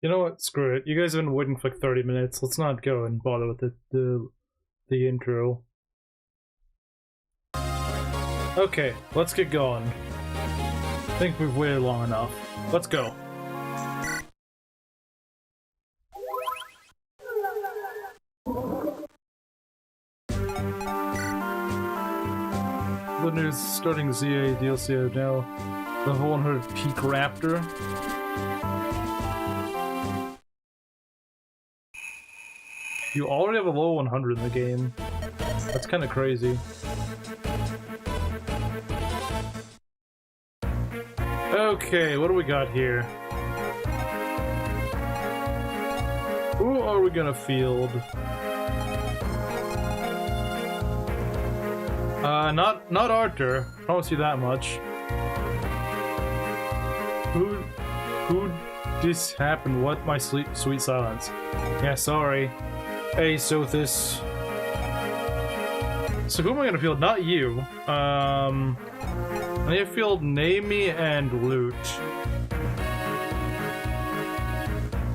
You know what? Screw it. You guys have been waiting for like 30 minutes. Let's not go and bother with the intro. Okay, let's get going. I think we've waited long enough. Let's go. The news starting ZA DLC now. The 100 Peak Raptor. You already have a low 100 in the game. That's kind of crazy. Okay, what do we got here? Who are we gonna field? Not Arthur. I don't see that much. Who this happened? What my sweet silence? Yeah, sorry. Hey, Sothis. So who am I gonna field? Not you. I need to field Naomi and Loot.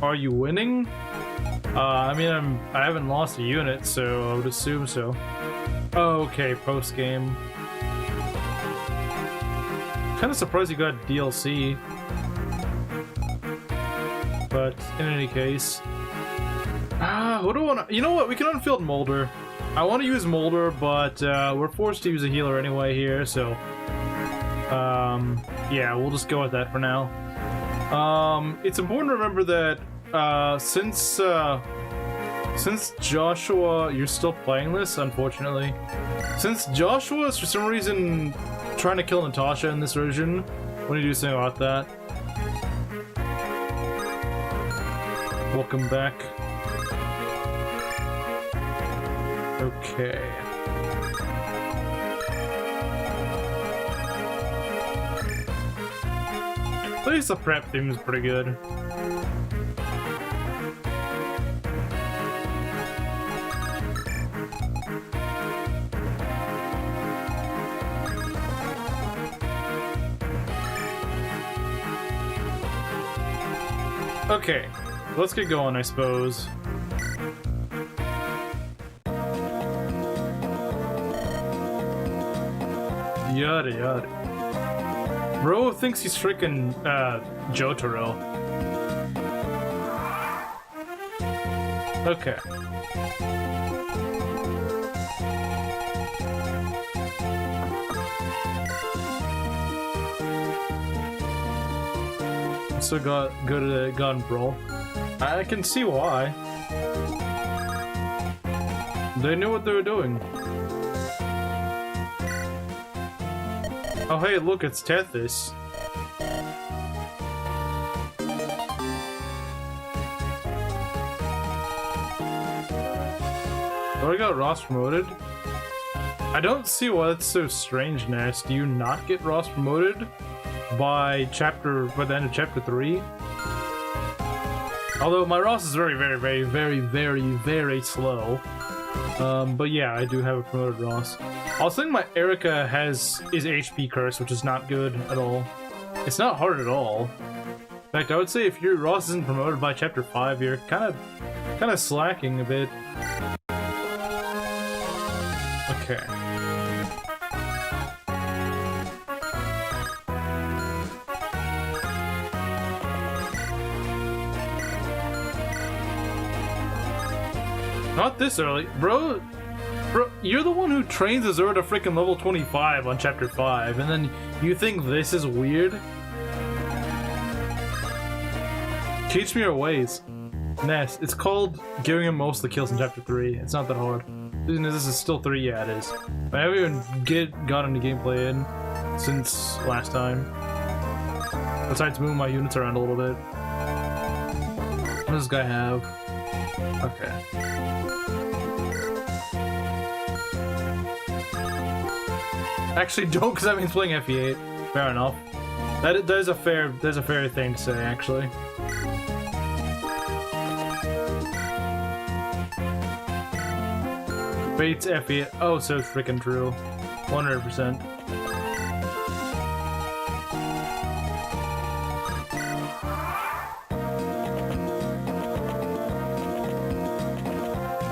Are you winning? I mean, I haven't lost a unit, so I would assume so. Okay, post game. Kind of surprised you got DLC. But in any case, what do I want to? You know what? We can unfield Molder. I want to use Molder, but we're forced to use a healer anyway here, so yeah, we'll just go with that for now. It's important to remember that since Joshua, you're still playing this, unfortunately. Since Joshua is for some reason trying to kill Natasha in this version, what do you do something about that? Welcome back. Okay. At least the prep theme is pretty good. Okay, let's get going, I suppose. Yada yada. Bro thinks he's freaking Jotaro. Okay. So got good at gun brawl. I can see why. They knew what they were doing. Oh hey, look, it's Tethys. Oh, I got Ross promoted? I don't see why that's so strange, Ness. Do you not get Ross promoted by the end of chapter 3? Although my Ross is very slow. But yeah, I do have a promoted Ross. I was thinking my Eirika is HP curse, which is not good at all. It's not hard at all. In fact, I would say if your Ross isn't promoted by chapter 5, you're kind of slacking a bit. Okay. Not this early, bro. Bro, you're the one who trains Azura to freaking level 25 on chapter 5, and then you think this is weird? Teach me your ways. Ness, it's called giving him most of the kills in chapter 3. It's not that hard. This is still 3, yeah it is. I haven't even got any gameplay in since last time. Besides moving my units around a little bit. What does this guy have? Okay. Actually, don't, because that means playing FE8. Fair enough. There's a fair thing to say, actually. Bates FE8. Oh, so freaking true. 100%.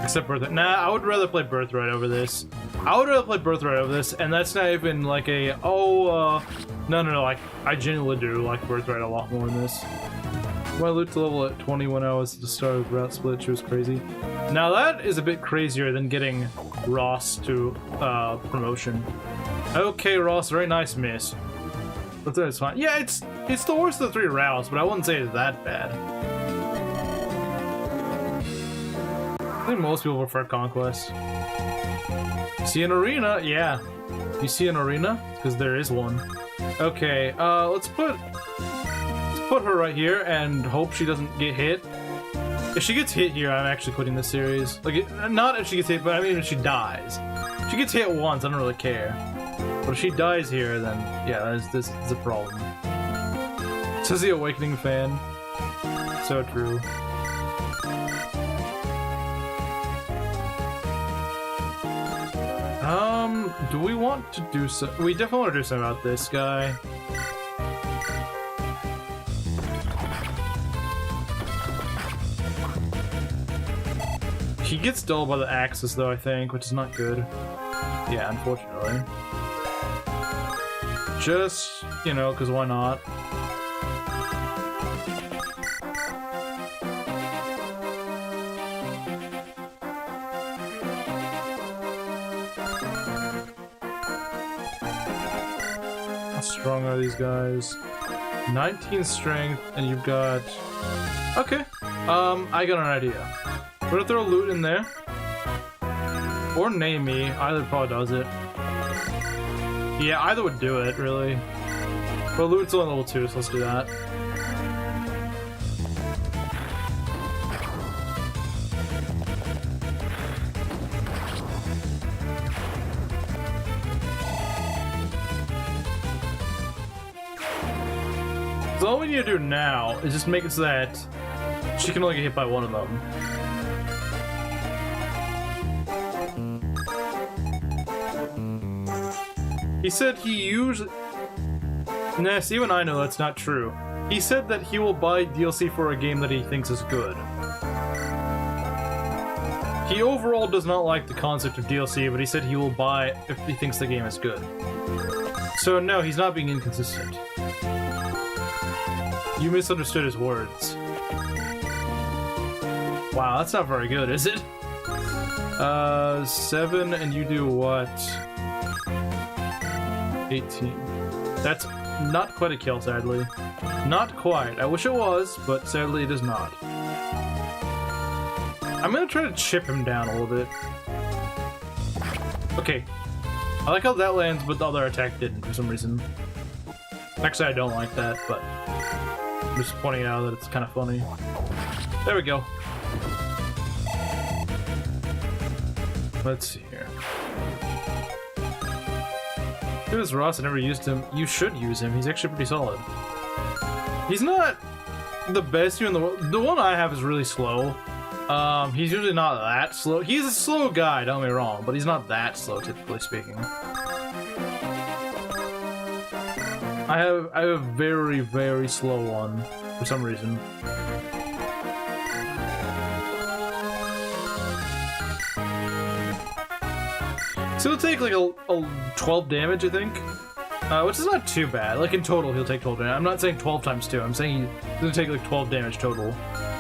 Except Birthright. Nah, I would rather play Birthright over this. I would rather play Birthright over this, and that's not even like a, no, like, I genuinely do like Birthright a lot more in this. My loot to level at 21 hours at the start of route split, she was crazy. Now that is a bit crazier than getting Ross to, promotion. Okay, Ross, very nice miss. But that's fine. Yeah, it's the worst of the 3 routes, but I wouldn't say it's that bad. I think most people prefer Conquest. See an arena? Yeah. You see an arena? Because there is one. Okay, let's put her right here and hope she doesn't get hit. If she gets hit here, I'm actually quitting this series. Like, not if she gets hit, but I mean if she dies. If she gets hit once, I don't really care. But if she dies here, then yeah, this is a problem. Says the Awakening fan. So true. Do we want to do so? We definitely want to do something about this guy. He gets dulled by the axis though, I think, which is not good. Yeah, unfortunately. Just, you know, because why not? How strong are these guys? 19 strength, and you've got... Okay, I got an idea. We're gonna throw loot in there. Or name me, either probably does it. Yeah, either would do it, really. But loot's only level 2, so let's do that. So all we need to do now is just make it so that she can only get hit by one of them. He said he usually... Ness, even I know that's not true. He said that he will buy DLC for a game that he thinks is good. He overall does not like the concept of DLC, but he said he will buy if he thinks the game is good. So no, he's not being inconsistent. You misunderstood his words. Wow, that's not very good, is it? 7, and you do what? 18. That's not quite a kill, sadly. Not quite. I wish it was, but sadly it is not. I'm gonna try to chip him down a little bit. Okay. I like how that lands, but the other attack didn't for some reason. Actually, I don't like that, but I'm just pointing out that it's kind of funny. There we go. Let's see here. It was Ross, I never used him. You should use him. He's actually pretty solid. He's not the best in the world. The one I have is really slow. He's usually not that slow. He's a slow guy, don't get me wrong, but he's not that slow, typically speaking. I have a very, very slow one for some reason. So he'll take like a 12 damage, I think, which is not too bad. Like in total, he'll take 12 damage. I'm not saying 12 times 2. I'm saying he's gonna take like 12 damage total.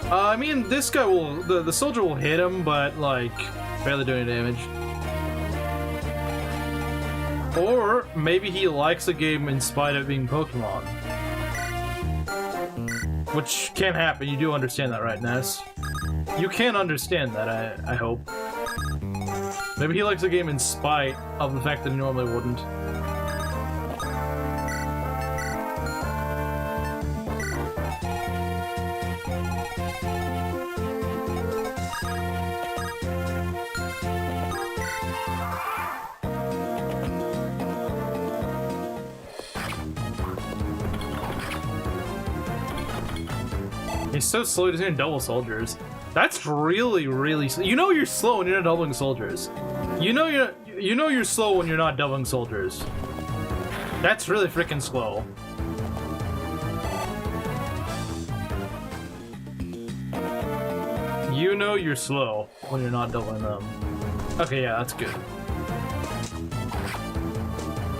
I mean, this guy will, the soldier will hit him, but like barely do any damage. Or maybe he likes the game in spite of being Pokemon, which can happen. You do understand that, right, Ness? You can understand that, I hope. Maybe he likes the game in spite of the fact that he normally wouldn't. He's so slow, he doesn't even double soldiers. That's really, really slow. You know you're slow when you're not doubling soldiers. You know you're slow when you're not doubling soldiers. That's really freaking slow. You know you're slow when you're not doubling them. Okay, yeah, that's good.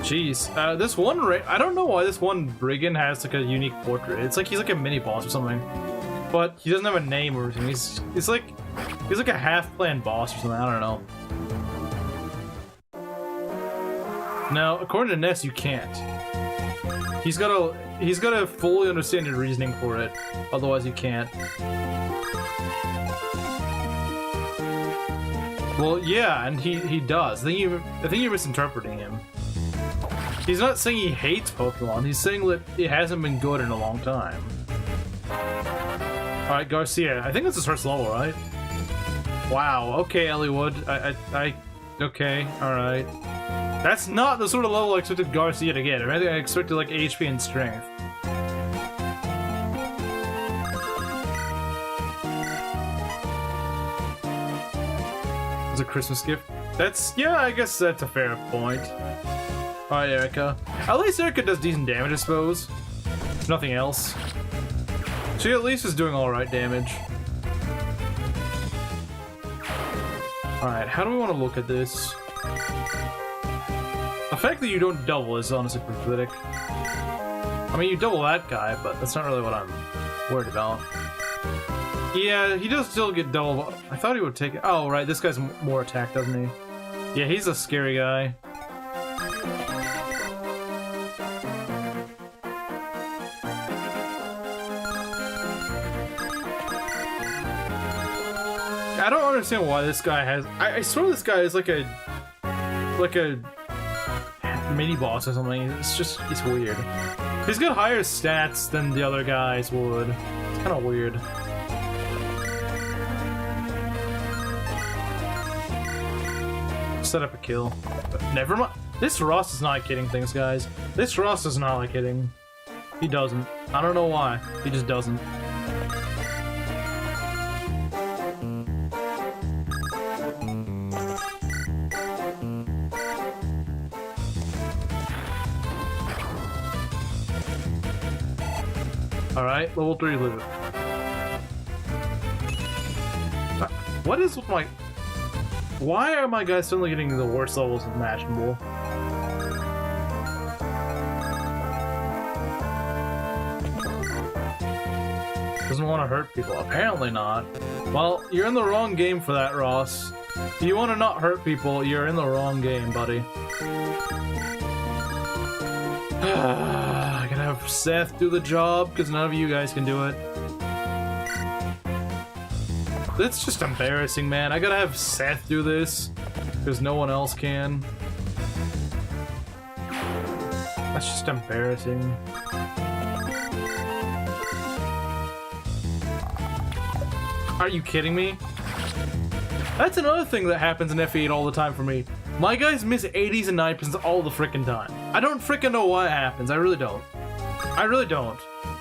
Jeez, this one I don't know why this one brigand has like a unique portrait. It's like he's like a mini boss or something, but he doesn't have a name or anything. He's like a half-planned boss or something. I don't know. Now, according to Ness, you can't. He's gotta fully understand your reasoning for it, otherwise you can't. Well, yeah, and he does. I think you're misinterpreting him. He's not saying he hates Pokemon. He's saying that it hasn't been good in a long time. All right, Garcia. I think this is first level, right? Wow. Okay, Elliewood. Okay. All right. That's not the sort of level I expected Garcia to get. I think I expected like HP and strength. It's a Christmas gift. Yeah, I guess that's a fair point. Alright, Eirika. At least Eirika does decent damage, I suppose. If nothing else. She at least is doing alright damage. Alright, how do we want to look at this? The fact that you don't double is honestly pathetic. I mean, you double that guy, but that's not really what I'm worried about. Yeah, he does still get double. I thought he would take it. Oh, right, this guy's more attack, doesn't he? Yeah, he's a scary guy. I don't understand why this guy has. I swear this guy is like a mini boss or something. It's weird. He's got higher stats than the other guys would. It's kind of weird. Set up a kill. Never mind. This Ross is not kidding things, guys. This Ross does not like hitting. He doesn't. I don't know why. He just doesn't. Alright, level 3 loot. What is with my... Why are my guys suddenly getting the worst levels imaginable? Doesn't want to hurt people. Apparently not. Well, you're in the wrong game for that, Ross. If you want to not hurt people, you're in the wrong game, buddy. I gotta have Seth do the job, because none of you guys can do it. It's just embarrassing, man. I gotta have Seth do this, because no one else can. That's just embarrassing. Are you kidding me? That's another thing that happens in F8 all the time for me. My guys miss 80s and 90s all the frickin' time. I don't frickin' know why it happens. I really don't. I really don't.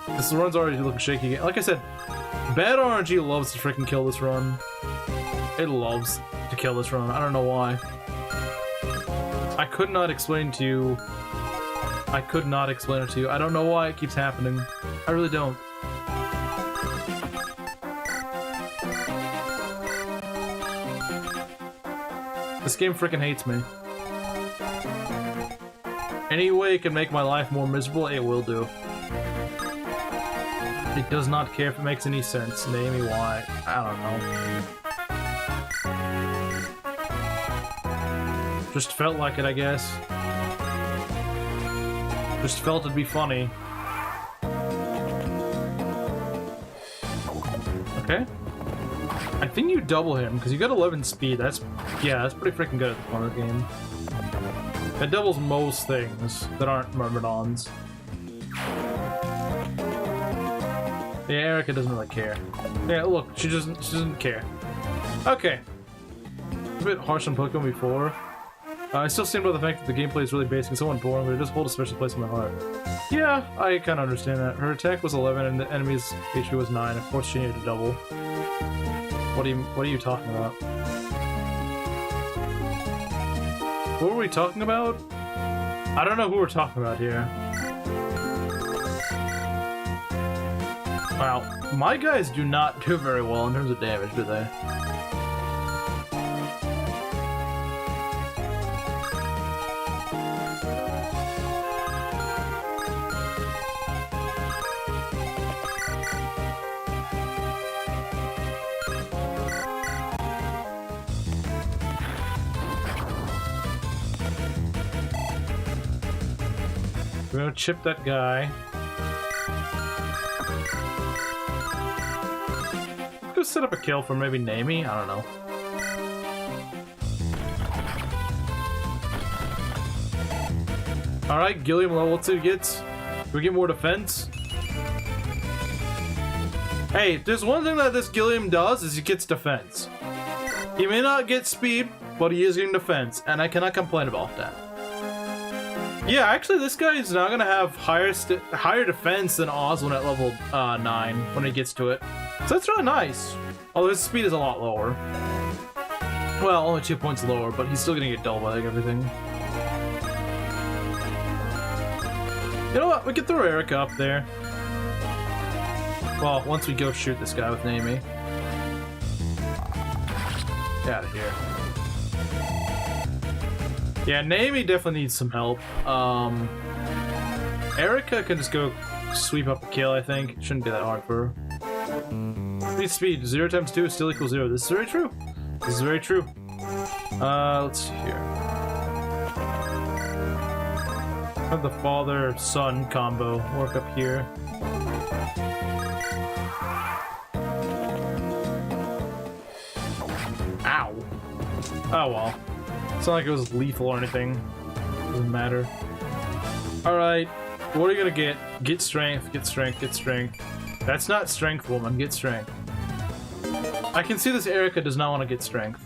This run's already looking shaky. Like I said, Bad RNG loves to frickin' kill this run. It loves to kill this run. I don't know why. I could not explain to you. I could not explain it to you. I don't know why it keeps happening. I really don't. This game frickin' hates me. Any way it can make my life more miserable, it will do. It does not care if it makes any sense. Name me why. I don't know. Just felt like it, I guess. Just felt it'd be funny. Okay. I think you double him, because you got 11 speed. That's pretty freaking good at the point of the game. It doubles most things that aren't Myrmidons. Yeah, Eirika doesn't really care. Yeah, look, she doesn't care. Okay. A bit harsh on Pokemon before. I still stand by the fact that the gameplay is really basic and somewhat boring, but it does hold a special place in my heart. Yeah, I kind of understand that. Her attack was 11 and the enemy's HP was 9. Of course she needed to double. What are you talking about? What were we talking about? I don't know who we're talking about here. Wow, my guys do not do very well in terms of damage, do they? We're gonna chip that guy. Let's set up a kill for maybe Nami? I don't know. Alright, Gilliam level 2 gets. Do we get more defense? Hey, there's one thing that this Gilliam does is he gets defense. He may not get speed, but he is getting defense, and I cannot complain about that. Yeah, actually, this guy is now gonna have higher defense than Oswald at level 9 when he gets to it. So that's really nice. Although his speed is a lot lower. Well, only 2 points lower, but he's still gonna get double by like everything. You know what? We can throw Eirika up there. Well, once we go shoot this guy with Nami. Get out of here. Yeah, Nami definitely needs some help. Eirika can just go sweep up a kill, I think. It shouldn't be that hard for her. Speed 0 times 2 still equals 0. This is very true. This is very true. Let's see here. Have the father-son combo work up here. Ow. Oh well. It's not like it was lethal or anything. Doesn't matter. Alright. What are you gonna get? Get strength, get strength, get strength. That's not strength, woman. Get strength. I can see this Eirika does not want to get strength.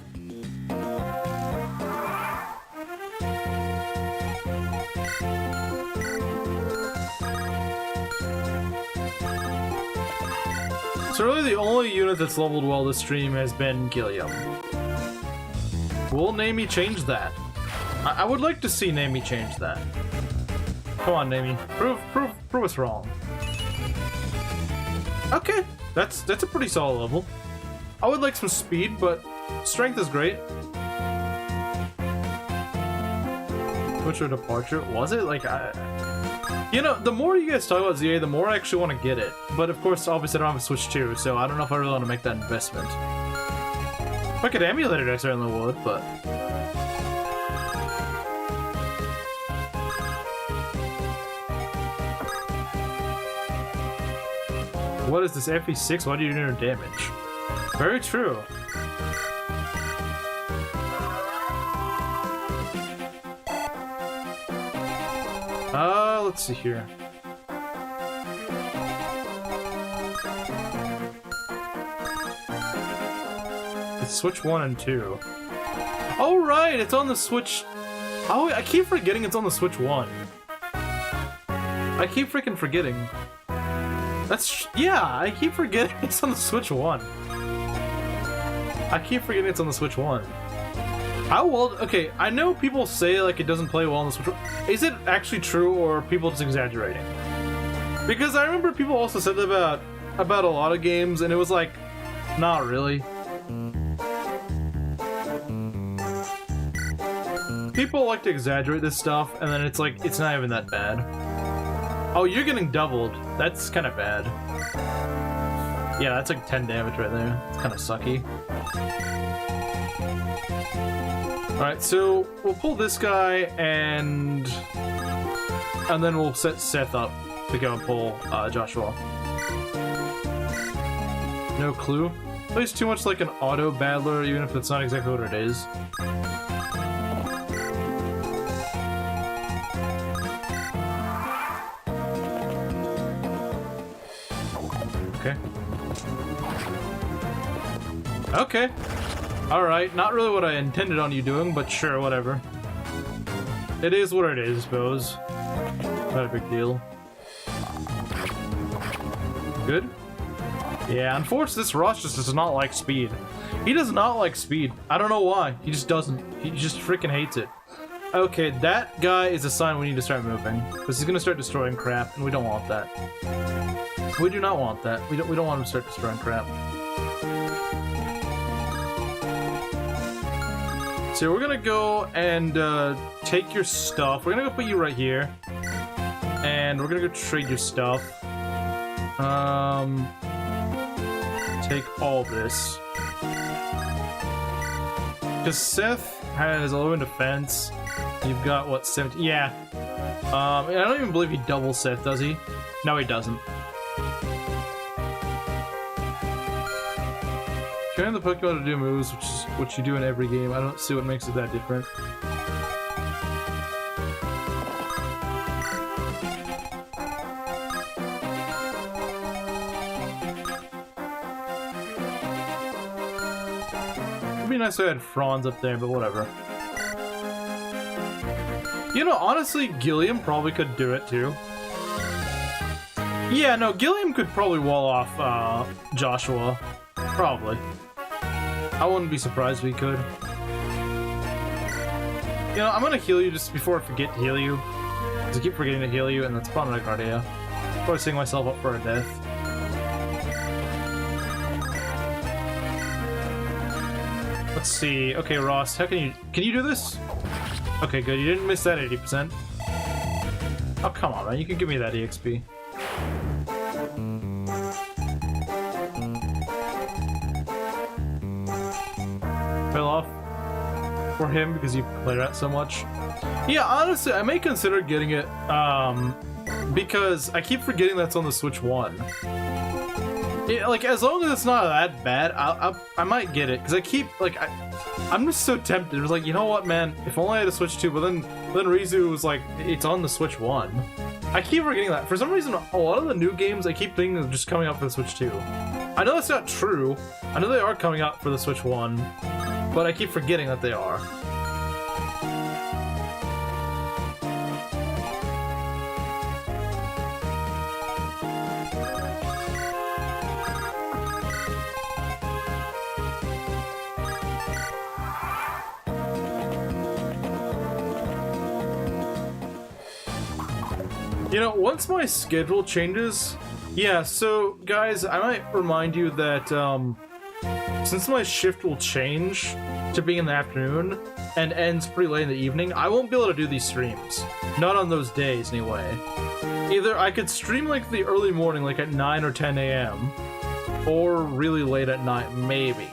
So really the only unit that's leveled well this stream has been Gilliam. Will Nami change that? I would like to see Nami change that. Come on, Nami. Prove us wrong. Okay, that's a pretty solid level. I would like some speed, but strength is great. Switch or departure? Was it? Like, you know, the more you guys talk about ZA, the more I actually want to get it. But of course, obviously I don't have a Switch 2, so I don't know if I really want to make that investment. If I could emulate it, I certainly would, but... What is this, FE6? Why do you do no damage? Very true. Let's see here. It's Switch 1 and 2. Oh, right! It's on the Switch... Oh, I keep forgetting it's on the Switch 1. I keep freaking forgetting. That's... Yeah, I keep forgetting it's on the Switch 1. I keep forgetting it's on the Switch 1. How well... Okay, I know people say, like, it doesn't play well on the Switch 1. Is it actually true, or are people just exaggerating? Because I remember people also said that about a lot of games, and it was like, not really. People like to exaggerate this stuff, and then it's like, it's not even that bad. Oh, you're getting doubled. That's kind of bad. Yeah, that's like 10 damage right there. It's kind of sucky. Alright, so we'll pull this guy, and then we'll set Seth up to go and pull Joshua. No clue. Plays too much like an auto battler, even if that's not exactly what it is. Okay. Okay. Alright, not really what I intended on you doing, but sure, whatever. It is what it is, Bose. Not a big deal. Good? Yeah, unfortunately, this Ross just does not like speed. He does not like speed. I don't know why. He just doesn't. He just freaking hates it. Okay, that guy is a sign we need to start moving. Because he's gonna start destroying crap, and we don't want that. We do not want that. We don't want him to start destroying crap. So we're gonna go and take your stuff. We're gonna go put you right here. And we're gonna go trade your stuff. Take all this. Because Seth has 11 defense. You've got, what, 17? Yeah. I don't even believe he doubles Seth, does he? No, he doesn't. Train the Pokemon to do moves, which is what you do in every game. I don't see what makes it that different. It'd be nice if I had Franz up there, but whatever. You know, honestly, Gilliam probably could do it too. Yeah, no, Gilliam could probably wall off Joshua. Probably. I wouldn't be surprised if he could. You know, I'm gonna heal you just before I forget to heal you. Because I keep forgetting to heal you, and that's probably not a good idea. Probably setting myself up for a death. Let's see. Okay, Ross, how can you do this? Okay, good. You didn't miss that 80%. Oh, come on, man. You can give me that EXP. Fell off for him because you play that so much. Yeah, honestly, I may consider getting it, because I keep forgetting that's on the Switch 1. Like, as long as it's not that bad, I might get it, because I keep, like, I'm just so tempted. It was like, you know what, man, if only I had a Switch 2, but then Rizu was like, it's on the Switch 1. I keep forgetting that. For some reason, a lot of the new games, I keep thinking of just coming out for the Switch 2. I know that's not true. I know they are coming out for the Switch 1, but I keep forgetting that they are. You know, once my schedule changes, yeah, so guys, I might remind you that since my shift will change to being in the afternoon and ends pretty late in the evening, I won't be able to do these streams. Not on those days, anyway. Either I could stream like the early morning, like at 9 or 10 a.m., or really late at night, maybe.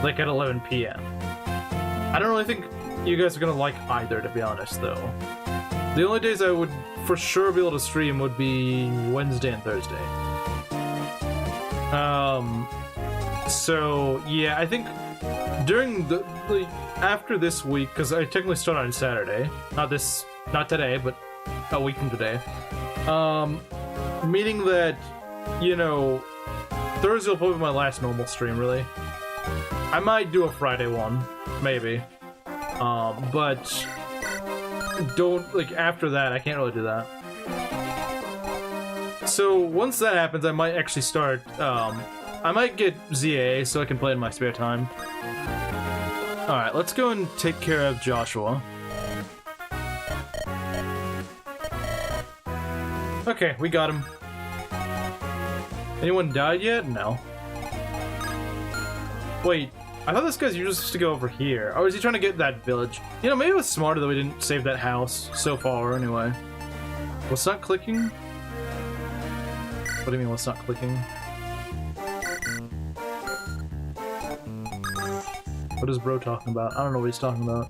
Like at 11 p.m. I don't really think you guys are gonna like either, to be honest, though. The only days I would for sure be able to stream would be Wednesday and Thursday. So yeah, I think during the after this week, because I technically start on Saturday, not today, but a week from today. Meaning that, you know, Thursday will probably be my last normal stream, really. I might do a Friday one, maybe. But don't, like, after that, I can't really do that. So once that happens, I might actually start, I might get ZA so I can play in my spare time. Alright, let's go and take care of Joshua. Okay, we got him. Anyone died yet? No. Wait, I thought this guy's usually supposed to go over here. Or is he trying to get that village? You know, maybe it was smarter that we didn't save that house so far, anyway. What's not clicking? What do you mean, what's not clicking? What is bro talking about? I don't know what he's talking about.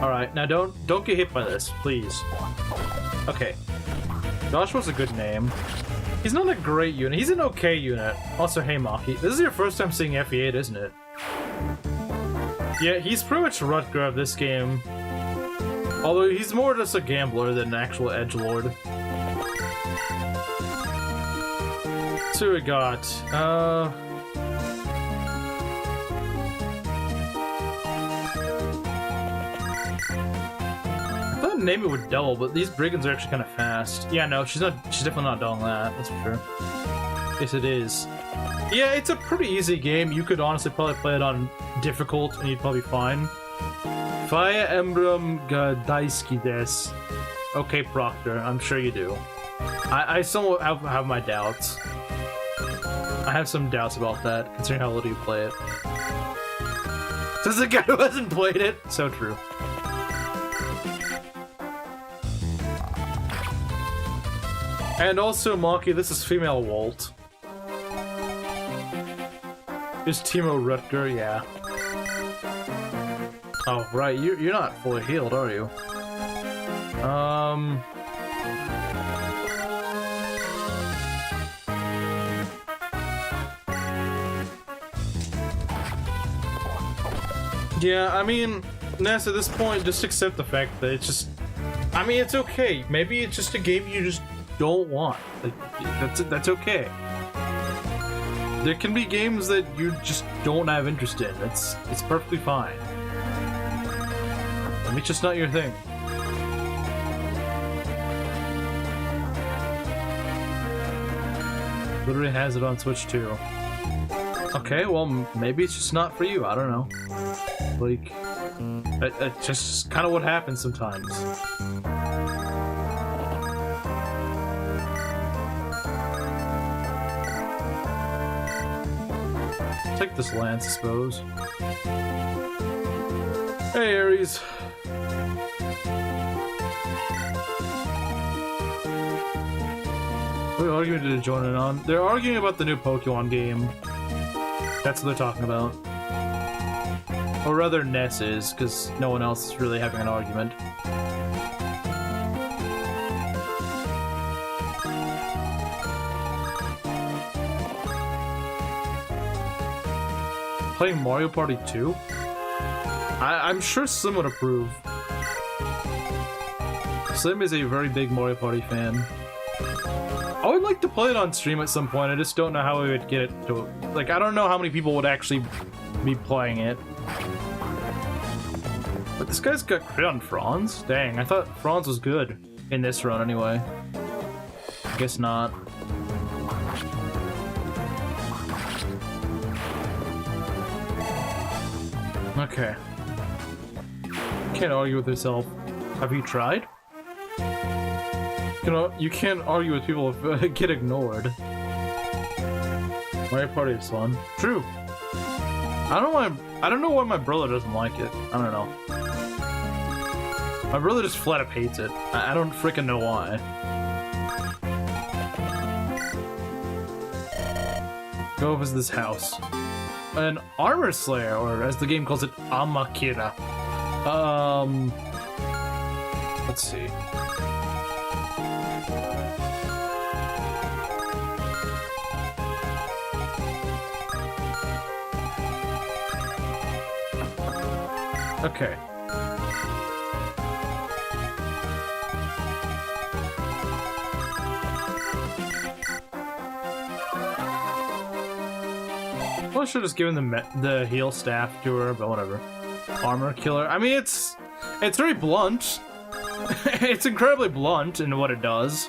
Alright, now don't get hit by this, please. Okay. Joshua's a good name. He's not a great unit. He's an okay unit. Also, hey Maki. This is your first time seeing FE8, isn't it? Yeah, he's pretty much Rutger of this game. Although he's more just a gambler than an actual edgelord. So we got, I thought Nami would double, but these brigands are actually kind of fast. Yeah, no, she's definitely not doubling that, that's for sure. Yes, it is. Yeah, it's a pretty easy game. You could honestly probably play it on difficult and you'd probably be fine. Fire Emblem daisuki desu. Okay, Proctor, I'm sure you do. I somewhat have my doubts. I have some doubts about that, considering how little you play it. This is a guy who hasn't played it. So true. And also, Maki, this is female Walt. Is Timo Rutger? Yeah. Oh, right. You're not fully healed, are you? Yeah, I mean, Ness, at this point, just accept the fact that it's just... I mean, it's okay. Maybe it's just a game you just don't want. Like, that's okay. There can be games that you just don't have interest in. It's perfectly fine. I mean, it's just not your thing. Literally has it on Switch too. Okay, well, maybe it's just not for you. I don't know. Like, it's just kind of what happens sometimes. Take this lance, I suppose. Hey, Ares. What argument did it join in on? They're arguing about the new Pokemon game. That's what they're talking about. Or rather, Ness is, because no one else is really having an argument. Playing Mario Party 2? I'm sure Slim would approve. Slim is a very big Mario Party fan. I would like to play it on stream at some point, I just don't know how we would get it to... Like, I don't know how many people would actually be playing it. But this guy's got crit on Franz? Dang, I thought Franz was good in this run anyway. I guess not. Okay. Can't argue with yourself. Have you tried? You can't argue with people if get ignored. Mario Party is fun. True. I don't know why my brother doesn't like it. I don't know. My brother just flat up hates it. I don't freaking know why. Go visit this house. An armor slayer, or as the game calls it, Amakira. Let's see. Okay. Well, I should have just given the heal staff to her, but whatever. Armor killer. I mean, it's very blunt. It's incredibly blunt in what it does.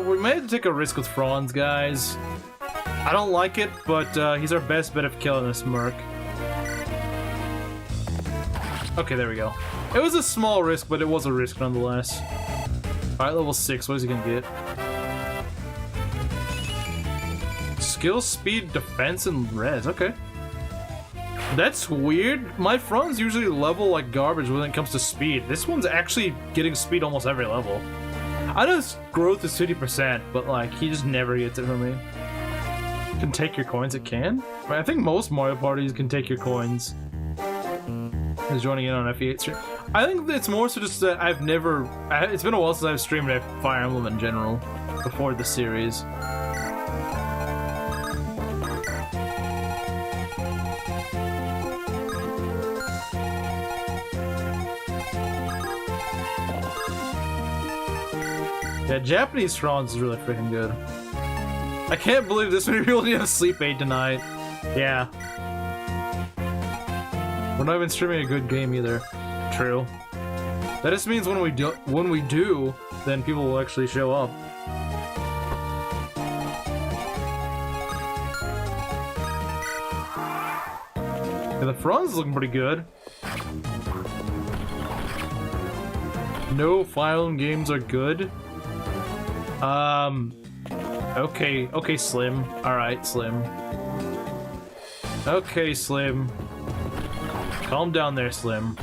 We may have to take a risk with Franz, guys. I don't like it, but he's our best bet of killing this merc. Okay, there we go. It was a small risk, but it was a risk nonetheless. Alright, level 6, what is he gonna get? Skill, speed, defense, and res, okay. That's weird. My Franz usually level like garbage when it comes to speed. This one's actually getting speed almost every level. I know his growth is 50%, but like, he just never gets it from me. Can take your coins, it can? I think most Mario parties can take your coins. He's joining in on FE8 stream. I think it's more so just that I've never... It's been a while since I've streamed at Fire Emblem in general, before the series. Yeah, Japanese Franz is really freaking good. I can't believe this many people need a sleep aid tonight. Yeah. We're not even streaming a good game either. True. That just means when we do, then people will actually show up. Yeah, the Franz is looking pretty good. No Fire Emblem games are good. Okay, Slim. Alright, Slim. Okay, Slim. Calm down there, Slim.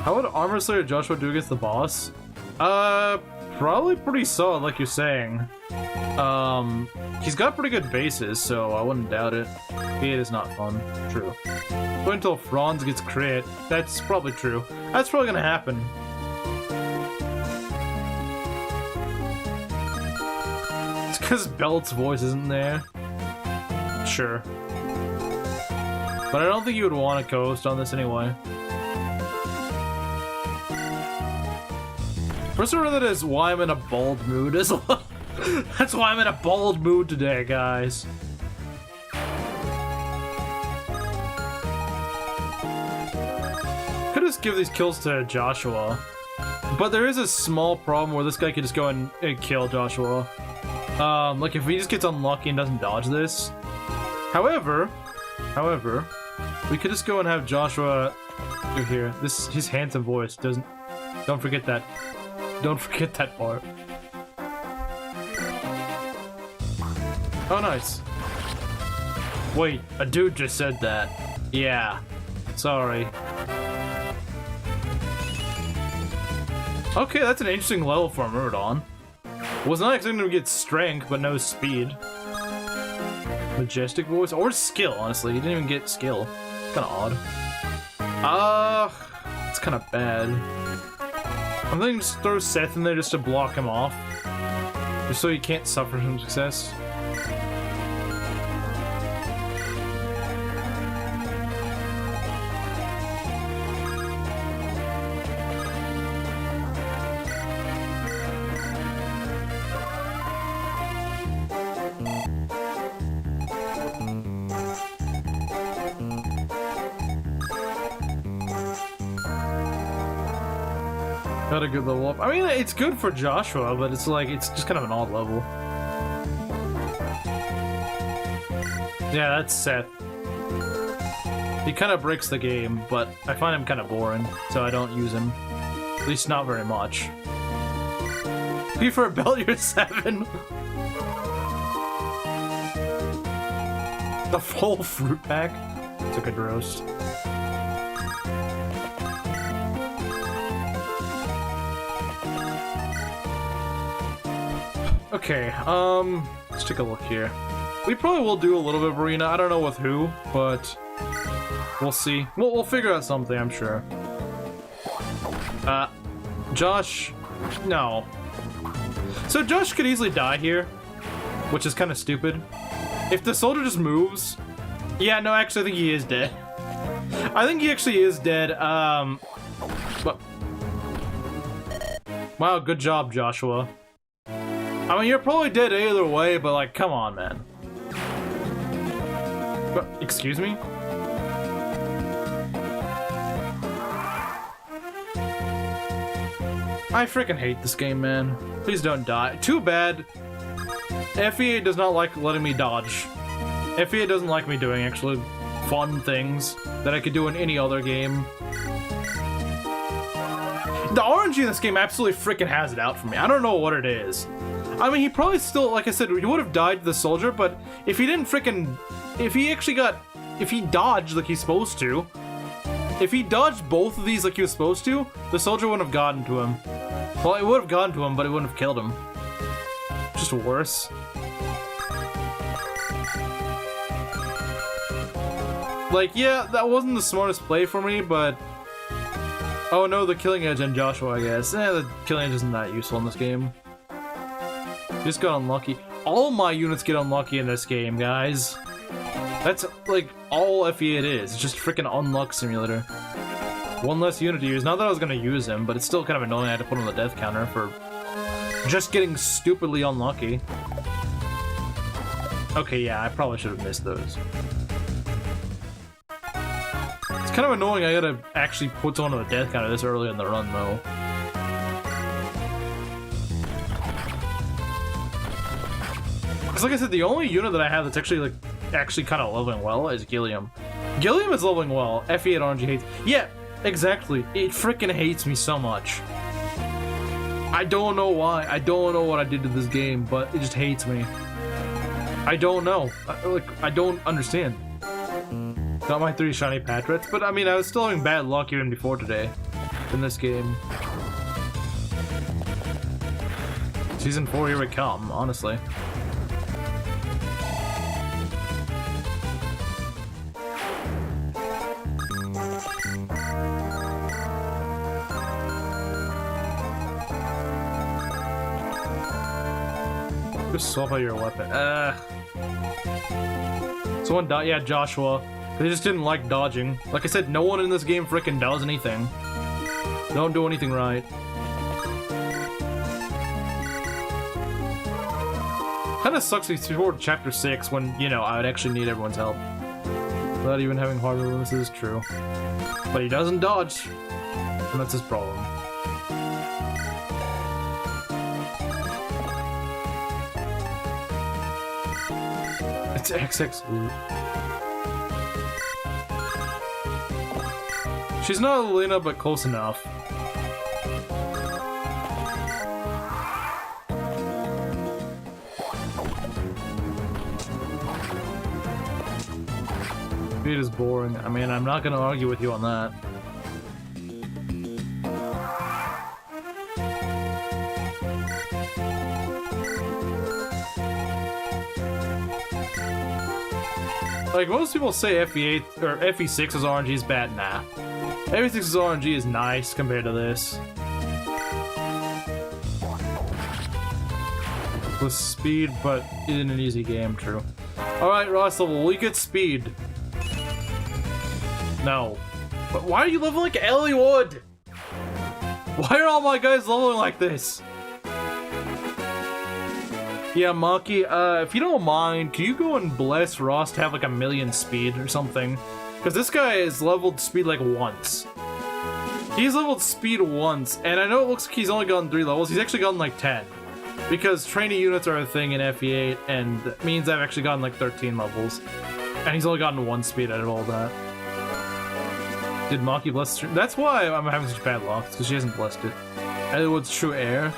How would Armor Slayer Joshua do against the boss? Probably pretty solid, like you're saying. He's got pretty good bases, so I wouldn't doubt it. It is not fun. True. Wait until Franz gets crit. That's probably true. That's probably gonna happen. It's because Belt's voice isn't there. Sure. But I don't think you would want to co-host on this anyway. First order that is why I'm in a bold mood as well. That's why I'm in a bold mood today, guys. Could just give these kills to Joshua. But there is a small problem where this guy could just go and kill Joshua. Like if he just gets unlucky and doesn't dodge this. However, we could just go and have Joshua do here. His handsome voice doesn't. Don't forget that. Don't forget that part. Oh, nice. Wait, a dude just said that. Yeah. Sorry. Okay, that's an interesting level for Murdon. Was not expecting to get strength, but no speed. Majestic voice or skill, honestly. He didn't even get skill. Kinda odd. It's kinda bad. I'm thinking just throw Seth in there just to block him off. Just so he can't suffer from success. Got a good level up. I mean, it's good for Joshua, but it's like, it's just kind of an odd level. Yeah, that's Seth. He kind of breaks the game, but I find him kind of boring, so I don't use him. At least not very much. Be for a belt, you're 7. The full fruit pack. Took a roast. Okay, let's take a look here. We probably will do a little bit of arena. I don't know with who, but we'll see. We'll figure out something, I'm sure. Josh, no. So Josh could easily die here, which is kind of stupid. If the soldier just moves, yeah, no, actually, I think he is dead. I think he actually is dead. But wow, good job, Joshua. I mean, you're probably dead either way, but like, come on, man. But, excuse me? I freaking hate this game, man. Please don't die. Too bad. FEA does not like letting me dodge. FEA doesn't like me doing actually fun things that I could do in any other game. The RNG in this game absolutely freaking has it out for me. I don't know what it is. I mean, he probably still, like I said, he would have died to the soldier, but if he didn't freaking... If he dodged like he's supposed to, if he dodged both of these like he was supposed to, the soldier wouldn't have gotten to him. Well, it would have gotten to him, but it wouldn't have killed him. Just worse. Like, yeah, that wasn't the smartest play for me, but... Oh no, the killing edge on Joshua, I guess. The killing edge isn't that useful in this game. Just got unlucky. All my units get unlucky in this game, guys. That's, like, all FE it is. It's just freaking unluck simulator. One less unit to use. Not that I was gonna use him, but it's still kind of annoying I had to put him on the death counter for just getting stupidly unlucky. Okay, yeah, I probably should have missed those. It's kind of annoying I gotta actually put someone on the death counter this early in the run, though. Because like I said, the only unit that I have that's actually, like, actually kind of leveling well is Gilliam. Gilliam is leveling well. FE8 RNG hates. Yeah, exactly. It freaking hates me so much. I don't know why. I don't know what I did to this game, but it just hates me. I don't know. I don't understand. Got my 3 shiny Patriots, but I mean, I was still having bad luck even before today in this game. Season 4, here we come, honestly. Just swap out your weapon. Someone died. Yeah, Joshua. They just didn't like dodging. Like I said, no one in this game frickin' does anything. Don't do anything right. Kinda sucks before Chapter 6 when, you know, I would actually need everyone's help. Without even having hard moves, this is true. But he doesn't dodge. And that's his problem. It's XX loot. She's not Elena, but close enough. Speed is boring. I mean, I'm not gonna argue with you on that. Like, most people say FE8 or FE6's RNG is bad. Nah. FE6's RNG is nice compared to this. With speed, but in an easy game, true. Alright, Ross level, we get speed. No. But why are you leveling like Ellie Wood? Why are all my guys leveling like this? Yeah, Monkey, if you don't mind, can you go and bless Ross to have like 1,000,000 speed or something? Because this guy has leveled speed like once. He's leveled speed once, and I know it looks like he's only gotten 3 levels, he's actually gotten like 10. Because trainee units are a thing in FE8, and that means I've actually gotten like 13 levels. And he's only gotten 1 speed out of all that. Did Monkey bless the... That's why I'm having such bad luck, because she hasn't blessed it. Elwood's true heir.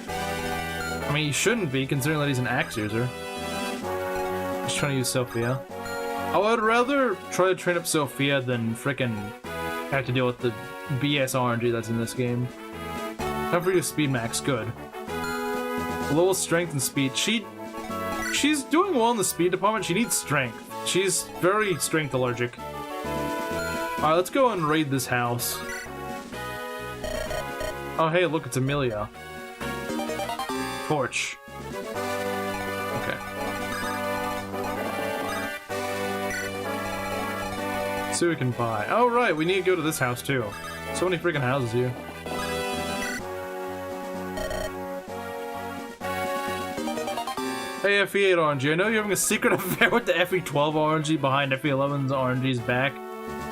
I mean, he shouldn't be, considering that he's an axe user. Just trying to use Sophia. I would rather try to train up Sophia than frickin' have to deal with the BS RNG that's in this game. Time for you to speed max, good. Low strength and speed. She's doing well in the speed department, she needs strength. She's very strength allergic. Alright, let's go and raid this house. Oh hey, look, it's Amelia. Torch. Okay. See what we can buy. Oh right, we need to go to this house too. So many freaking houses here. Hey FE8 RNG, I know you're having a secret affair with the FE12 RNG behind FE11's RNG's back,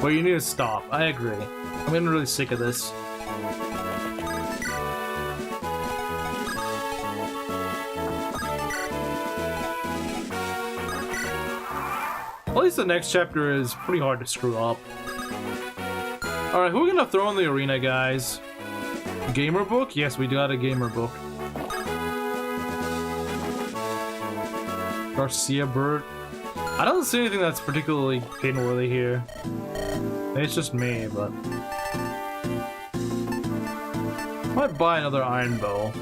but you need to stop. I agree. I'm getting really sick of this. At least the next chapter is pretty hard to screw up. Alright, who are we gonna throw in the arena, guys? Gamer book? Yes, we got a gamer book. Garcia Burt. I don't see anything that's particularly pin-worthy here. Maybe it's just me, but... I might buy another iron bow.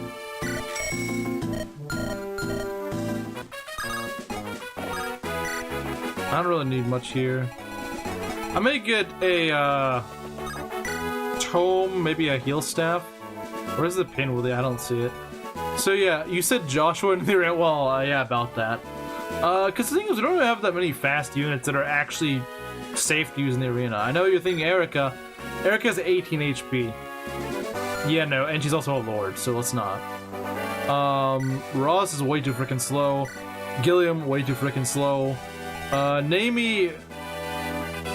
I don't really need much here. I may get a, tome, maybe a heal staff. Where's the pin with it? I don't see it. So yeah, you said Joshua in the arena. Well, yeah, about that. Because the thing is, we don't really have that many fast units that are actually safe to use in the arena. I know you're thinking Eirika. Eirika has 18 HP. Yeah, no, and she's also a lord, so let's not. Ross is way too freaking slow. Gilliam, way too freaking slow. Naomi,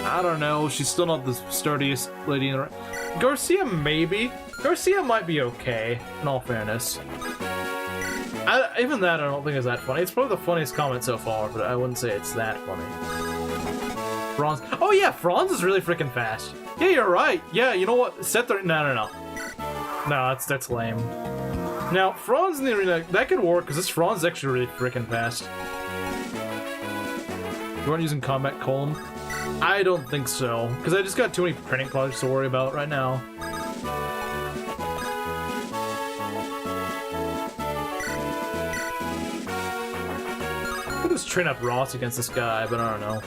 I don't know, she's still not the sturdiest lady in the... Garcia, maybe. Garcia might be okay, in all fairness. Even that I don't think is that funny. It's probably the funniest comment so far, but I wouldn't say it's that funny. Franz. Oh yeah, Franz is really freaking fast. Yeah, you're right. Yeah, you know what? Set the no. No, that's lame. Now, Franz in the arena, that could work, because this Franz is actually really freaking fast. You aren't using combat column? I don't think so, because I just got too many printing projects to worry about right now. I'll just train up Ross against this guy, but I don't know.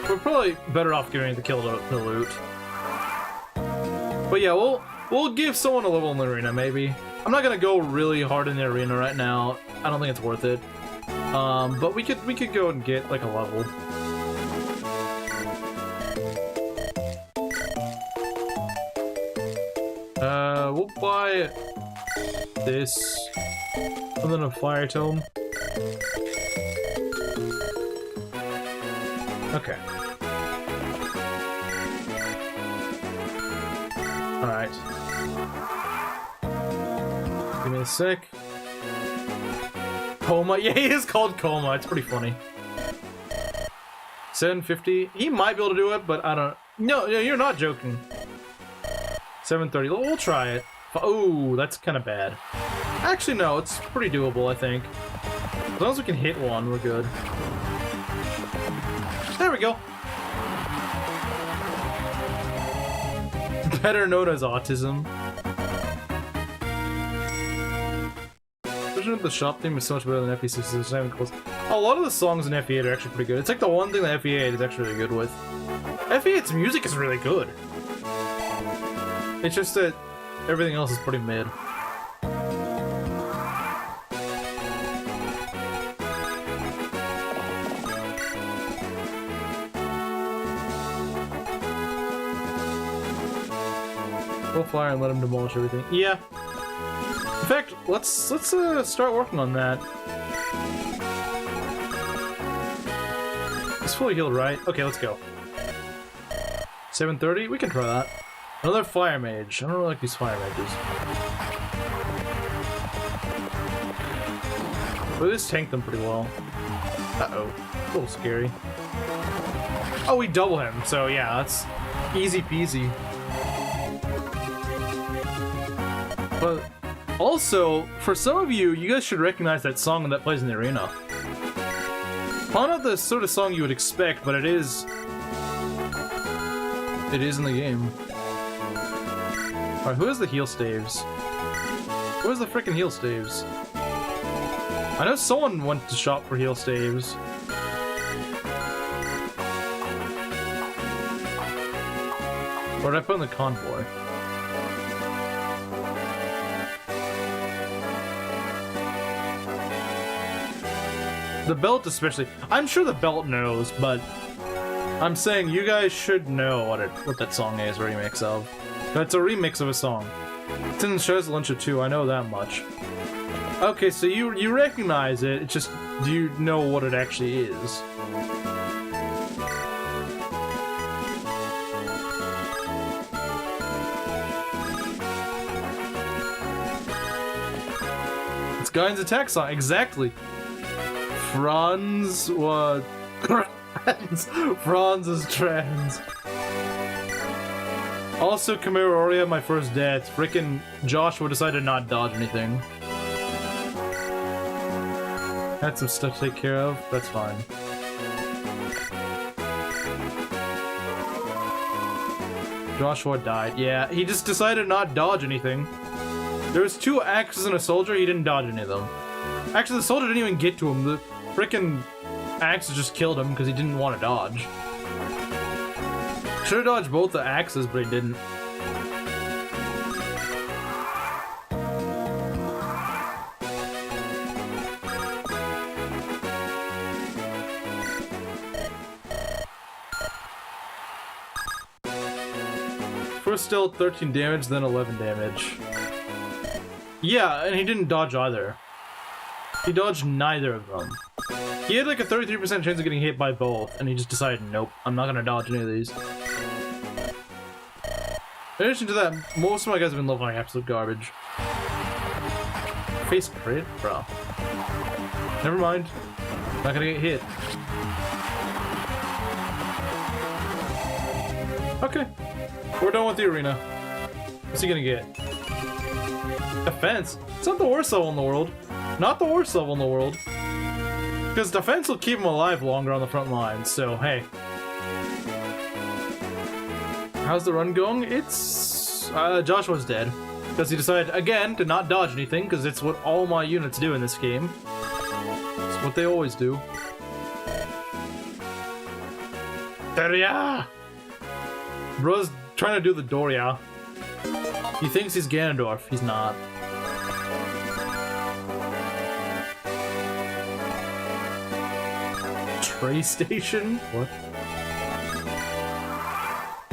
We're probably better off giving the kill to loot. But yeah, we'll give someone a level in the arena, maybe. I'm not gonna go really hard in the arena right now. I don't think it's worth it. But we could go and get like a level. We'll buy this, and then a fire tome. Okay. Alright. Give me a sec. Coma? Yeah, he is called Coma. It's pretty funny. 750. He might be able to do it, but I don't... No, you're not joking. 730. We'll try it. Oh, that's kind of bad. Actually, no. It's pretty doable, I think. As long as we can hit one, we're good. There we go. Better known as autism. The shop theme is so much better than FE6. A lot of the songs in FE8 are actually pretty good. It's like the one thing that FE8 is actually really good with. FE8's music is really good. It's just that everything else is pretty mid. We'll fire and let him demolish everything. Yeah. In fact, let's start working on that. It's fully healed, right? Okay, let's go. 730? We can try that. Another fire mage. I don't really like these fire mages. But this tanked them pretty well. Uh-oh. A little scary. Oh, we double him, so yeah, that's easy peasy. But also, for some of you, you guys should recognize that song that plays in the arena. Probably not the sort of song you would expect, but it is in the game. Alright, who has the heal staves? Who has the frickin' heal staves? I know someone went to shop for heal staves. Or did I put in the convoy? The belt especially. I'm sure the belt knows, but I'm saying you guys should know what that song is a remix of. It's a remix of a song. It's in the Show's Lunch of 2, I know that much. Okay, so you recognize it, it's just, do you know what it actually is? It's Gaian's attack song, exactly. Franz was Franz is trans. Also, Chimera already had my first death. Frickin' Joshua decided to not dodge anything. Had some stuff to take care of. That's fine. Joshua died. Yeah, he just decided not to dodge anything. There was 2 axes and a soldier. He didn't dodge any of them. Actually, the soldier didn't even get to him. The frickin' axes just killed him because he didn't want to dodge. Should have dodged both the axes, but he didn't. First still 13 damage, then 11 damage. Yeah, and he didn't dodge either. He dodged neither of them. He had like a 33% chance of getting hit by both, and he just decided, nope, I'm not gonna dodge any of these. In addition to that, most of my guys have been leveling like absolute garbage. Face crit? Bro. Never mind. Not gonna get hit. Okay. We're done with the arena. What's he gonna get? Defense? It's not the worst level in the world. Not the worst level in the world. Because defense will keep him alive longer on the front lines, so hey. How's the run going? It's... Joshua's dead. Because he decided, again, to not dodge anything, because it's what all my units do in this game. It's what they always do. Doria! Bro's trying to do the Doria. He thinks he's Ganondorf. He's not. Tray station? What?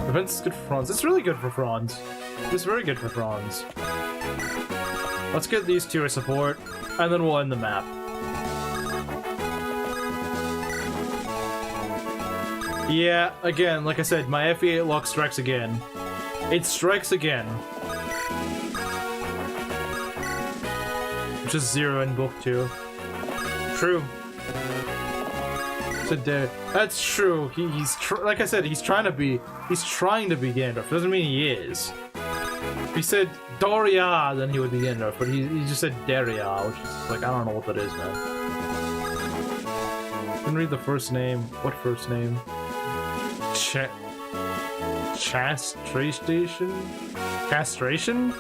Defense is good for Franz. It's really good for Franz. It's very good for Franz. Let's get these two as support, and then we'll end the map. Yeah, again, like I said, my FE8 lock strikes again. It strikes again. Which is 0 in book 2. True. That's true. He's like I said, he's trying to be Gandalf. Doesn't mean he is. If he said Doria, then he would be Gandalf. But he just said Daria, which is like, I don't know what that is, man. Didn't read the first name. What first name? Castration? Castration?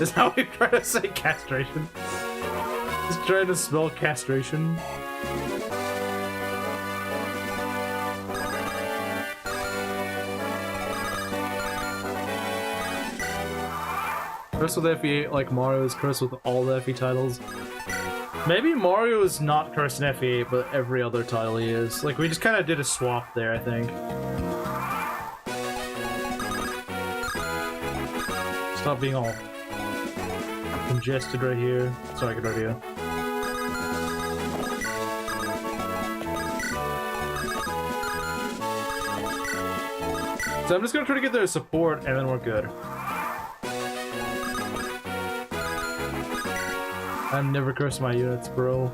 Is that what you're trying to say? Castration? He's trying to spell castration. Cursed with FE8 like Mario is cursed with all the FE titles. Maybe Mario is not cursed in FE8, but every other title he is. Like, we just kind of did a swap there, I think. Stop being all congested right here. Sorry, good idea. So I'm just gonna try to get their support, and then we're good. I never curse my units, bro.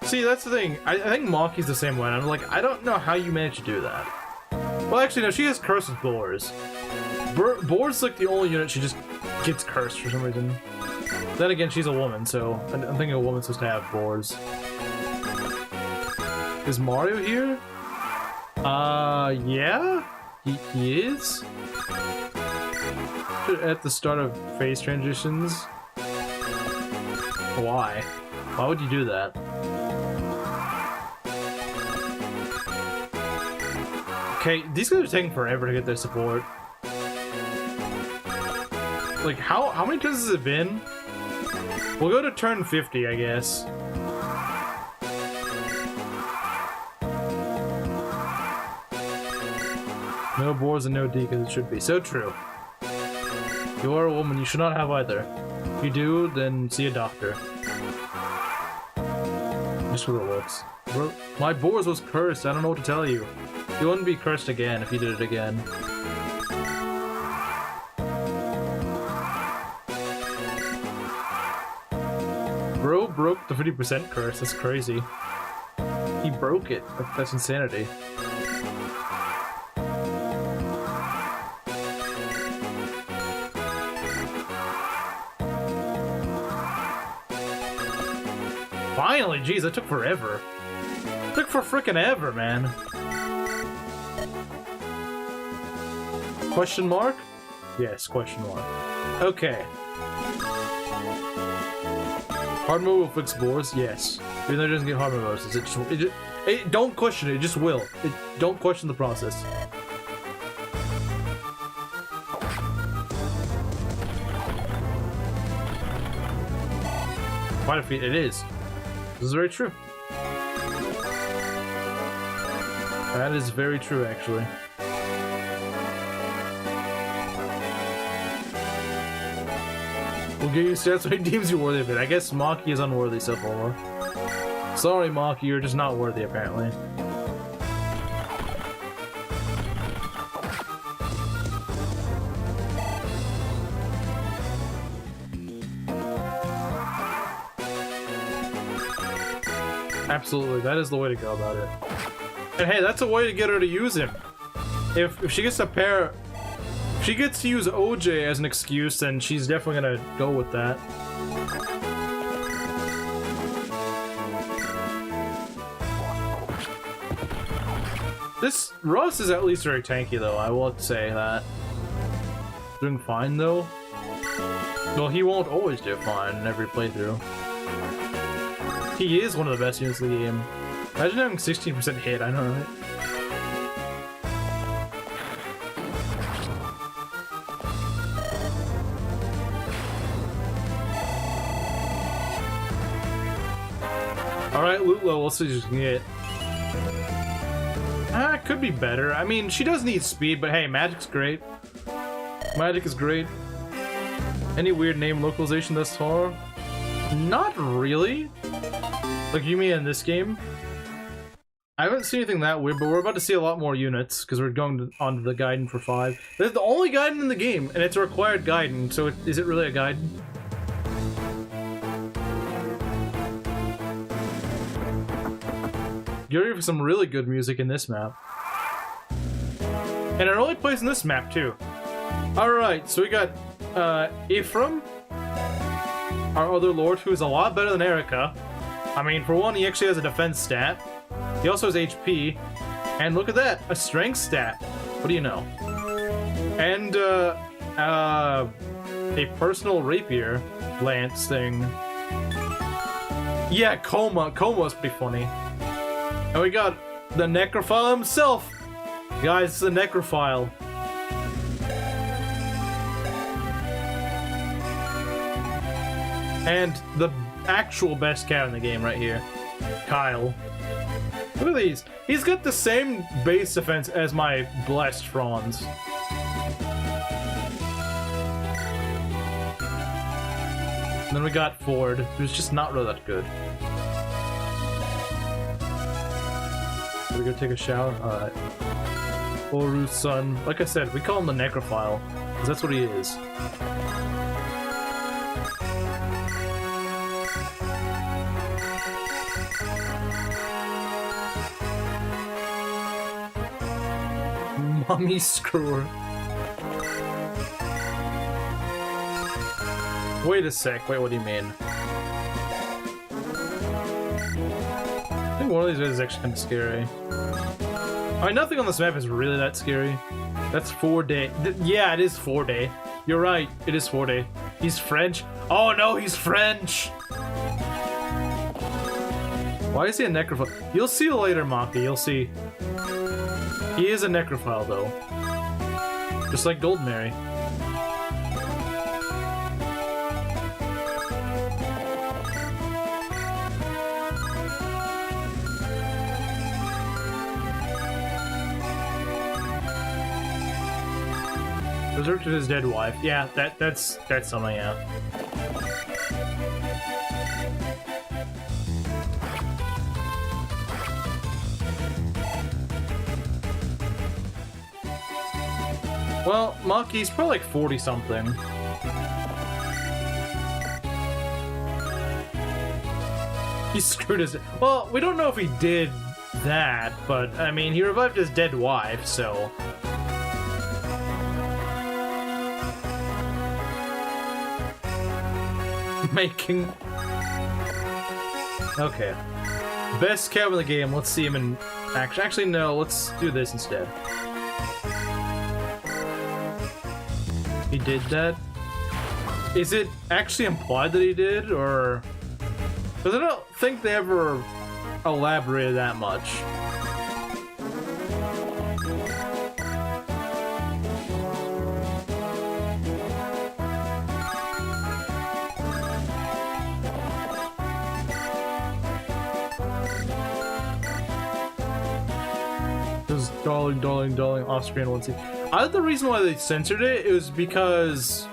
See, that's the thing. I think Maki's the same way. And I'm like, I don't know how you managed to do that. Well, actually, no, she has cursed with Boars. Boar's like the only unit she just gets cursed for some reason. Then again, she's a woman, so I'm thinking a woman's supposed to have Boars. Is Mario here? Yeah? He is? At the start of phase transitions. Why? Why would you do that? Okay, these guys are taking forever to get their support. Like, how many turns has it been? We'll go to turn 50, I guess. No Boars and no D, because it should be. So true. You are a woman, you should not have either. If you do, then see a doctor. Just for the looks. Bro, my Boars was cursed, I don't know what to tell you. You wouldn't be cursed again if you did it again. Bro broke the 50% curse, that's crazy. He broke it, that's insanity. Finally, jeez, that took forever. It took for frickin' ever, man. Question mark? Yes, question mark. Okay. Hard mode will fix Boars? Yes. Even though it doesn't get hard mode bonuses, it don't question it, it just will. Don't question the process. Quite a feat, it is. This is very true. That is very true, actually. We'll give you stats when he deems you worthy of it. I guess Maki is unworthy so far. Sorry, Maki, you're just not worthy, apparently. Absolutely, that is the way to go about it. And hey, that's a way to get her to use him. If she gets a pair... If she gets to use OJ as an excuse, then she's definitely gonna go with that. This Russ is at least very tanky, though. I will say that. Doing fine, though. Well, he won't always do fine in every playthrough. He is one of the best units in the game. Imagine having 16% hit, I know, right? Alright, loot level, let's see what you can get. It could be better. I mean, she does need speed, but hey, magic's great. Magic is great. Any weird name localization thus far? Not really. Like, you mean in this game? I haven't seen anything that weird, but we're about to see a lot more units, because we're going on to the Gaiden for 5. This is the only Gaiden in the game, and it's a required Gaiden, so is it really a Gaiden? You're ready for some really good music in this map. And it only plays in this map, too. Alright, so we got Ephraim, our other lord, who is a lot better than Eirika. I mean, for one, he actually has a defense stat. He also has HP. And look at that, a strength stat. What do you know? And a personal rapier lance thing. Yeah, Coma. Coma's pretty funny. And we got the Necrophile himself! Guys, it's the Necrophile. And the actual best cat in the game right here. Kyle. Look at these. He's got the same base defense as my Blessed Franz. And then we got Ford, who's just not really that good. We go take a shower? Alright. Oru's son. Like I said, we call him the Necrophile, because that's what he is. Mommy screwer. Wait a sec, wait, what do you mean? I think one of these is actually kind of scary. I mean, nothing on this map is really that scary. That's 4-day. Yeah, it is 4-day. You're right, it is 4-day. He's French. Oh no, he's French! Why is he a necrophile? You'll see later, Maki, you'll see. He is a necrophile, though. Just like Gold Mary. Reserved to his dead wife. Yeah, that's something, yeah. Well, Maki's probably like 40-something. He screwed his... Well, we don't know if he did that, but, I mean, he revived his dead wife, so... Making... Okay. Best cab in the game, let's see him in action. Actually, no, let's do this instead. He did that? Is it actually implied that he did, or... Because I don't think they ever elaborated that much. Just darling, off-screen one scene. I think the reason why they censored it was because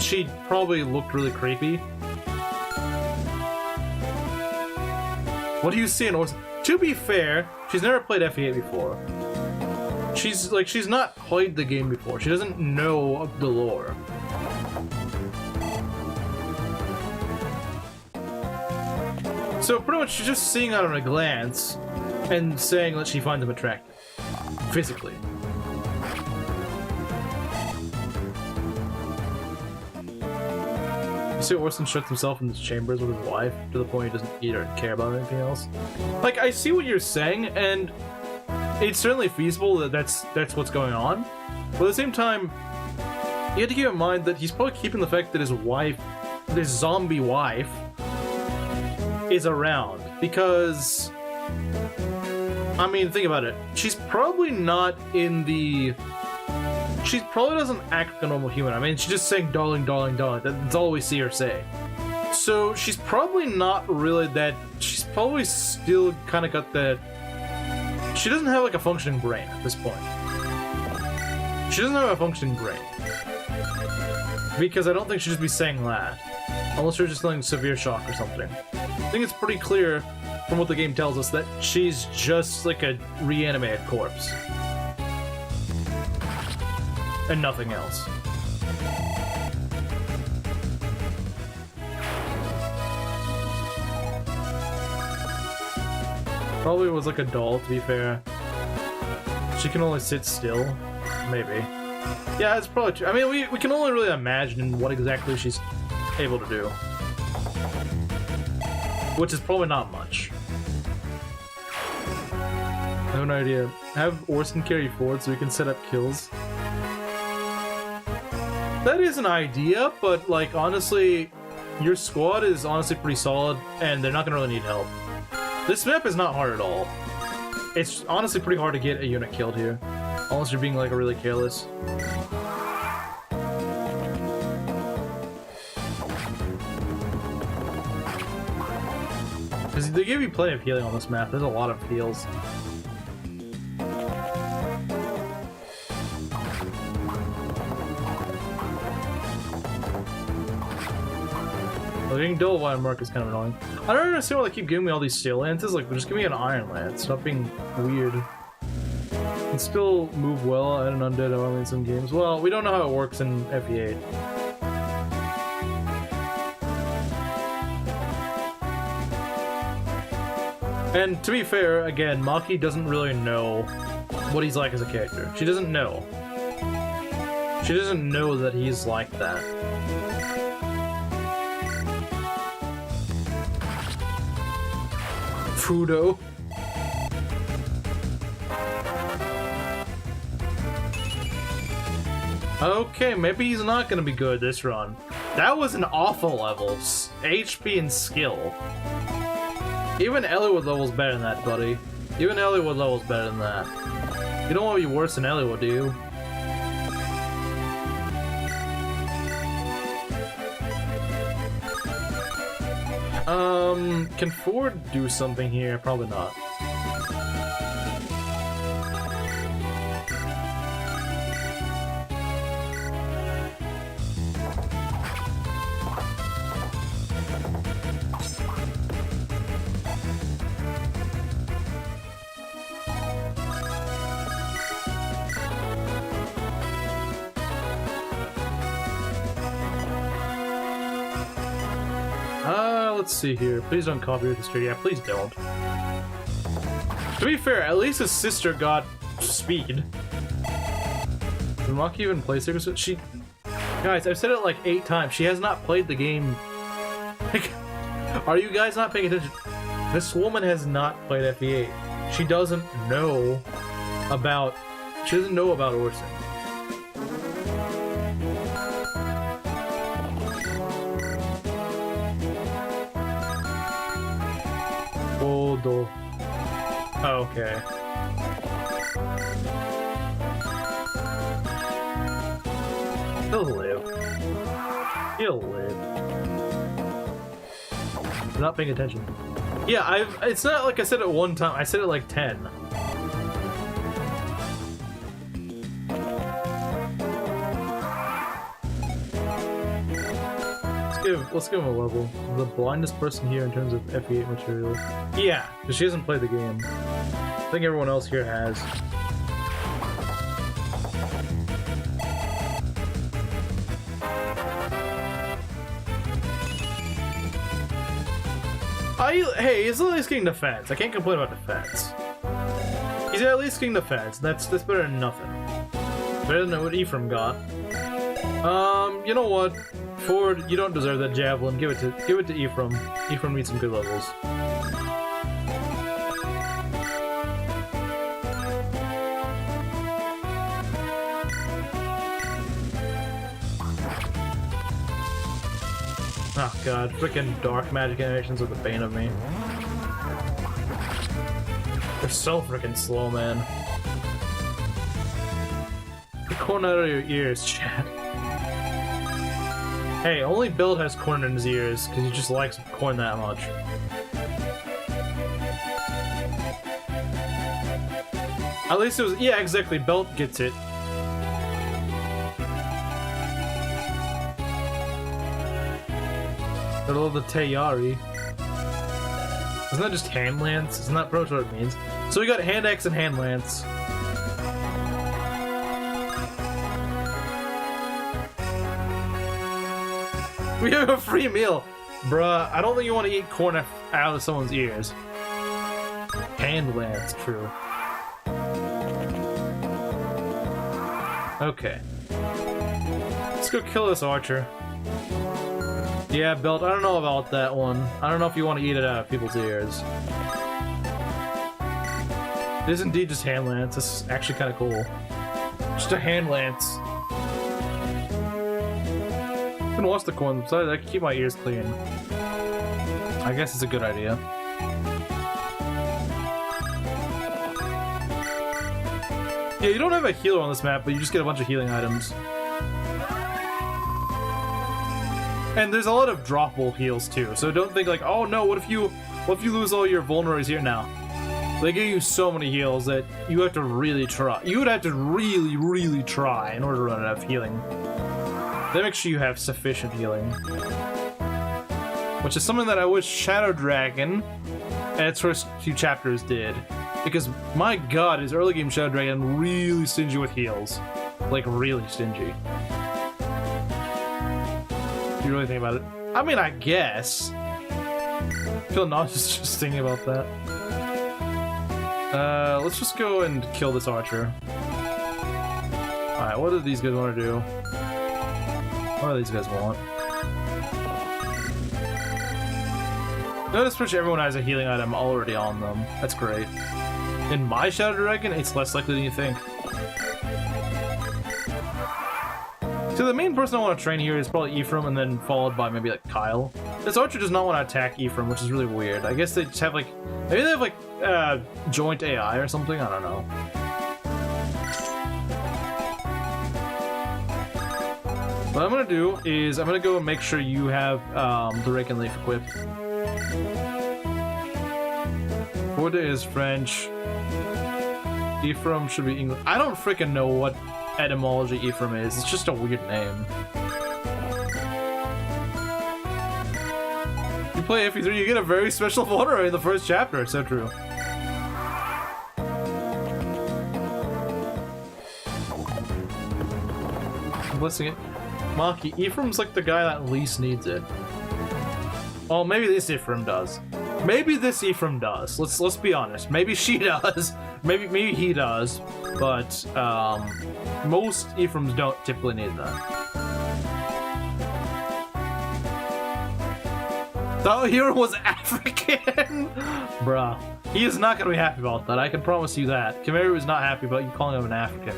she probably looked really creepy. What do you see in Orson? To be fair, she's never played FE8 before. She's not played the game before. She doesn't know of the lore. So pretty much she's just seeing out at a glance and saying that she finds him attractive. Physically. You see Orson shuts himself in his chambers with his wife to the point he doesn't eat or care about anything else. Like, I see what you're saying, and it's certainly feasible that that's what's going on. But at the same time, you have to keep in mind that he's probably keeping the fact that his wife, this zombie wife, is around. Because, I mean, think about it. She's probably not in the... She probably doesn't act like a normal human. I mean, she's just saying darling, darling, darling. That's all we see her say. So she's probably not really that... She's probably still kind of got that... She doesn't have like a functioning brain at this point. She doesn't have a functioning brain. Because I don't think she'd just be saying that. Unless you're just feeling severe shock or something. I think it's pretty clear from what the game tells us that she's just like a reanimated corpse. And nothing else. Probably was like a doll, to be fair. She can only sit still. Maybe. Yeah, it's probably true. I mean, we can only really imagine what exactly she's able to do. Which is probably not much. I have no idea. Have Orson carry forward so we can set up kills. That is an idea, but like honestly, your squad is honestly pretty solid, and they're not gonna really need help. This map is not hard at all. It's honestly pretty hard to get a unit killed here, unless you're being like really careless. Because they give you plenty of healing on this map. There's a lot of heals. Getting dual wire mark is kind of annoying. I don't understand why they keep giving me all these steel lances. Like, just give me an iron lance. Stop being weird. Can still move well at an undead army in some games. Well, we don't know how it works in FE8. And to be fair, again, Maki doesn't really know what he's like as a character. She doesn't know. She doesn't know that he's like that. Fudo. Okay, maybe he's not gonna be good this run. That was an awful level. HP and skill. Even Eliwood level's better than that, buddy. Even Eliwood level's better than that. You don't want to be worse than Eliwood, do you? Can Ford do something here? Probably not. Let's see here. Please don't copyright the stream. Yeah, please don't. To be fair, at least his sister got speed. Did Maki even play Secret Service? She... Guys, I've said it like 8 times. She has not played the game. Like, are you guys not paying attention? This woman has not played FE8. She doesn't know about... She doesn't know about Orson. Oh, okay. He'll live. He'll live. I'm not paying attention. Yeah, it's not like I said it one time. I said it like 10. Let's give him a level. The blindest person here in terms of FE8 material. Yeah, because she hasn't played the game. I think everyone else here has. Hey, he's at least getting defense. I can't complain about defense. He's at least getting defense. That's better than nothing. Better than what Ephraim got. You know what? Ford, you don't deserve that javelin. Give it to Ephraim. Ephraim needs some good levels. Oh god, freaking dark magic animations are the bane of me. They're so freaking slow, man. Get corn out of your ears, chat. Hey, only Belt has corn in his ears, because he just likes corn that much. At least it was- yeah, exactly, Belt gets it. I love the Teyari. Isn't that just hand lance? Isn't that pretty much what it means? So we got hand axe and hand lance. We have a free meal. Bruh, I don't think you want to eat corn out of someone's ears. Hand lance, true. Okay. Let's go kill this archer. Yeah, Belt, I don't know about that one. I don't know if you want to eat it out of people's ears. It is indeed just hand lance. This is actually kind of cool. Just a hand lance. I can wash the corn, so I can keep my ears clean. I guess it's a good idea. Yeah, you don't have a healer on this map, but you just get a bunch of healing items. And there's a lot of droppable heals too, so don't think like, oh no, what if you lose all your vulneraries here now? They give you so many heals that you have to really try. You would have to really, really try in order to run out of healing. They make sure you have sufficient healing. Which is something that I wish Shadow Dragon and its first few chapters did. Because my god, is early game Shadow Dragon really stingy with heals. Like, really stingy. If you really think about it. I mean, I guess. I feel nauseous just thinking about that. Let's just go and kill this archer. Alright, what do these guys want to do? What do these guys want? Notice pretty much everyone has a healing item already on them. That's great. In my Shadow Dragon, it's less likely than you think. So the main person I want to train here is probably Ephraim, and then followed by maybe like Kyle. This archer does not want to attack Ephraim, which is really weird. I guess they just have like, maybe they have like joint AI or something. I don't know. What I'm gonna do is I'm gonna go and make sure you have the Rake and Leaf equipped. Forda is French. Ephraim should be English. I don't freaking know what etymology Ephraim is. It's just a weird name. You play FE3, you get a very special vulnerary in the first chapter. It's so true. I'm blessing it. Maki, Ephraim's like the guy that least needs it. Oh, maybe this Ephraim does. Maybe this Ephraim does. Let's be honest. Maybe she does. Maybe he does. But most Ephraims don't typically need that. The hero was African. Bruh, he is not gonna be happy about that. I can promise you that. Kimeru is not happy about you calling him an African.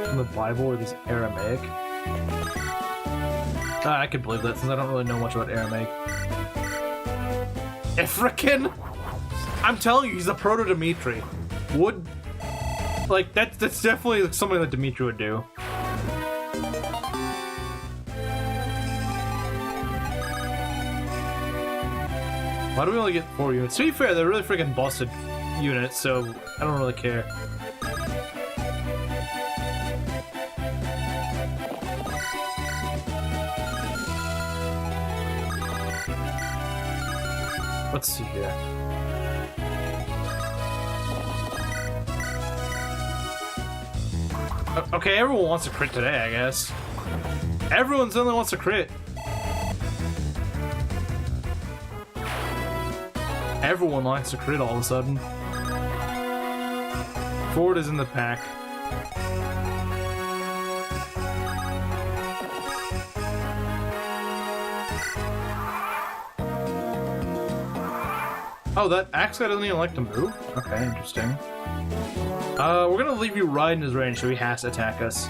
From the Bible or this Aramaic. I could believe that since I don't really know much about Aramaic. African? I'm telling you, he's a proto-Dimitri. Like, that's definitely something that Dimitri would do. Why do we only get 4 units? To be fair, they're really freaking busted units, so I don't really care. Let's see here. Okay, everyone wants a crit today, I guess. Everyone suddenly wants a crit. Everyone likes to crit all of a sudden. Ford is in the pack. Oh, that axe guy doesn't even like to move? Okay, interesting. We're gonna leave you right in his range, so he has to attack us.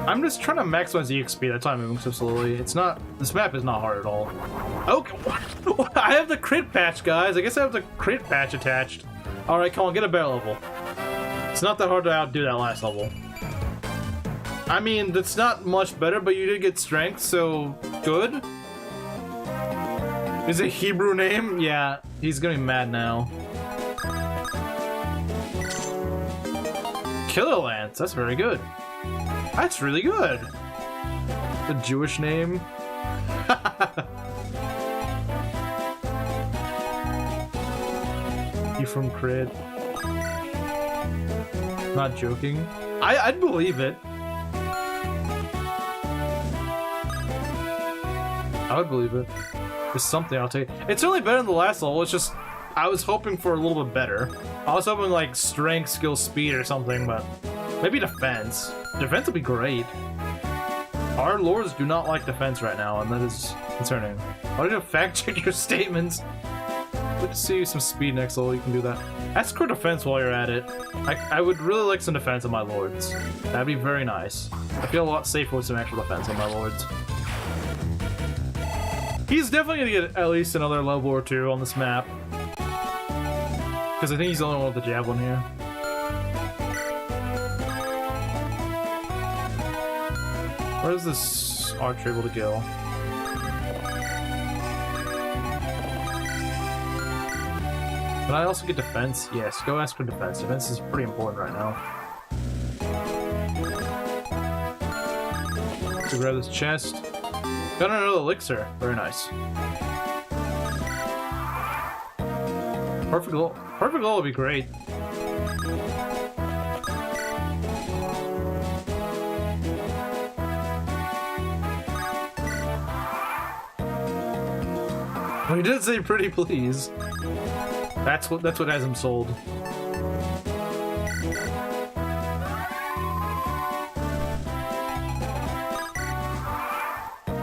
I'm just trying to maximize EXP, that's why I'm moving so slowly. It's not... This map is not hard at all. Okay, what? I have the crit patch, guys! I guess I have the crit patch attached. Alright, come on, get a better level. It's not that hard to outdo that last level. I mean, that's not much better, but you did get strength, so... Good? Is it a Hebrew name? Yeah, he's gonna be mad now. Killer Lance, that's very good. That's really good. The Jewish name. Ephraim crit. Not joking. I'd believe it. I would believe it. There's something I'll take. It's certainly better than the last level. It's just I was hoping for a little bit better. I was hoping like strength, skill, speed, or something, but maybe defense. Defense would be great. Our lords do not like defense right now, and that is concerning. Why don't you fact check your statements? Let's see some speed next level. You can do that. Ask for defense while you're at it. I would really like some defense on my lords. That'd be very nice. I feel a lot safer with some actual defense on my lords. He's definitely gonna get at least another level or two on this map. Because I think he's the only one with the javelin here. Where is this archer able to go? Can I also get defense? Yes, go ask for defense. Defense is pretty important right now. To grab this chest. Got another elixir. Very nice. Perfect goal. Perfect goal would be great. Well, he did say pretty please. That's what has him sold.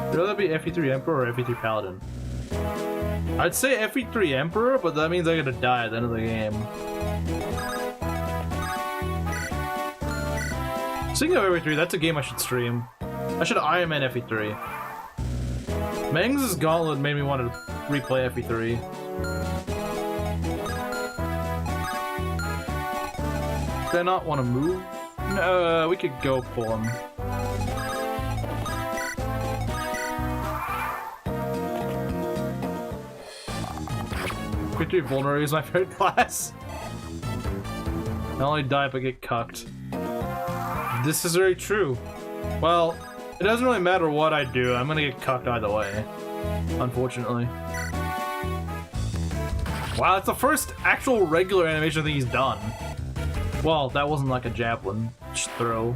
Would rather be FE3 Emperor or FE3 Paladin? I'd say FE3 Emperor, but that means I gotta die at the end of the game. Speaking of FE3, that's a game I should stream. I should Ironman FE3. Mangs' Gauntlet made me want to replay FE3. Do I not want to move? No, we could go pull him. FE3 Vulnerary is my favorite class. Not only die, but get cucked. This is very true. Well, it doesn't really matter what I do, I'm gonna get cucked either way. Unfortunately. Wow, that's the first actual regular animation thing he's done. Well, that wasn't like a javelin throw.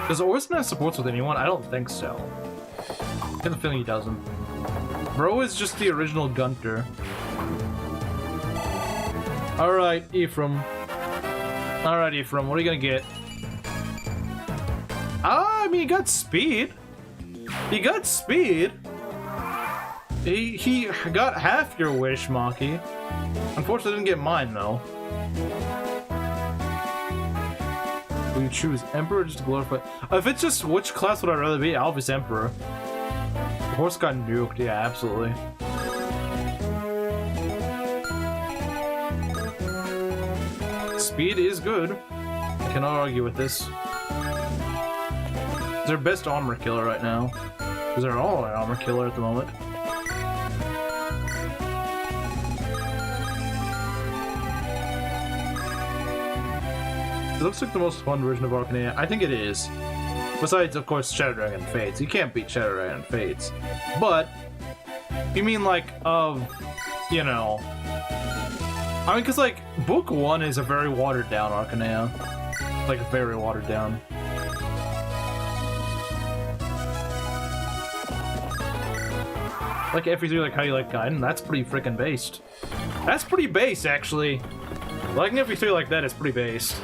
Does Orson have supports with anyone? I don't think so. I have a feeling he doesn't. Bro is just the original Gunter. Alright, Ephraim. Alright, Ephraim, what are you gonna get? I mean, he got speed. He got speed. He got half your wish, Maki. Unfortunately, didn't get mine, though. Will you choose Emperor just to glorify? If it's just which class would I rather be, obviously Emperor. The horse got nuked, yeah, absolutely. Speed is good. I cannot argue with this. It's their best armor killer right now. Because they're all an armor killer at the moment. It looks like the most fun version of Arcania. I think it is. Besides, of course, Shadow Dragon and Fates. You can't beat Shadow Dragon and Fates. But You mean like, you know... I mean, because, like, Book 1 is a very watered-down Arcanea. Like, very watered-down. Like FE3, like how you like Gaiden, that's pretty freaking based. That's pretty based, actually. Liking FE3 like that is pretty based.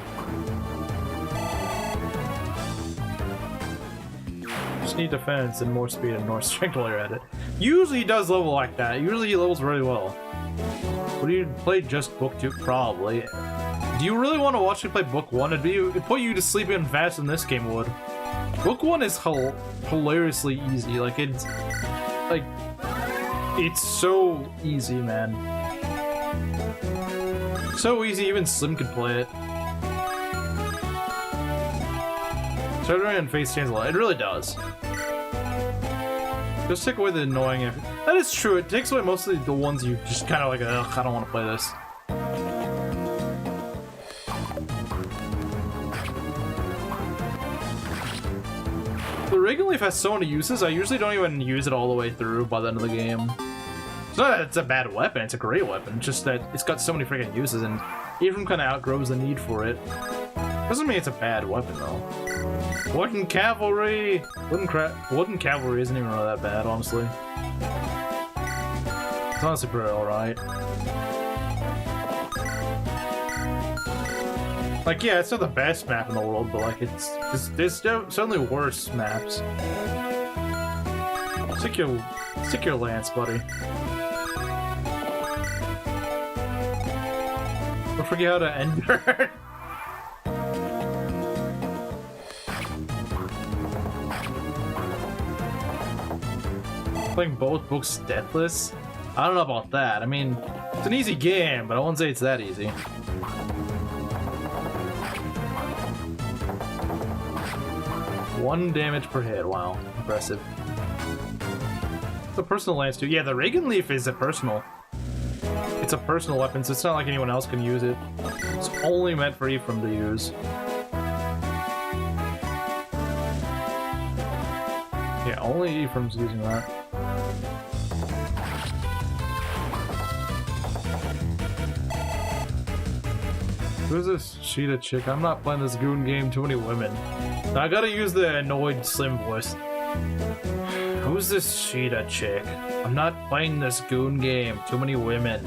Just need defense and more speed and more strength while you're at it. Usually he does level like that. Usually he levels really well. Would you play just Book 2? Probably. Do you really want to watch me play Book 1? It'd put you to sleep even faster than this game would. Book 1 is hilariously easy. Like, it's... Like... It's so easy, man. So easy, even Slim could play it. Stuttering and face change a lot. It really does. Just take away the annoying... That is true, it takes away mostly the ones you just kind of like, ugh, I don't want to play this. The Reagan Leaf has so many uses, I usually don't even use it all the way through by the end of the game. It's not that it's a bad weapon, it's a great weapon, it's just that it's got so many freaking uses and Ephraim kind of outgrows the need for it. Doesn't mean it's a bad weapon though. Wooden Cavalry! Wooden Cavalry isn't even really that bad, honestly. It's honestly pretty alright. Like, yeah, it's not the best map in the world, but like, there's certainly worse maps. Stick your lance, buddy. Don't forget how to ender. Playing both books deathless? I don't know about that. I mean, it's an easy game, but I won't say it's that easy. One damage per hit. Wow, impressive. The personal lance too. Yeah, the Reagan Leaf is a personal. It's a personal weapon, so it's not like anyone else can use it. It's only meant for Ephraim to use. Yeah, only Ephraim's using that. Who's this Sheeta chick? I'm not playing this goon game, too many women. I gotta use the annoyed Slim voice. Who's this Sheeta chick? I'm not playing this goon game, too many women.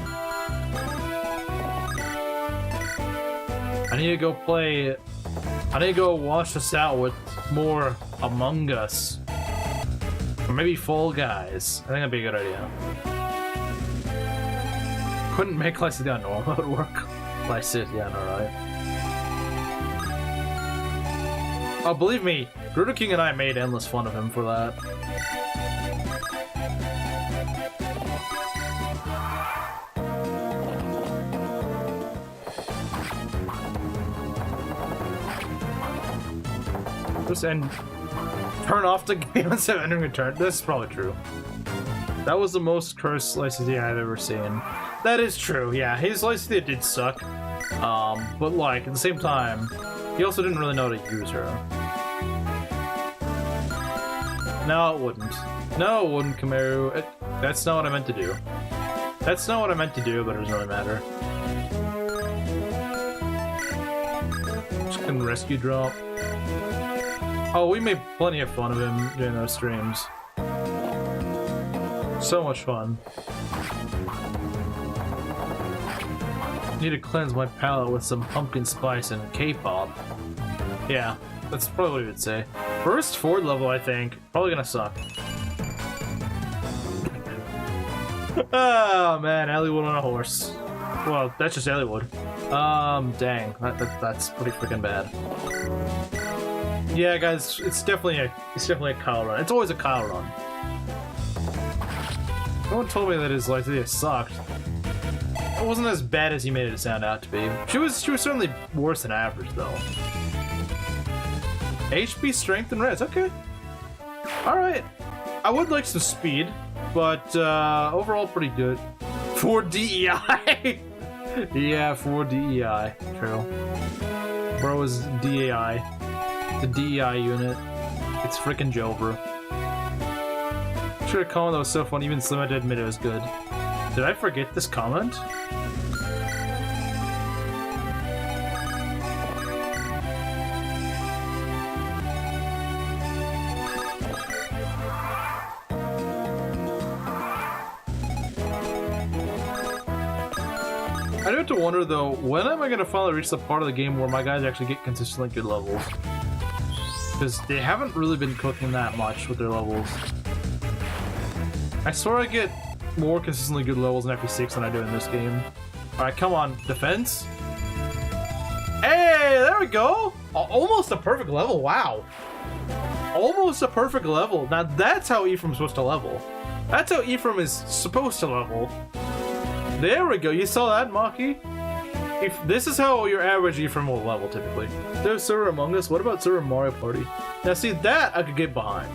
I need to go play... I need to go wash this out with more Among Us. Or maybe Fall Guys. I think that'd be a good idea. Couldn't make Lycity on normal mode work. Lycity, yeah, alright. Oh, believe me, Gruder King and I made endless fun of him for that. Just end. Turn off the game instead of entering a turn. This is probably true. That was the most cursed Lycity I've ever seen. That is true, yeah. His Lycity did suck. But like, at the same time, he also didn't really know how to use her. No, it wouldn't. No, it wouldn't, Kamaru. That's not what I meant to do. That's not what I meant to do, but it doesn't really matter. Just can rescue drop. Oh, we made plenty of fun of him during those streams. So much fun. Need to cleanse my palate with some pumpkin spice and K-pop. Yeah, that's probably what he would say. First Ford level, I think. Probably gonna suck. Oh man, Elliewood on a horse. Well, that's just Elliewood. Dang, that's pretty freaking bad. Yeah, guys, it's definitely a Kyle run. It's always a Kyle run. No one told me that his Lycity sucked. It wasn't as bad as he made it sound out to be. She was certainly worse than average though. HP, strength, and res. Okay. Alright. I would like some speed, but overall pretty good. For DEI! Yeah, for DEI. True. Bro is DAI. The DEI unit. It's frickin' Jover. Sure, a comment that was so fun, even Slim had to admit it was good. Did I forget this comment? I do have to wonder though, when am I gonna finally reach the part of the game where my guys actually get consistently good levels? Because they haven't really been cooking that much with their levels. I swear I get more consistently good levels in FP6 than I do in this game. Alright, come on, defense. Hey, there we go! Almost a perfect level, wow. Almost a perfect level. Now that's how Ephraim's supposed to level. That's how Ephraim is supposed to level. There we go, you saw that, Maki? If this is how your average Ephraim will level, typically. There's Server Among Us, what about Server Mario Party? Now see, that I could get behind.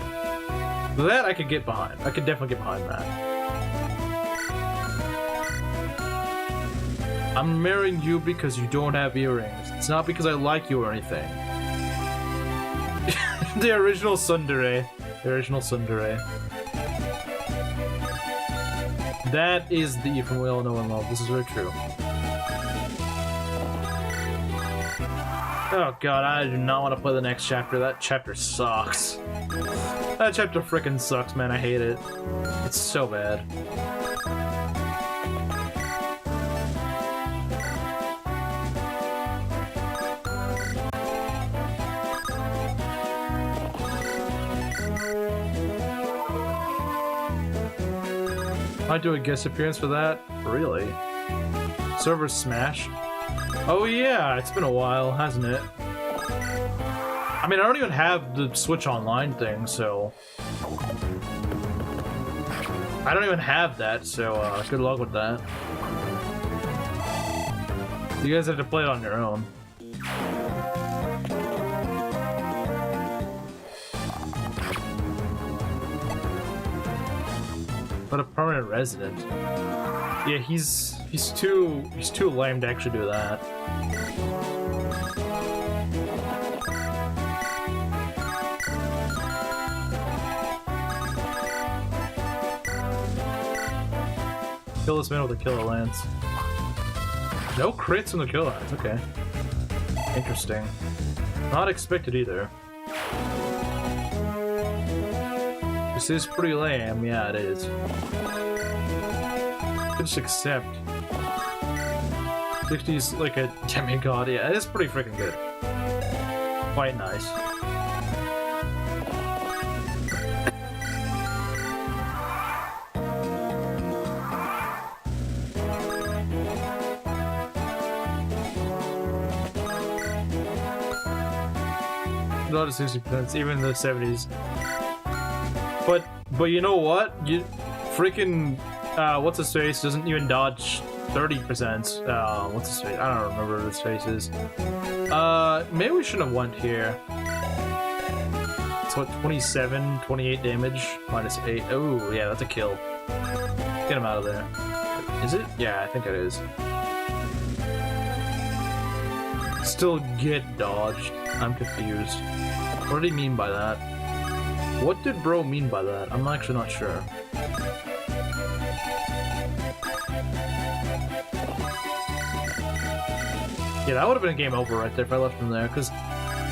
That I could get behind. I could definitely get behind that. I'm marrying you because you don't have earrings. It's not because I like you or anything. The original tsundere. The original tsundere. That is the Ephraim we all know and love. This is very true. Oh god, I do not want to play the next chapter. That chapter sucks. That chapter frickin' sucks, man. I hate it. It's so bad. I do a guest appearance for that? Really? Server Smash? Oh yeah, it's been a while, hasn't it? I mean, I don't even have the Switch Online thing, so... I don't even have that, so good luck with that. You guys have to play it on your own. But a permanent resident. Yeah, he's too lame to actually do that. Kill this man with a killer lance. No crits on the killer lance, okay. Interesting. Not expected either. This is pretty lame, yeah it is. Just accept. 60's like a demigod, yeah, it is pretty freaking good. Quite nice. Not a 60%, even in the 70s. But you know what? You freaking what's his face doesn't even dodge 30%. What's his face? I don't remember what his face is. Maybe we shouldn't have went here. It's what, 27, 28 damage minus 8. Oh yeah, that's a kill. Get him out of there. Is it? Yeah, I think it is. Still get dodged. I'm confused. What did he mean by that? What did bro mean by that? I'm actually not sure. Yeah, that would have been a game over right there if I left him there, because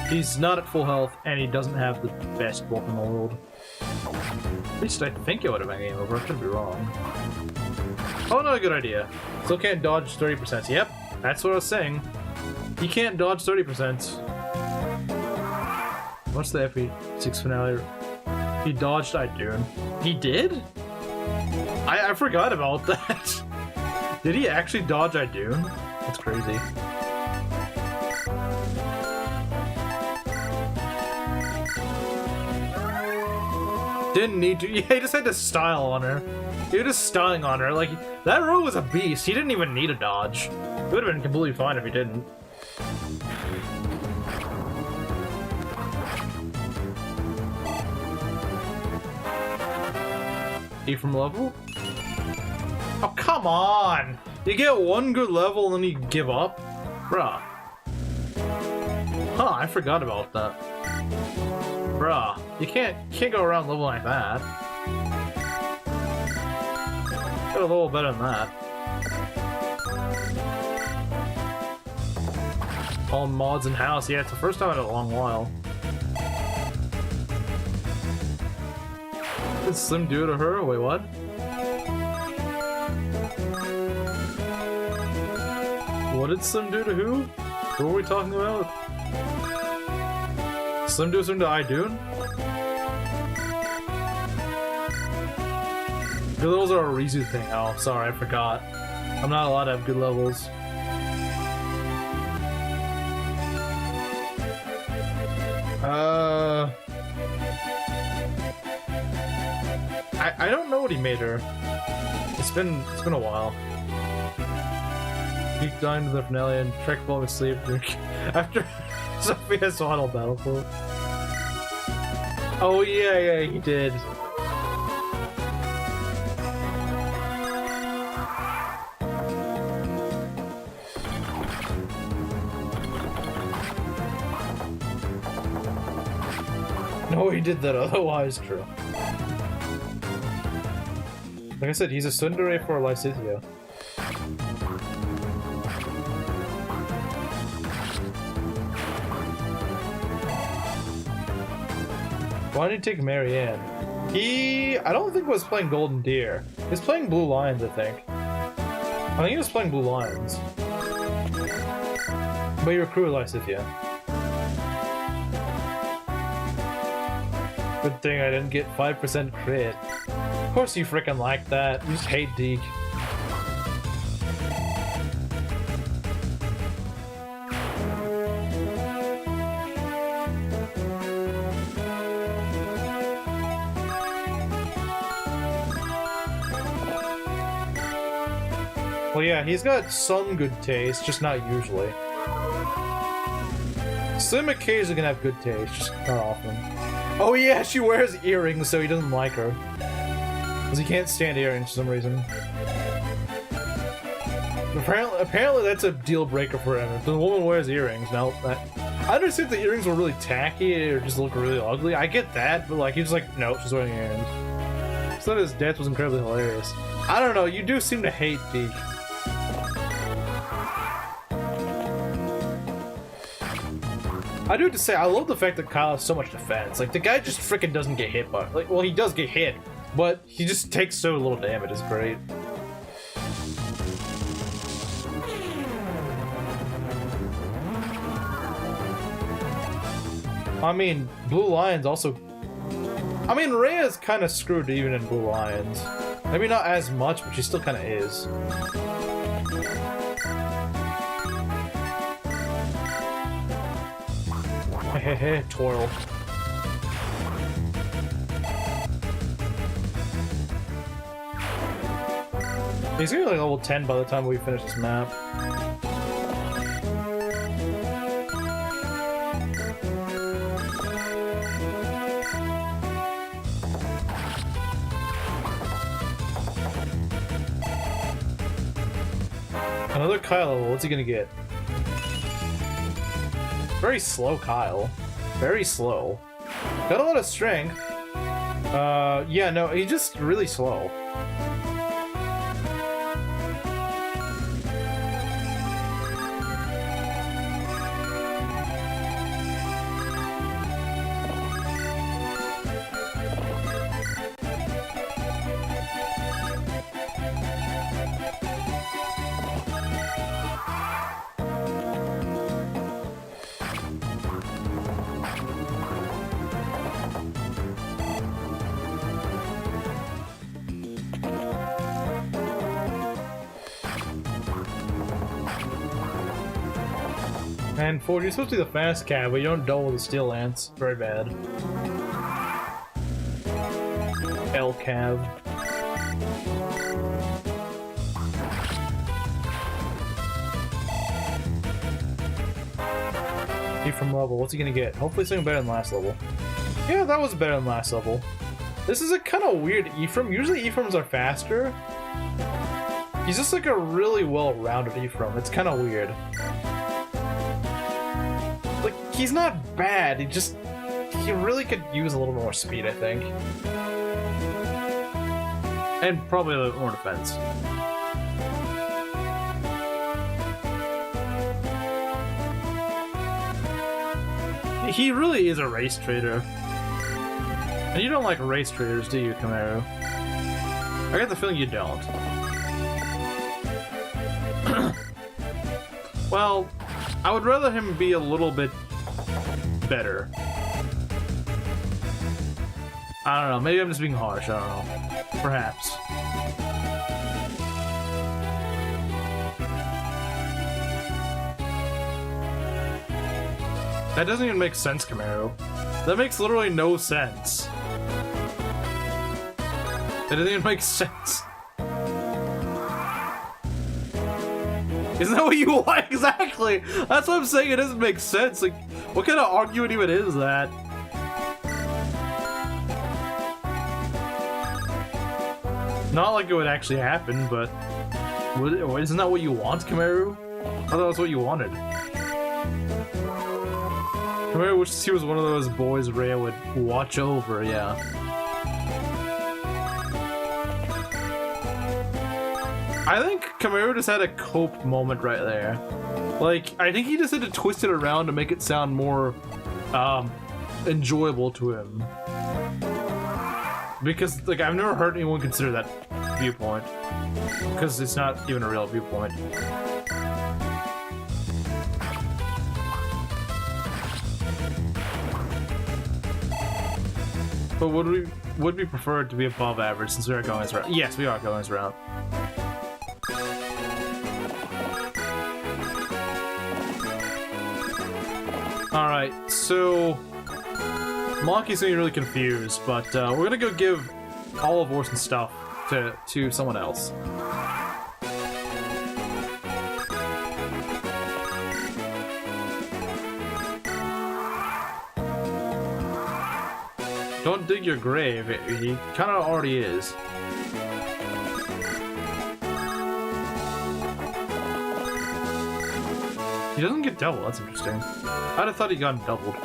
he's not at full health and he doesn't have the best bulk in the world. At least I think it would have been a game over. I could be wrong. Oh no, good idea. Still can't dodge 30%. Yep, that's what I was saying. He can't dodge 30%. What's the FP6 finale? He dodged Idun. He did? I forgot about that. Did he actually dodge Idun? That's crazy. Didn't need to. Yeah, he just had to style on her. He was just styling on her. Like, that rogue was a beast. He didn't even need a dodge. It would have been completely fine if he didn't. Ephraim level? Oh, come on! You get one good level and then you give up? Bruh. Huh, I forgot about that. Bruh, you can't go around leveling like that. a little better than that. All mods in house. Yeah, it's the first time in a long while. Did Slim do it to her? Wait, what? What did Slim do to who? What were we talking about? Slim do something to Idun? Good levels are a Rizu thing. Oh, sorry, I forgot. I'm not allowed to have good levels. I don't know what he made her. It's been a while. He died to the finale and Trek falling asleep after Sophia's final battlefield. Oh yeah, he did. No, he did that otherwise, true. Like I said, he's a tsundere for Lysithia. Why did he take Marianne? I don't think he was playing Golden Deer. He was playing Blue Lions, I think. I think he was playing Blue Lions. But you recruited Lysithia. Good thing I didn't get 5% crit. Of course you freaking like that. You just hate Deke. Well, yeah, he's got some good taste, just not usually. Slim occasionally can have good taste, just not often. Oh yeah, she wears earrings, so he doesn't like her. Because he can't stand earrings for some reason. Apparently that's a deal breaker for him. If the woman wears earrings, no. I understand the earrings were really tacky or just look really ugly. I get that, but like, he's just like, nope, she's wearing earrings. So his death was incredibly hilarious. I don't know, you do seem to hate Deke. I do have to say, I love the fact that Kyle has so much defense. Like, the guy just freaking doesn't get hit by, like, well, he does get hit, but he just takes so little damage. It's great. I mean, Blue Lions also... I mean, Rhea's kind of screwed even in Blue Lions. Maybe not as much, but she still kind of is. Hehehe, twirl. He's gonna be like level 10 by the time we finish this map. Another Kyle level, what's he gonna get? Very slow Kyle. Very slow. Got a lot of strength. Yeah, no, he's just really slow. And Ford, you're supposed to be the fast cab, but you don't double the steel ants. Very bad. L cab. Ephraim level, what's he gonna get? Hopefully something better than last level. Yeah, that was better than last level. This is a kind of weird Ephraim. Usually Ephraims are faster. He's just like a really well-rounded Ephraim. It's kind of weird. Like, he's not bad, he really could use a little more speed, I think. And probably a little more defense. He really is a race trader. And you don't like race traders, do you, Camaro? I got the feeling you don't. Well, I would rather him be a little bit better. I don't know, maybe I'm just being harsh, I don't know. Perhaps. That doesn't even make sense, Camaro. That makes literally no sense. That doesn't even make sense. Isn't that what you want? Exactly! That's what I'm saying, it doesn't make sense. Like, what kind of argument even is that? Not like it would actually happen, but... Isn't that what you want, Camaro? I thought that's what you wanted. Camaro wishes he was one of those boys Rhea would watch over, yeah. I think Camaro just had a cope moment right there. Like, I think he just had to twist it around to make it sound more, enjoyable to him. Because, like, I've never heard anyone consider that viewpoint. Because it's not even a real viewpoint. But would we prefer it to be above average since we are going this route? Yes, we are going this route. Alright, so... Monkey's gonna be really confused, but we're gonna go give Olive Horse and stuff to someone else. Don't dig your grave, he kinda already is. He doesn't get double, that's interesting. I'd have thought he'd gotten doubled.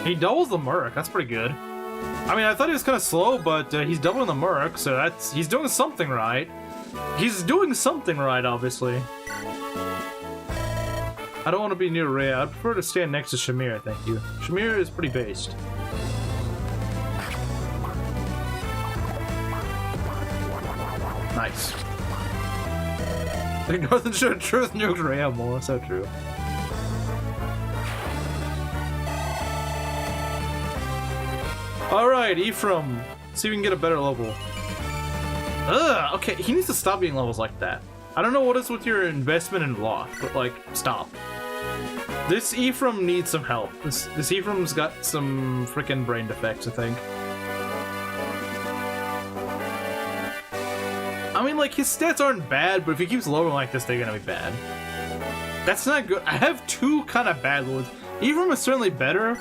He doubles the Merc, that's pretty good. I mean, I thought he was kind of slow, but he's doubling the Merc, so he's doing something right. He's doing something right, obviously. I don't want to be near Rhea. I'd prefer to stand next to Shamir, thank you. Shamir is pretty based. Nice. Like Northern Shore Truth nuked Rhea more, so true. Alright, Ephraim. See if we can get a better level. Ugh, okay, he needs to stop being levels like that. I don't know what is with your investment in Law, but like, stop. This Ephraim needs some help. This Ephraim's got some freaking brain defects, I think. I mean, like, his stats aren't bad, but if he keeps lowering like this, they're gonna be bad. That's not good. I have two kind of bad ones. Ephraim is certainly better.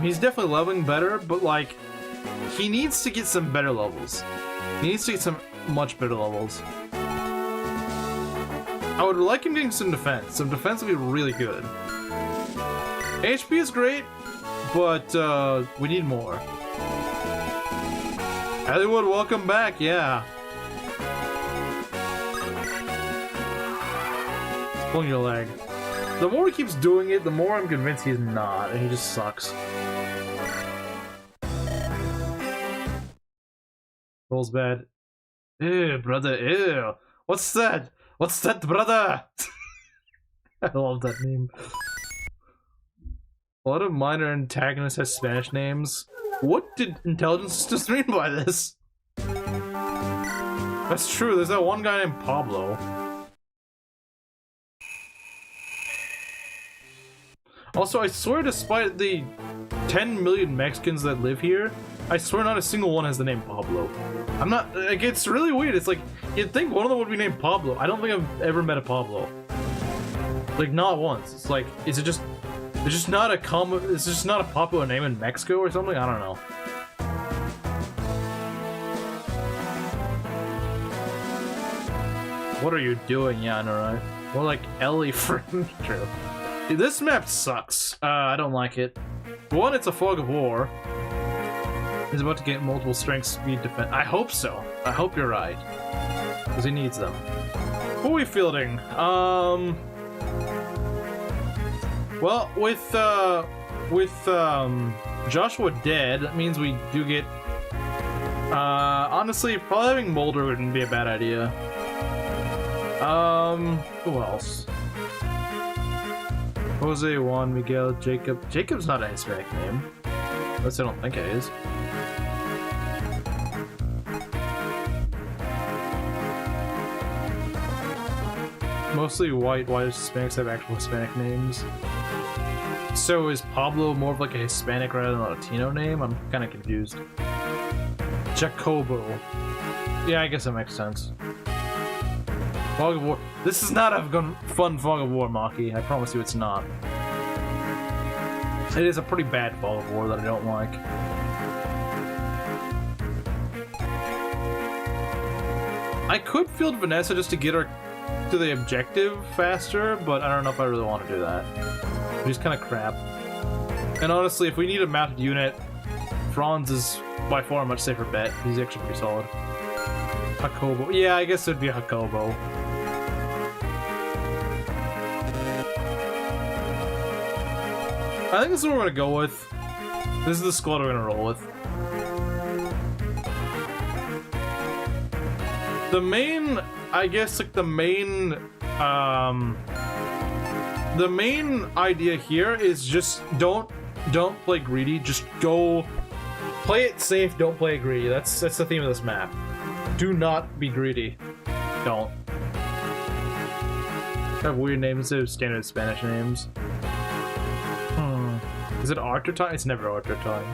He's definitely leveling better, but like, he needs to get some better levels. He needs to get some much better levels. I would like him getting some defense. Some defense would be really good. HP is great, but we need more. Hollywood, welcome back, yeah. He's pulling your leg. The more he keeps doing it, the more I'm convinced he's not, and he just sucks. Rolls bad. Ew, brother, ew. What's that? What's that, brother? I love that name. A lot of minor antagonists have Spanish names. What did intelligence systems mean by this? That's true, there's that one guy named Pablo. Also, I swear despite the 10 million Mexicans that live here, I swear not a single one has the name Pablo. I'm not, like, it's really weird. It's like, you'd think one of them would be named Pablo. I don't think I've ever met a Pablo. Like, not once. It's like, is it just, it's just not a common, it's just not a popular name in Mexico or something? I don't know. What are you doing? Yeah, I know, right? More like Ellie Friend. True. Dude, this map sucks. I don't like it. One, it's a fog of war. He's about to get multiple strength, speed, defense. I hope so. I hope you're right. Because he needs them. Who are we fielding? Well, with Joshua dead, that means we do get... honestly, probably having Mulder wouldn't be a bad idea. Who else? Jose, Juan, Miguel, Jacob. Jacob's not a Hispanic name. At least I don't think it is. Mostly white Hispanics have actual Hispanic names. So is Pablo more of like a Hispanic rather than a Latino name? I'm kind of confused. Jacobo. Yeah, I guess that makes sense. Fog of War. This is not a fun Fog of War, Maki. I promise you it's not. It is a pretty bad Fog of War that I don't like. I could field Vanessa just to get her to the objective faster, but I don't know if I really want to do that. She's kind of crap. And honestly, if we need a mounted unit, Franz is by far a much safer bet. He's actually pretty solid. Jacobo. Yeah, I guess it'd be a Jacobo. I think this is what we're gonna go with. This is the squad we're gonna roll with. The main, I guess, like the main idea here is just don't play greedy. Just go play it safe. Don't play greedy. That's the theme of this map. Do not be greedy. Don't. Have weird names instead of standard Spanish names. Is it Archer time? It's never Archer time.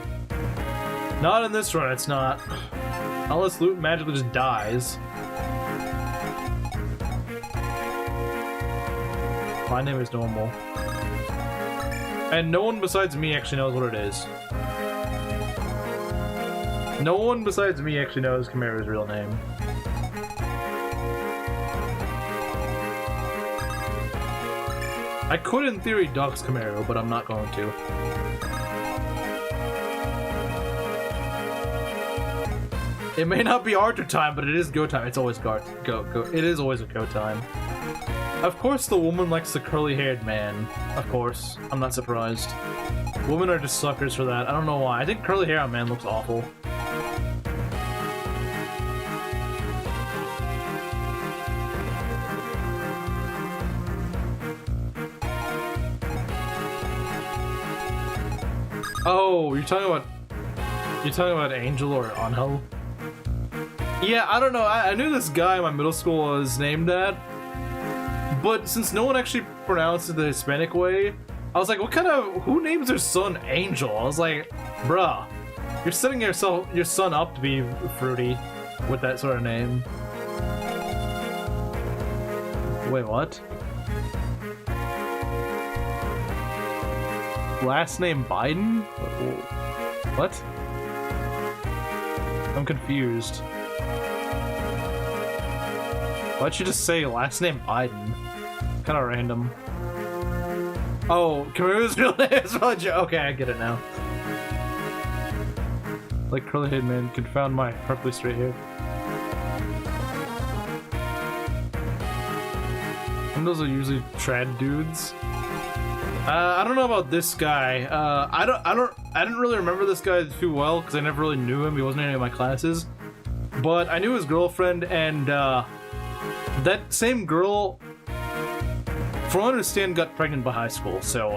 Not in this run, it's not. Unless loot magically just dies. My name is normal. And no one besides me actually knows what it is. No one besides me actually knows Chimera's real name. I could, in theory, dox Camaro, but I'm not going to. It may not be Archer time, but it is go time. It's always go. It is always a go time. Of course, the woman likes the curly-haired man. Of course, I'm not surprised. Women are just suckers for that. I don't know why. I think curly hair on man looks awful. Oh, you're talking about Angel or Angel? Yeah, I don't know. I knew this guy in my middle school was named that, but since no one actually pronounced it the Hispanic way, I was like, who names their son Angel? I was like, bruh, you're setting your son up to be fruity with that sort of name. Wait, what? Last name Biden? What? I'm confused. Why'd you just say last name Biden? Kind of random. Oh, Camille's real name is Roger. Okay, I get it now. Like curly-haired man, confound my perfectly straight hair. And those are usually trad dudes. I don't know about this guy. I didn't really remember this guy too well because I never really knew him. He wasn't in any of my classes, but I knew his girlfriend, and that same girl, from what I understand, got pregnant by high school. So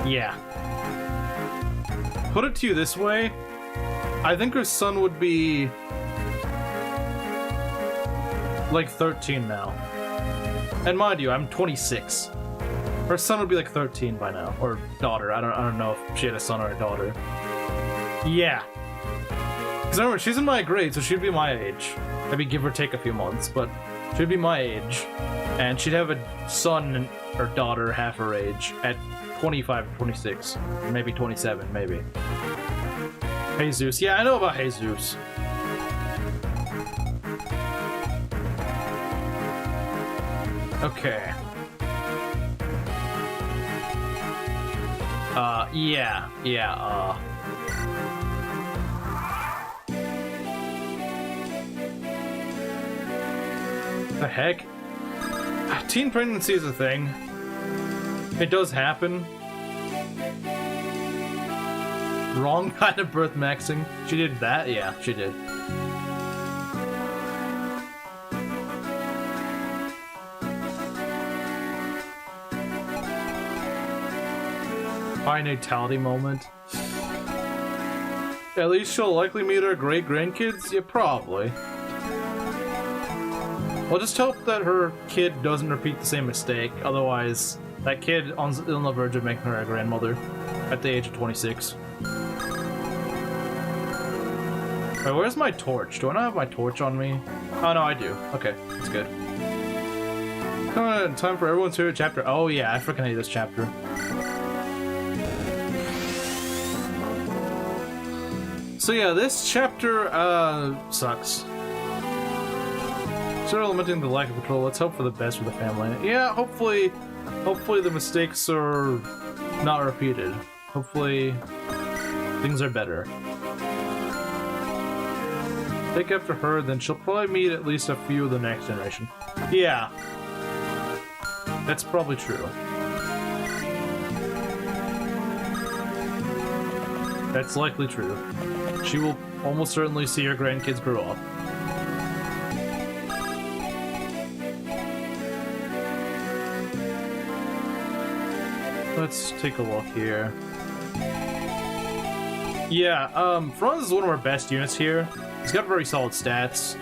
yeah. Put it to you this way, I think her son would be like 13 now, and mind you, I'm 26. Her son would be like 13 by now, or daughter. I don't know if she had a son or a daughter. Yeah. Because remember, she's in my grade, so she'd be my age. Maybe give or take a few months, but she'd be my age. And she'd have a son or daughter half her age at 25 or 26. Maybe 27, maybe. Jesus. Yeah, I know about Jesus. Okay. Yeah. The heck? Teen pregnancy is a thing. It does happen. Wrong kind of birth maxing. She did that? Yeah, she did. High natality moment. At least she'll likely meet her great-grandkids? Yeah, probably. I'll just hope that her kid doesn't repeat the same mistake, otherwise that kid on the verge of making her a grandmother at the age of 26. Wait, where's my torch? Do I not have my torch on me? Oh no, I do. Okay, that's good. Come on, time for everyone's favorite chapter. Oh yeah, I freaking hate this chapter. So yeah, this chapter, sucks. Sort of limiting the lack of control. Let's hope for the best for the family. Yeah, hopefully the mistakes are not repeated. Hopefully things are better. Take after her, then she'll probably meet at least a few of the next generation. Yeah. That's probably true. That's likely true. She will almost certainly see her grandkids grow up. Let's take a look here. Yeah, Franz is one of our best units here. He's got very solid stats.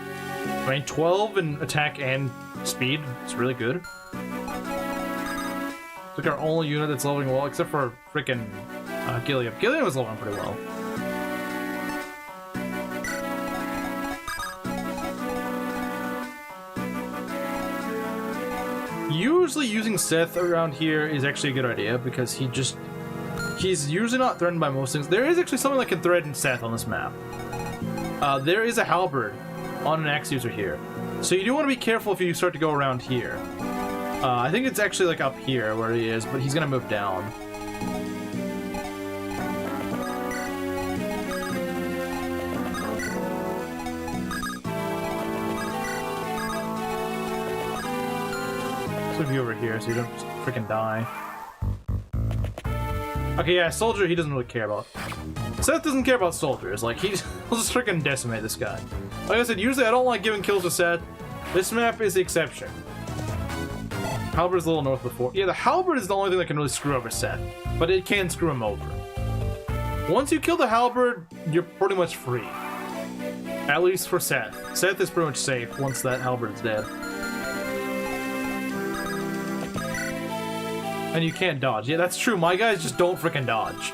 I mean, 12 in attack and speed. It's really good. It's like our only unit that's leveling well, except for freaking Gilliam. Gilliam was leveling pretty well. Usually using Seth around here is actually a good idea because he's usually not threatened by most things. There is actually something that can threaten Seth on this map. There is a halberd on an axe user here. So you do want to be careful if you start to go around here. I think it's actually like up here where he is, but he's gonna move down. Move you over here so you don't freaking die. Okay, yeah, soldier he doesn't really care about. Seth doesn't care about soldiers. Like, he'll just freaking decimate this guy. Like I said, usually I don't like giving kills to Seth. This map is the exception. Halberd's a little north of the fort. Yeah, the halberd is the only thing that can really screw over Seth, but it can screw him over. Once you kill the halberd, you're pretty much free. At least for Seth. Seth is pretty much safe once that halberd is dead. And you can't dodge. Yeah, that's true. My guys just don't freaking dodge.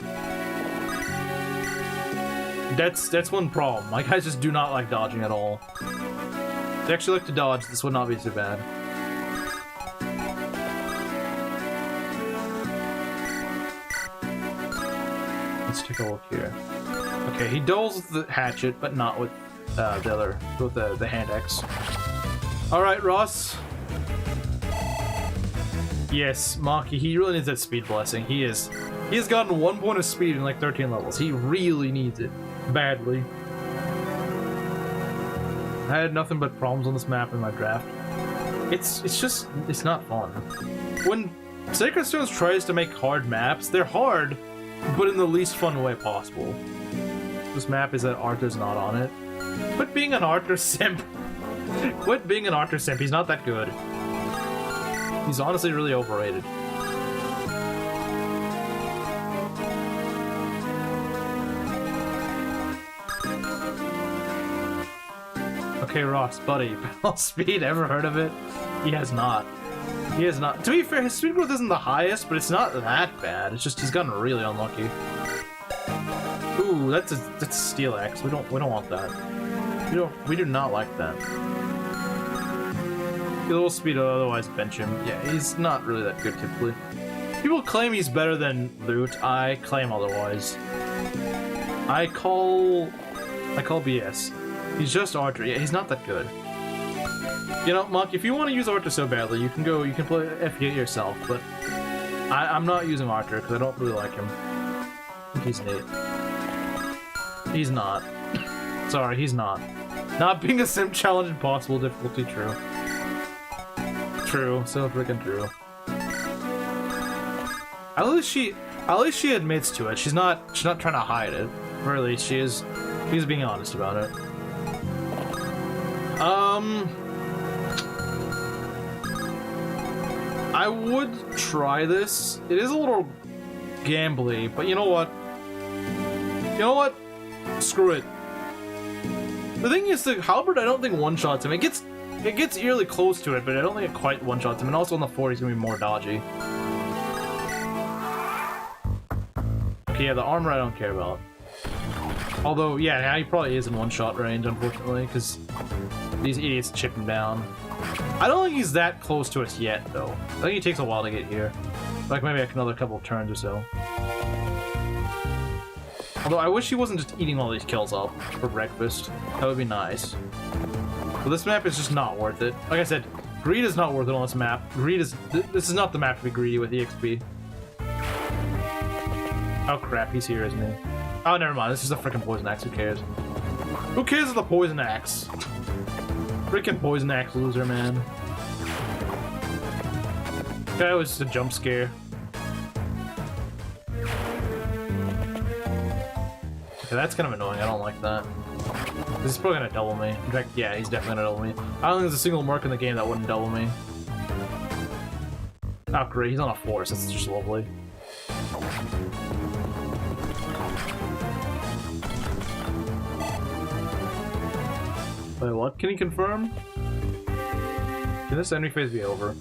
That's one problem. My guys just do not like dodging at all. If they actually like to dodge, this would not be too bad. Let's take a look here. Okay, he duels with the hatchet, but not with the hand axe. All right, Ross. Yes, Maki, he really needs that speed blessing. He has gotten 1 point of speed in like 13 levels. He really needs it. Badly. I had nothing but problems on this map in my draft. It's not fun. When Sacred Stones tries to make hard maps, they're hard, but in the least fun way possible. This map is that Arthur's not on it. Quit being an Arthur simp. Quit being an Arthur simp, he's not that good. He's honestly really overrated. Okay, Ross, buddy. Battle speed, ever heard of it? He has not. He has not. To be fair, his speed growth isn't the highest, but it's not that bad. It's just he's gotten really unlucky. Ooh, that's a steel axe. We don't want that. We do not like that. A little speed will otherwise bench him. Yeah, he's not really that good typically. People claim he's better than Loot. I claim otherwise. I call BS. He's just Archer. Yeah, he's not that good. You know, Monk, if you want to use Archer so badly, you can play F8 yourself, but I'm not using Archer because I don't really like him. I think he's neat. He's not. Sorry, he's not. Not being a sim challenge impossible difficulty, true. True, so freaking true. At least she admits to it. She's not trying to hide it. Or at least she's being honest about it. I would try this. It is a little gambly, but you know what? You know what? Screw it. The thing is, the halberd I don't think one-shots him. It gets eerily close to it, but I don't think it quite one-shots him. And also on the 4, he's gonna be more dodgy. Okay, yeah, the armor I don't care about. Although, yeah, now he probably is in one-shot range, unfortunately, because these idiots chip him down. I don't think he's that close to us yet, though. I think he takes a while to get here. Like, maybe another couple of turns or so. Although, I wish he wasn't just eating all these kills up for breakfast. That would be nice. But this map is just not worth it. Like I said, greed is not worth it on this map. Greed is... This is not the map to be greedy with EXP. Oh crap, he's here, isn't he? Oh, never mind. This is a freaking poison axe. Who cares? Who cares of the poison axe? Freaking poison axe loser, man. That was just a jump scare. Okay, that's kind of annoying. I don't like that. This is probably gonna double me. In fact, yeah, he's definitely gonna double me. I don't think there's a single mark in the game that wouldn't double me. Oh, great. He's on a force. That's just lovely. Wait, what? Can he confirm? Can this enemy phase be over?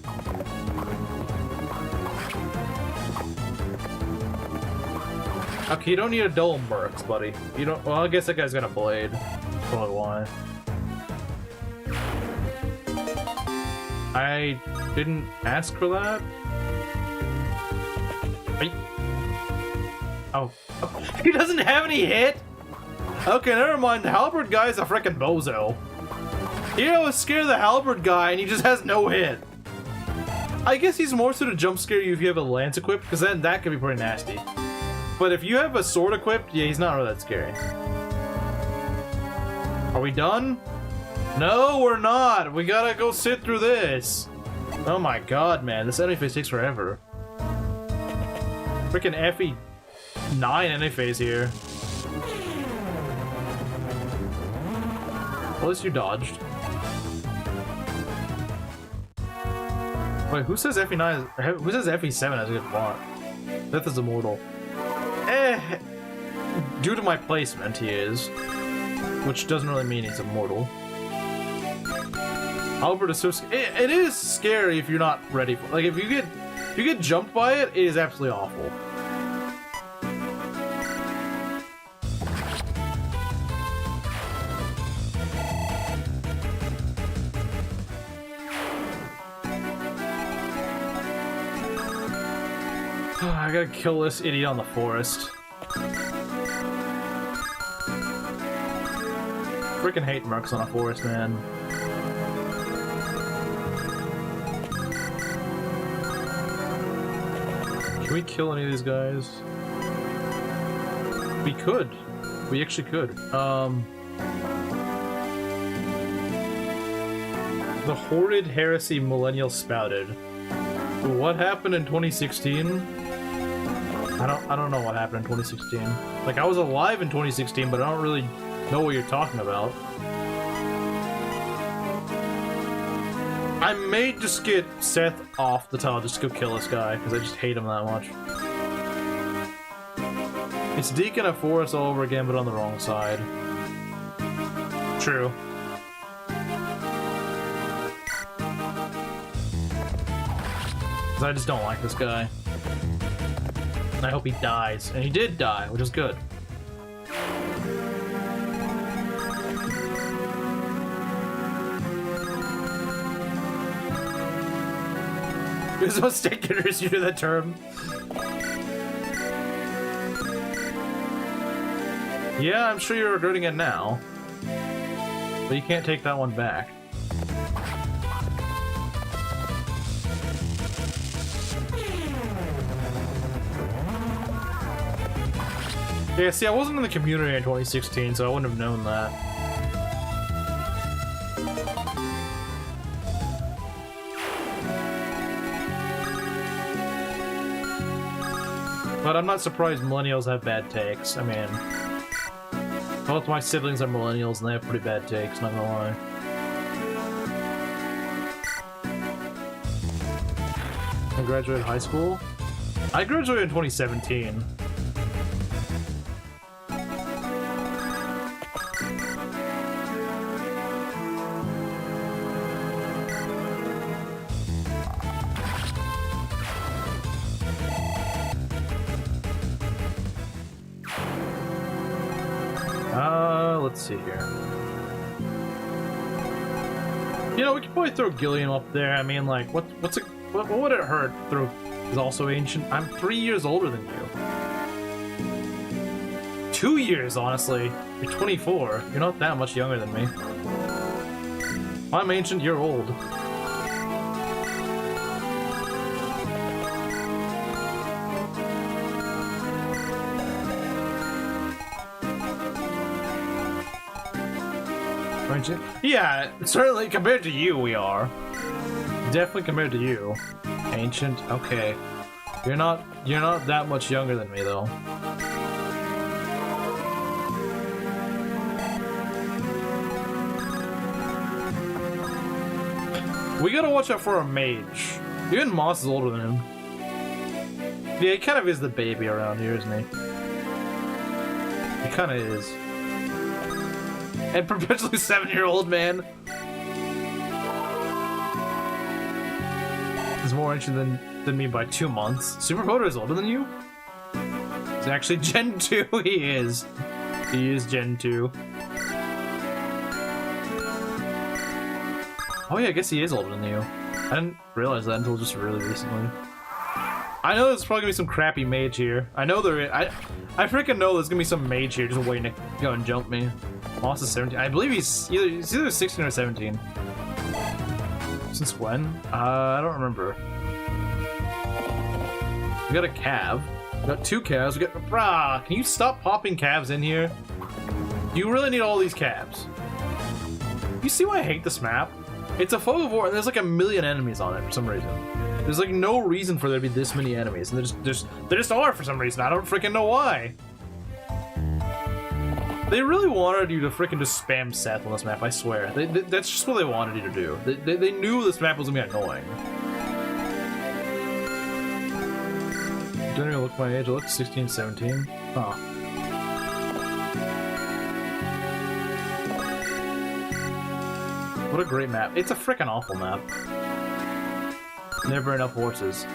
Okay, you don't need a double mercs, buddy. You don't. Well, I guess that guy's got a blade. That's probably why. I didn't ask for that. Wait. Oh, he doesn't have any hit. Okay, never mind. The halberd guy is a freaking bozo. You know, scared of the halberd guy, and he just has no hit. I guess he's more so to jump scare you if you have a lance equipped, because then that could be pretty nasty. But if you have a sword equipped, yeah, he's not really that scary. Are we done? No, we're not. We gotta go sit through this. Oh my god, man. This enemy phase takes forever. Freaking FE9 enemy phase here. At least you dodged. Wait, who says FE9 is... Who says FE7 has a good plot? Death is immortal. Due to my placement, he is. Which doesn't really mean he's immortal. Halberd is so it is scary if you're not ready for, like, if you get jumped by it, it is absolutely awful. I gotta kill this idiot on the forest. Freaking hate mercs on a forest, man. Can we kill any of these guys? We could. We actually could. The Horrid Heresy Millennial spouted. What happened in 2016? I don't know what happened in 2016. Like, I was alive in 2016, but I don't really know what you're talking about. I may just get Seth off the tile just to go kill this guy, because I just hate him that much. It's Deacon of Forest all over again, but on the wrong side. True. Because I just don't like this guy. And I hope he dies. And he did die, which is good. There's no mistake introduced you to that term. Yeah, I'm sure you're regretting it now. But you can't take that one back. Yeah, see, I wasn't in the community in 2016, so I wouldn't have known that. But I'm not surprised millennials have bad takes. I mean, both my siblings are millennials and they have pretty bad takes, not gonna lie. I graduated high school? I graduated in 2017. Let's see here. You know, we could probably throw Gilliam up there. I mean, like, what would it hurt? Throw is also ancient. I'm 3 years older than you. 2 years, honestly. You're 24. You're not that much younger than me. I'm ancient. You're old. Yeah, certainly compared to you, we are. Definitely compared to you. Ancient, okay. You're not that much younger than me, though. We gotta watch out for a mage. Even Moss is older than him. Yeah, he kind of is the baby around here, isn't he? He kind of is. And perpetually 7-year-old man. He's more ancient than me by 2 months. Super Motor is older than you? He's actually Gen 2, he is. He is Gen 2. Oh yeah, I guess he is older than you. I didn't realize that until just really recently. I know there's probably gonna be some crappy mage here. I know there is. I freaking know there's gonna be some mage here just waiting to go and jump me. Moss is 17. I believe he's either 16 or 17. Since when? I don't remember. We got a cav. We got 2 calves. We got. Brah! Can you stop popping calves in here? You really need all these calves. You see why I hate this map? It's a fog of war, and there's like a million enemies on it for some reason. There's like no reason for there to be this many enemies, and they just are for some reason. I don't freaking know why. They really wanted you to freaking just spam Seth on this map, I swear. That's just what they wanted you to do. They knew this map was gonna be annoying. Don't even look my age, I look 16, 17. Huh. What a great map. It's a freaking awful map. Never enough horses.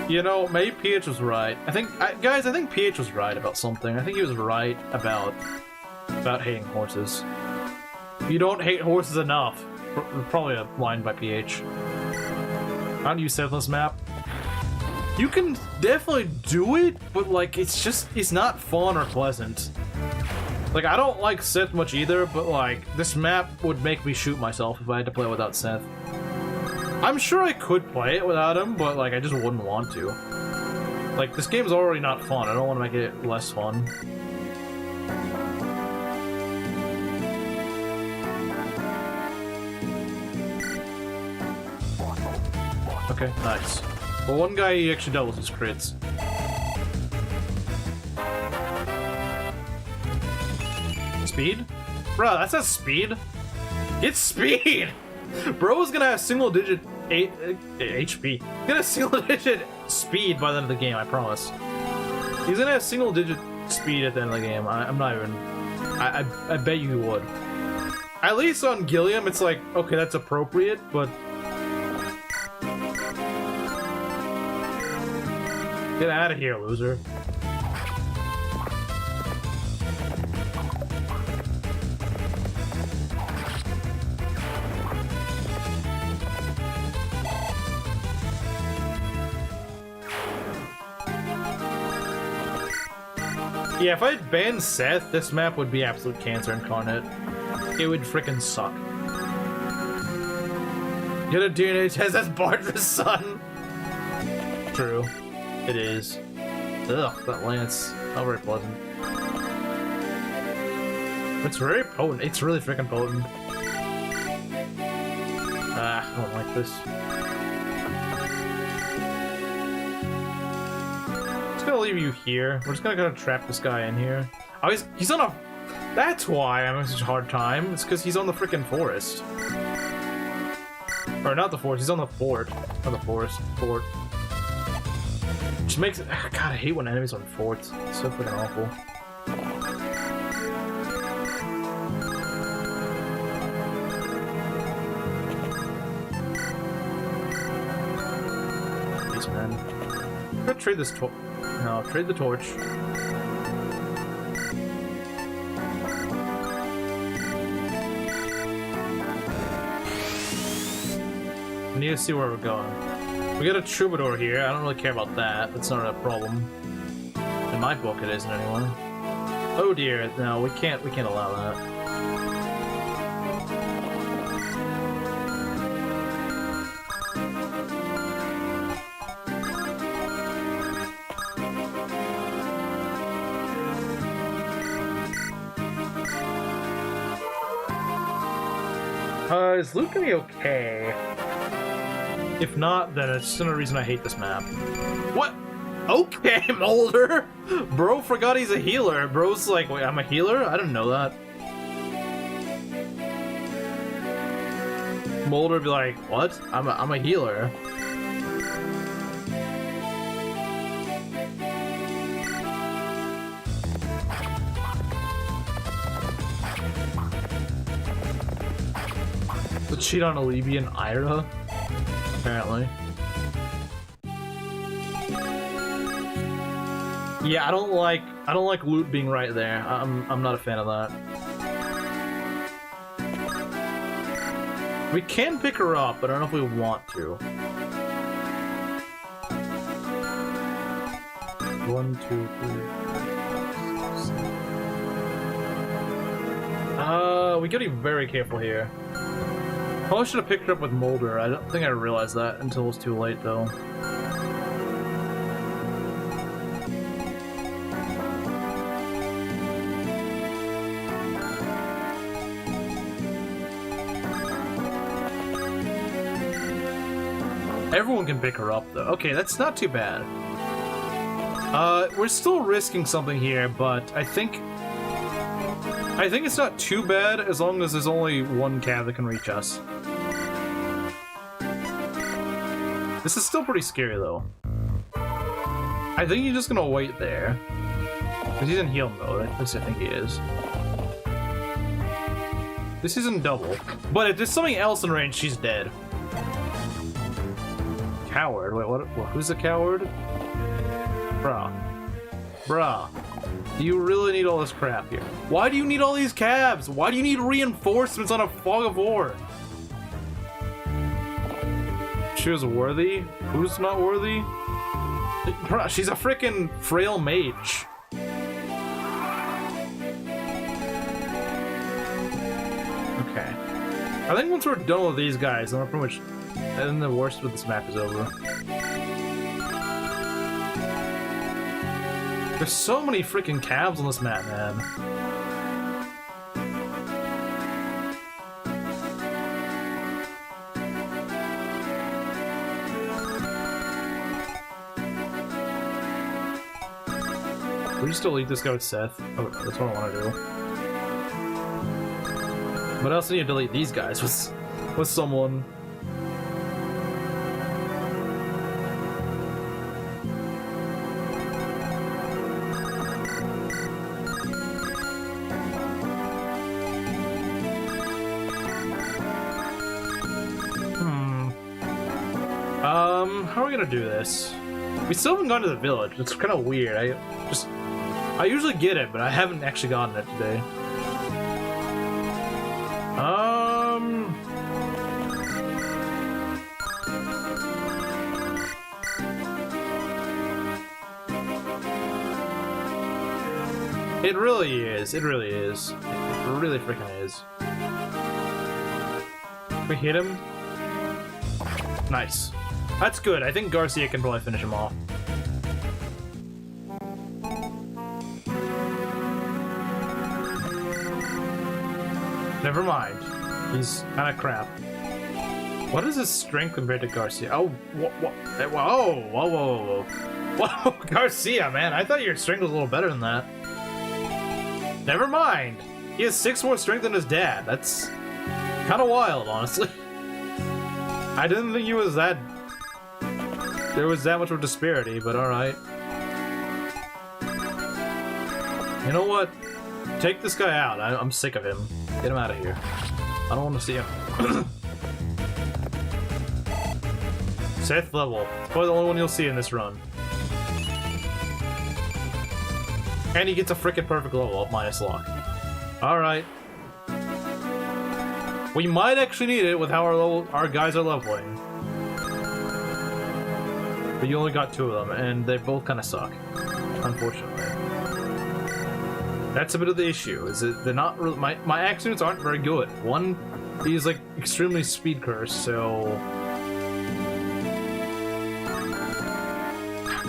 You know, maybe PH was right. Guys, I think PH was right about something. I think he was right about hating horses. You don't hate horses enough. Probably a line by PH. How don't you Seth on this map? You can definitely do it, but like, it's not fun or pleasant. Like, I don't like Seth much either, but like, this map would make me shoot myself if I had to play it without Seth. I'm sure I could play it without him, but like, I just wouldn't want to. Like, this game's already not fun. I don't want to make it less fun. Okay, nice. Well, one guy, he actually doubles his crits. Speed? Bruh, that's not speed. It's speed! Bro's gonna have single-digit HP. He's gonna have single-digit speed by the end of the game, I promise. He's gonna have single-digit speed at the end of the game. I'm not even... I bet you he would. At least on Gilliam, it's like, okay, that's appropriate, but... Get out of here, loser. Yeah, if I had banned Seth, this map would be absolute cancer incarnate. It would frickin' suck. Get a DNA test, that's Bardra's son! True. It is. Ugh, that lance. Not very pleasant. It's very potent. It's really freaking potent. Ah, I don't like this. I'm just gonna leave you here. We're just gonna kind of trap this guy in here. Oh, he's on a... That's why I'm having such a hard time. It's because he's on the freaking forest. Or not the forest, he's on the fort. Not the forest, fort. Which makes it... God, I hate when enemies on forts. It's so freaking awful. Jeez, man. I'm gonna trade this torch. No, trade the torch. We need to see where we're going. We got a troubadour here. I don't really care about that. That's not a problem. In my book, it isn't anyway. Oh dear, no, we can't allow that. Is loot gonna be okay? If not, then it's just another reason I hate this map. What? Okay, Molder! Bro forgot he's a healer. Bro's like, wait, I'm a healer? I didn't know that. Molder be like, what? I'm a healer. The cheat on Alibi and Ira? Apparently. Yeah, I don't like loot being right there. I'm not a fan of that. We can pick her up, but I don't know if we want to. 1, 2, 3. We gotta be very careful here. Probably should have picked her up with Molder. I don't think I realized that until it was too late, though. Everyone can pick her up, though. Okay, that's not too bad. We're still risking something here, but I think it's not too bad as long as there's only one cav that can reach us. This is still pretty scary, though. I think he's just gonna wait there. Because he's in heal mode, at least I think he is. This isn't double. But if there's something else in range, she's dead. Coward? Wait, what? Who's the coward? Bruh. Bruh. Do you really need all this crap here? Why do you need all these cabs? Why do you need reinforcements on a fog of war? She was worthy? Who's not worthy? Bruh, she's a freaking frail mage. Okay. I think once we're done with these guys, then pretty much, then the worst of this map is over. There's so many freaking cabs on this map, man. We just delete this guy with Seth. Oh, that's what I want to do. But I also need to delete these guys with someone. How are we gonna do this? We still haven't gone to the village. It's kind of weird. I usually get it, but I haven't actually gotten it today. It really is. It really is. It really freaking is. We hit him. Nice. That's good. I think Garcia can probably finish him off. Never mind. He's kind of crap. What is his strength compared to Garcia? Oh, what? Whoa. Whoa, Garcia, man. I thought your strength was a little better than that. Never mind. He has 6 more strength than his dad. That's kind of wild, honestly. I didn't think he was that... There was that much of a disparity, but alright. You know what? Take this guy out. I'm sick of him. Get him out of here. I don't want to see him. Seth level. It's probably the only one you'll see in this run. And he gets a freaking perfect level up minus lock. Alright. We might actually need it with how our guys are leveling. But you only got 2 of them, and they both kind of suck. Unfortunately. That's a bit of the issue, is that they're not really, my axe units aren't very good. One, he's like extremely speed cursed, so...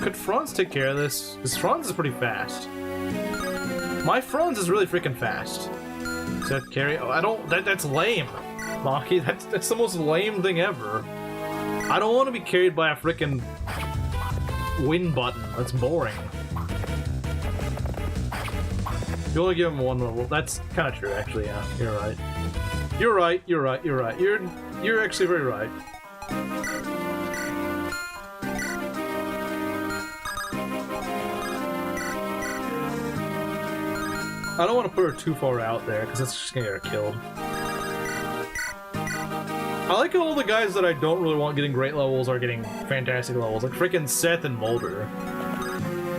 Could Franz take care of this? Because Franz is pretty fast. My Franz is really freaking fast. Does that carry? Oh, I don't. That's lame, Maki. That's the most lame thing ever. I don't want to be carried by a freaking win button. That's boring. You only give him 1 level. That's kind of true, actually. Yeah, you're right. You're right. You're right. You're right. You're actually very right. I don't want to put her too far out there, because that's just gonna get her killed. I like all the guys that I don't really want getting great levels are getting fantastic levels, like freaking Seth and Mulder.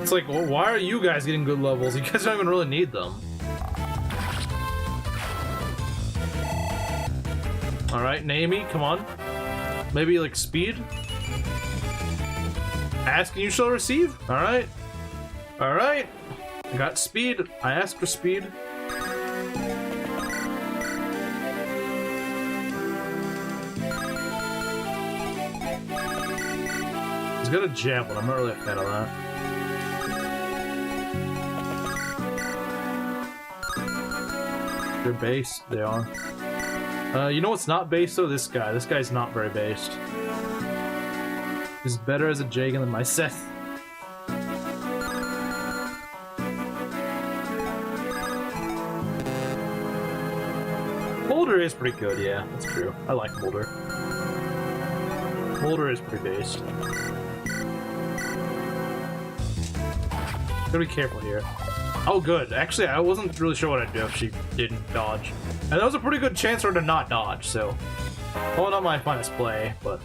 It's like, well, why are you guys getting good levels? You guys don't even really need them. Alright, Naomi, come on. Maybe, like, speed? Ask and you shall receive? Alright. Alright. I got speed. I asked for speed. He's got a javelin. I'm not really a fan of that. They're based. They are. You know what's not based though? This guy. This guy's not very based. He's better as a Jagan than my Seth. Mulder is pretty good, yeah, that's true. I like Mulder. Mulder is pretty based. Gotta be careful here. Oh, good. Actually, I wasn't really sure what I'd do if she didn't dodge. And that was a pretty good chance for her to not dodge, so... Well, not my finest play, but...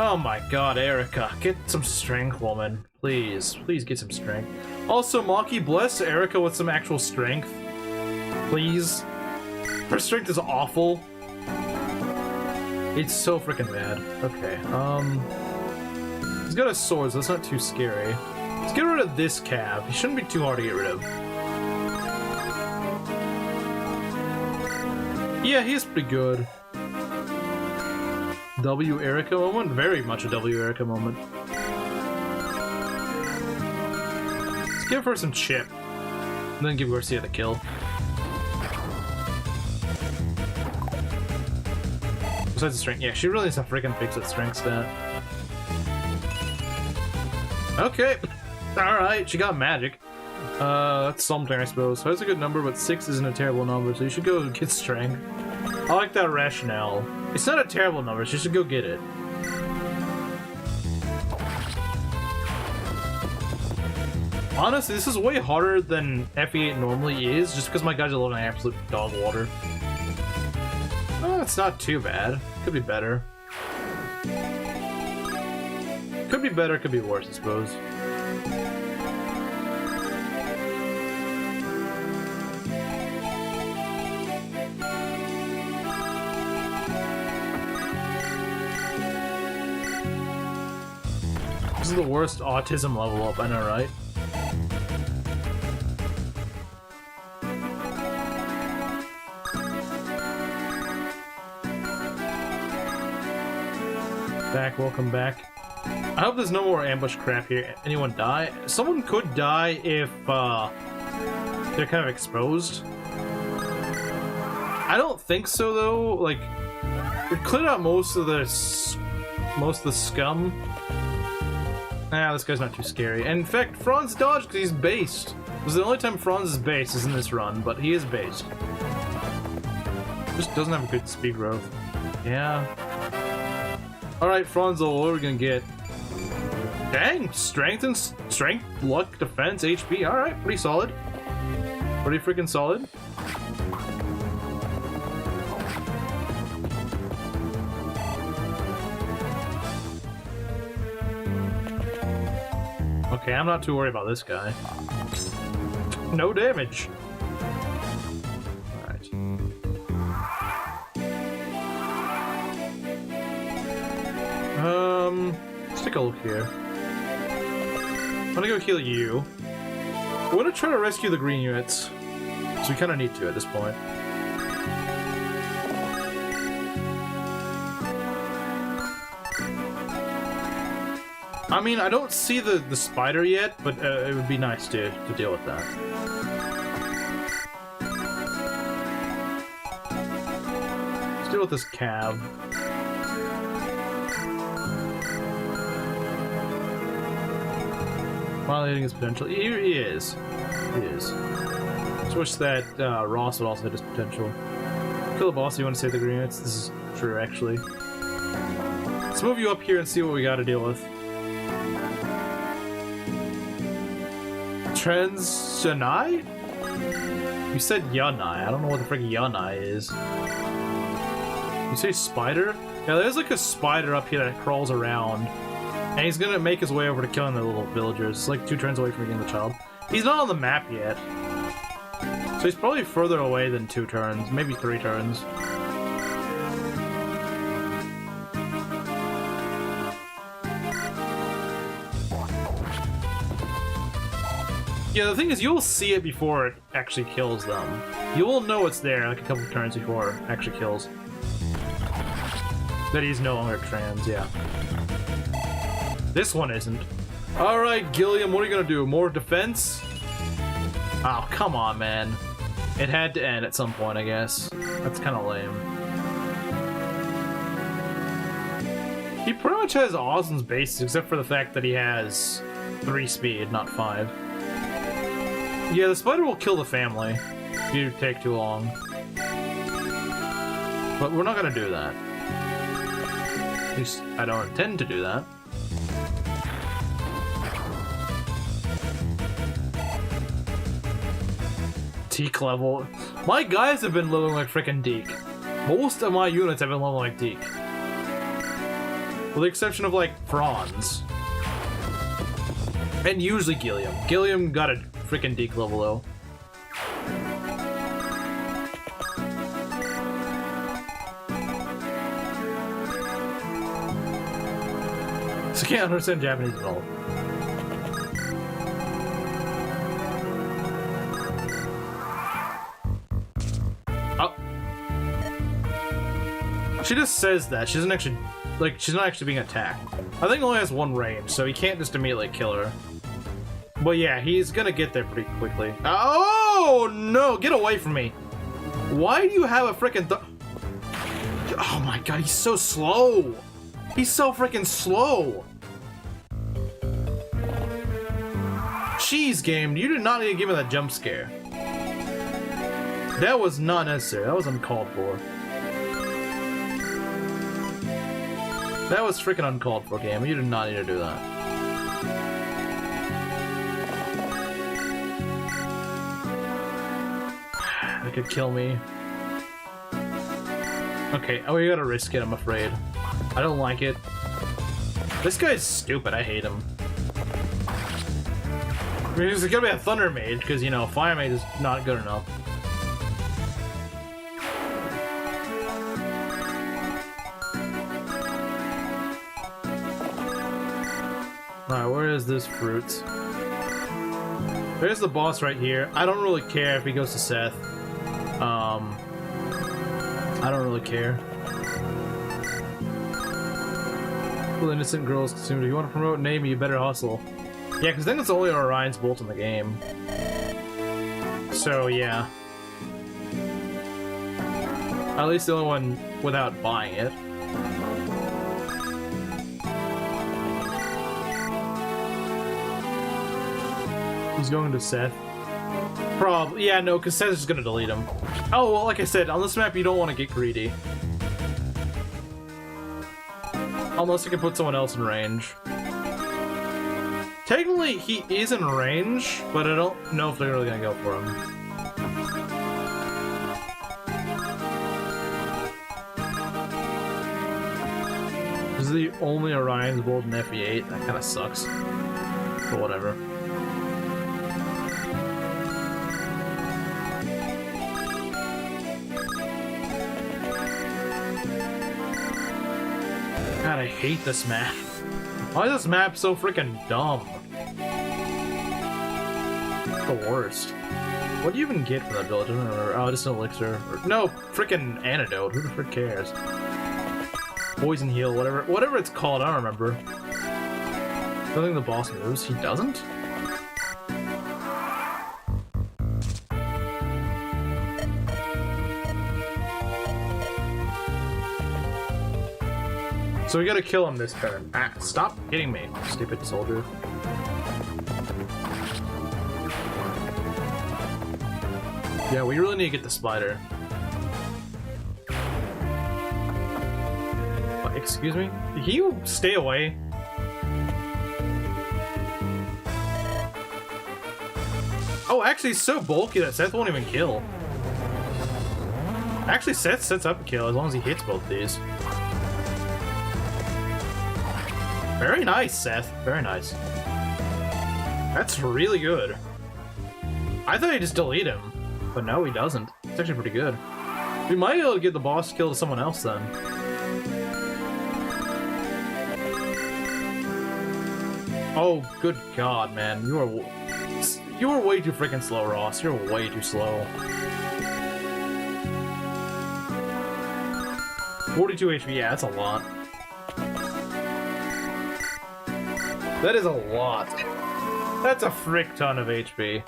Oh my god, Eirika. Get some strength, woman. Please. Please get some strength. Also, Maki, bless Eirika with some actual strength. Please. Her strength is awful. It's so freaking bad. Okay, he's got a sword, so that's not too scary. Let's get rid of this cab. He shouldn't be too hard to get rid of. Yeah, he's pretty good. W Eirika moment? Very much a W Eirika moment. Let's give her some chip. And then give Garcia the kill. Besides the strength, yeah, she really needs to freaking fix that strength stat. Okay, alright, she got magic. That's something, I suppose. So that's a good number, but 6 isn't a terrible number, so you should go get strength. I like that rationale. It's not a terrible number, so you should go get it. Honestly, this is way harder than FE8 normally is, just because my guys are living in absolute dog water. Oh, it's not too bad. Could be better. Could be better, could be worse, I suppose. This is the worst autism level up, I know, right? Back, welcome back. I hope there's no more ambush crap here. Anyone die? Someone could die if they're kind of exposed. I don't think so though. Like, we cleared out most of the scum. Nah, this guy's not too scary. And in fact, Franz dodged because he's based. This is the only time Franz is based is in this run, but he is based. Just doesn't have a good speed growth. Yeah. Alright, Franzo, what are we gonna get? Dang! Strength, luck, defense, HP. Alright, pretty solid. Pretty freaking solid. Okay, I'm not too worried about this guy. No damage. Alright. Let's take a look here. I'm gonna go heal you. I want to try to rescue the green units. So we kind of need to at this point. I mean, I don't see the spider yet, but it would be nice to deal with that. Let's deal with this cab. Finally hitting his potential. He is. He is. Just wish that Ross would also hit his potential. Kill the boss if you want to save the green units. This is true, actually. Let's move you up here and see what we got to deal with. Transjanai? You said Yanai. I don't know what the frick Yanai is. You say spider? Yeah, there's like a spider up here that crawls around. And he's gonna make his way over to killing the little villagers. It's like 2 turns away from getting the child. He's not on the map yet. So he's probably further away than 2 turns, maybe 3 turns. Yeah, the thing is, you'll see it before it actually kills them. You will know it's there like a couple of turns before it actually kills. That he's no longer trans, yeah. This one isn't. Alright, Gilliam, what are you gonna do? More defense? Oh, come on, man. It had to end at some point, I guess. That's kind of lame. He pretty much has Ozen's basics, except for the fact that he has 3 speed, not 5. Yeah, the spider will kill the family if you take too long. But we're not gonna do that. At least, I don't intend to do that. Deke level. My guys have been leveling like frickin' Deke. Most of my units have been leveling like Deke. With the exception of like Franz. And usually Gilliam. Gilliam got a frickin' Deke level though. So I can't understand Japanese at all. Oh. She just says that. She doesn't actually, like, she's not actually being attacked. I think he only has 1 range, so he can't just immediately kill her. But yeah, he's gonna get there pretty quickly. Oh no! Get away from me! Why do you have a frickin' oh my god, he's so slow! He's so frickin' slow! Jeez, game, you did not need to give me that jump scare. That was not necessary. That was uncalled for. That was freaking uncalled for, game. You did not need to do that. That could kill me. Okay, oh, we gotta risk it, I'm afraid. I don't like it. This guy's stupid. I hate him. I mean, there's gonna be a Thunder Mage, because, you know, Fire Mage is not good enough. Alright, where is this fruit? There's the boss right here. I don't really care if he goes to Seth. I don't really care. Well, innocent girls consumed. If you want to promote Name, you better hustle. Yeah, because then it's only Orion's Bolt in the game. So, yeah. At least the only one without buying it. He's going to Seth. Probably. Yeah, no, because Seth's just gonna delete him. Oh, well, like I said, on this map, you don't want to get greedy. Unless you can put someone else in range. Technically, he is in range, but I don't know if they're really gonna go for him. This is the only Orion's Bolt in FE8. That kind of sucks. But whatever. God, I hate this map. Why is this map so freaking dumb? The worst. What do you even get from that village? I don't remember. Oh, just an elixir. No, freaking antidote. Who the frick cares? Poison heal, whatever it's called. I don't remember. I don't think the boss moves. He doesn't? So we gotta kill him this turn. Ah, stop hitting me, stupid soldier. Yeah, we really need to get the spider. Oh, excuse me? Can you stay away? Oh, actually, he's so bulky that Seth won't even kill. Actually, Seth sets up a kill as long as he hits both these. Very nice, Seth. Very nice. That's really good. I thought he'd just delete him, but no, he doesn't. It's actually pretty good. We might be able to get the boss killed to someone else then. Oh, good God, man. You are way too freaking slow, Ross. You're way too slow. 42 HP, yeah, that's a lot. That is a lot. That's a frick ton of HP.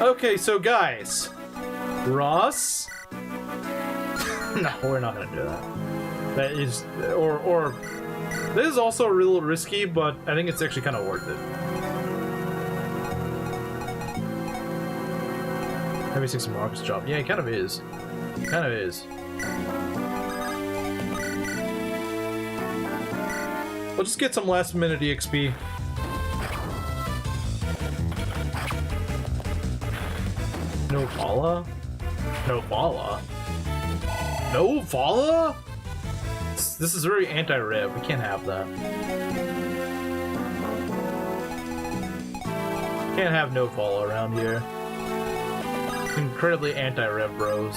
Okay, so guys. Ross? No, we're not gonna do that. That is, or this is also a little risky, but I think it's actually kind of worth it. Heavy 6 Mark's job. Yeah, it kind of is. It kind of is. We'll just get some last minute EXP. No Vala? No Vala? No Vala? This is very anti-rev. We can't have that. Can't have no Vala around here. Incredibly anti-rev bros.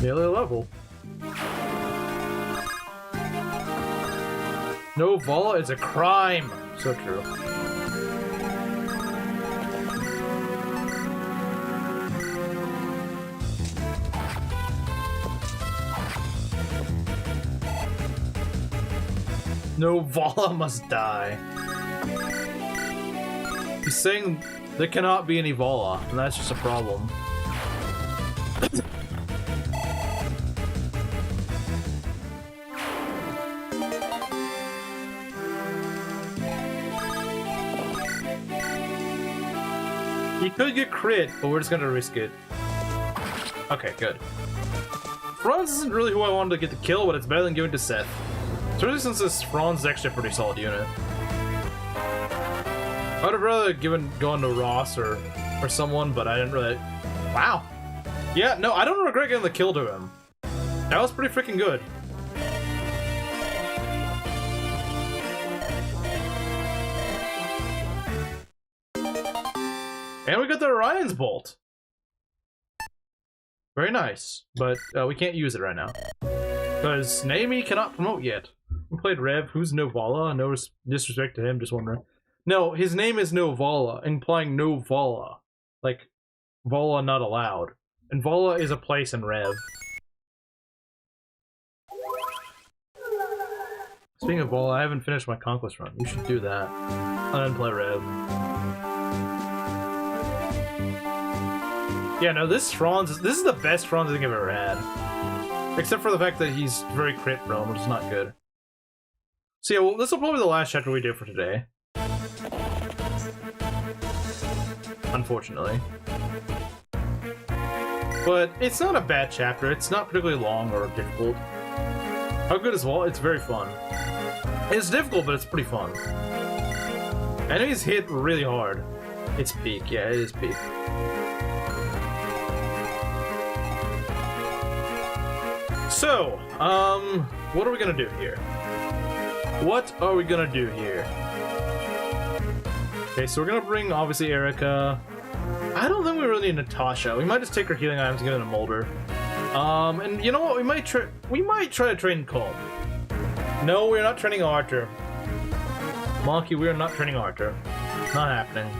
Nearly a level. No Vala is a crime. So true. No Vala must die. He's saying there cannot be any Vala, and that's just a problem. He could get crit, but we're just gonna risk it. Okay, good. Franz isn't really who I wanted to get the kill, but it's better than giving to Seth. Especially since this Franz is actually a pretty solid unit. I would have rather gone to Ross or someone, but I didn't really... Wow. Yeah, no, I don't regret getting the kill to him. That was pretty freaking good. And we got the Orion's Bolt. Very nice, but we can't use it right now. Because Naomi cannot promote yet. We played Rev, who's no Vala, no disrespect to him, just wondering. No, his name is no Vala, implying no Vala. Like, Vala not allowed. And Vala is a place in Rev. Speaking of Vala, I haven't finished my Conquest run. You should do that. And then play Rev. Yeah, no, this is the best Franz I think I've ever had. Except for the fact that he's very crit prone, which is not good. So yeah, well, this will probably be the last chapter we do for today. Unfortunately. But it's not a bad chapter. It's not particularly long or difficult. How good is Vala? It's very fun. It's difficult, but it's pretty fun. Enemies hit really hard. It's peak. Yeah, it is peak. So, what are we gonna do here? What are we gonna do here? Okay, so we're gonna bring, obviously, Eirika. I don't think we really need Natasha. We might just take her healing items and get in a molder. And you know what? We might try to train Colm. No, we're not training Arthur. Monkey, we are not training Arthur. Not happening.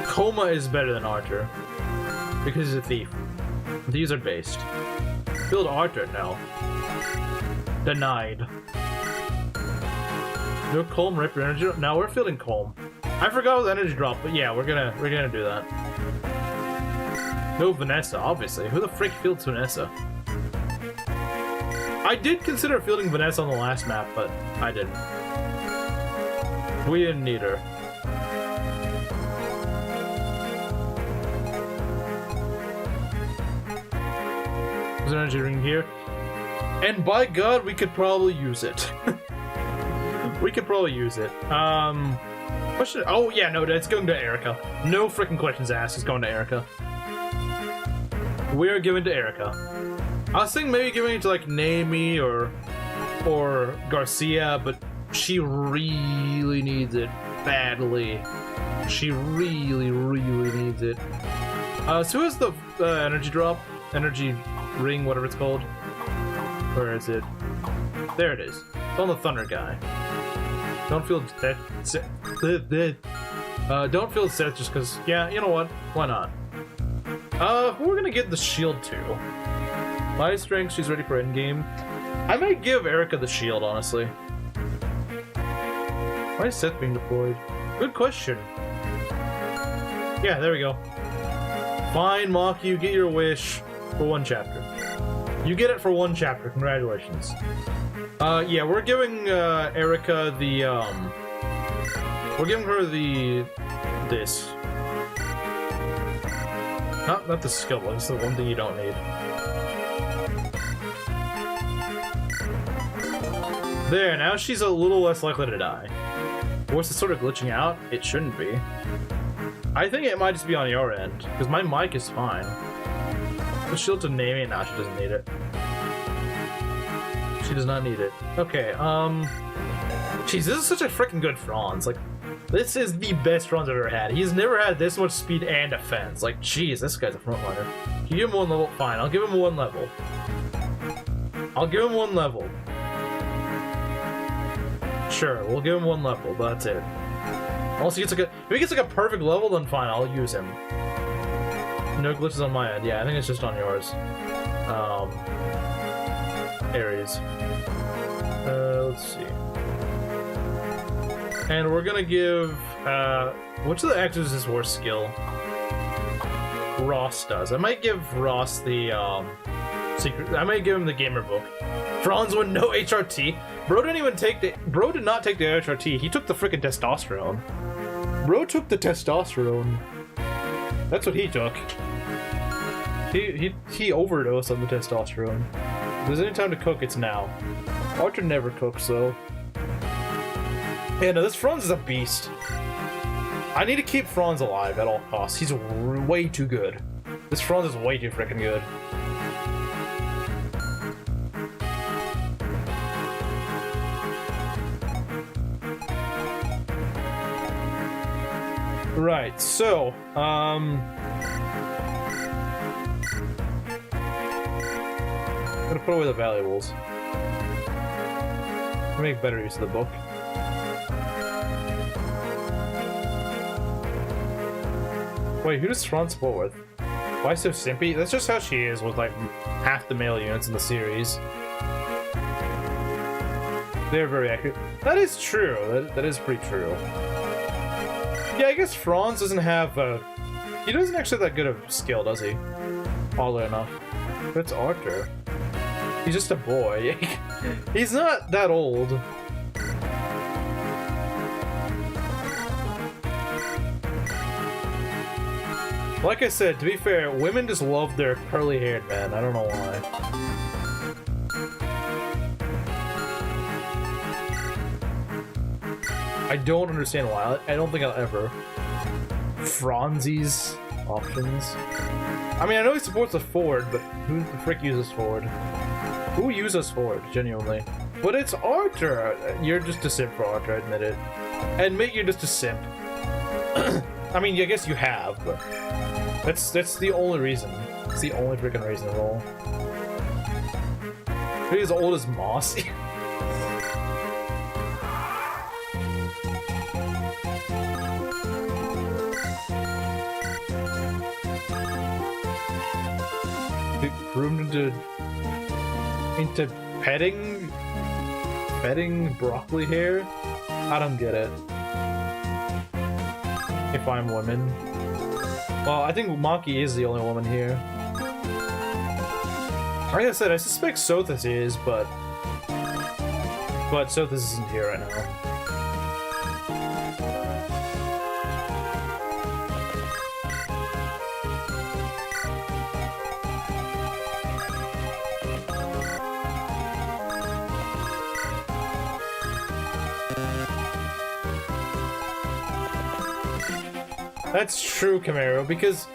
Coma is better than Arthur. Because he's a thief. These are based. Build Arthur, no. Denied. No Colm rip your energy. No, we're fielding Colm. I forgot with energy drop, but yeah, we're gonna do that. No Vanessa, obviously. Who the frick fields Vanessa? I did consider fielding Vanessa on the last map, but I didn't. We didn't need her. There's an energy ring here. And by God, we could probably use it. We could probably use it. Question. Oh yeah, no, it's going to Eirika. No freaking questions asked. It's going to Eirika. We are giving to Eirika. I was thinking maybe giving it to like Naomi or Garcia, but she really needs it badly. She really needs it. So who has the energy drop, energy ring, whatever it's called? Where is it? There it is. It's on the Thunder guy. Don't feel that. Don't feel sad just because. Yeah, you know what? Why not? Who we're gonna get the shield to? Light strength. She's ready for endgame. I might give Eirika the shield, honestly. Why is Seth being deployed? Good question. Yeah, there we go. Fine, Mock. You get your wish for one chapter. You get it for one chapter. Congratulations. Yeah, we're giving Eirika the we're giving her this. Not the skill one. It's the one thing you don't need. There. Now she's a little less likely to die. Was it sort of glitching out? It shouldn't be. I think it might just be on your end because my mic is fine. The shield to Naomi. Now she doesn't need it. She does not need it. Okay, jeez, this is such a freaking good Franz. Like, this is the best Franz I've ever had. He's never had this much speed and defense. Like, jeez, this guy's a frontliner. You give him one level? Fine, I'll give him one level. I'll give him one level. Sure, we'll give him one level, but that's it. Unless he gets like if he gets like a perfect level, then fine, I'll use him. No glitches on my end. Yeah, I think it's just on yours. Ares. Let's see. And we're gonna give, which of the actors is his worst skill? Ross does. I might give Ross the, secret, I might give him the gamer book. Franz won no HRT. Bro did not take the HRT, he took the freaking testosterone. Bro took the testosterone. That's what he took. He overdosed on the testosterone. If there's any time to cook, it's now. Archer never cooks, though. Yeah, no, this Franz is a beast. I need to keep Franz alive at all costs. He's way too good. This Franz is way too freaking good. Right, so, I'm gonna put away the valuables. Make better use of the book. Wait, who does Franz support with? Why so simpy? That's just how she is with like half the male units in the series. They're very accurate. That is true. That is pretty true. Yeah, I guess Franz doesn't have he doesn't actually have that good of skill, does he? Oddly enough. But it's Arthur. He's just a boy. He's not that old. Like I said, to be fair, women just love their curly-haired men. I don't know why. I don't understand why. I don't think I'll ever. Franzie's options. I mean, I know he supports the Ford, but who the frick uses Ford? Who uses Ford, genuinely? But it's Arthur! You're just a simp for Arthur, admit it. Admit you're just a simp. I mean, I guess you have, but... That's the only reason. It's the only freaking reason at all. He's as old as Mossy. Groomed into petting broccoli hair? I don't get it. If I'm women. Well, I think Maki is the only woman here. Like I said, I suspect Sothis is, but Sothis isn't here right now. That's true, Camaro, because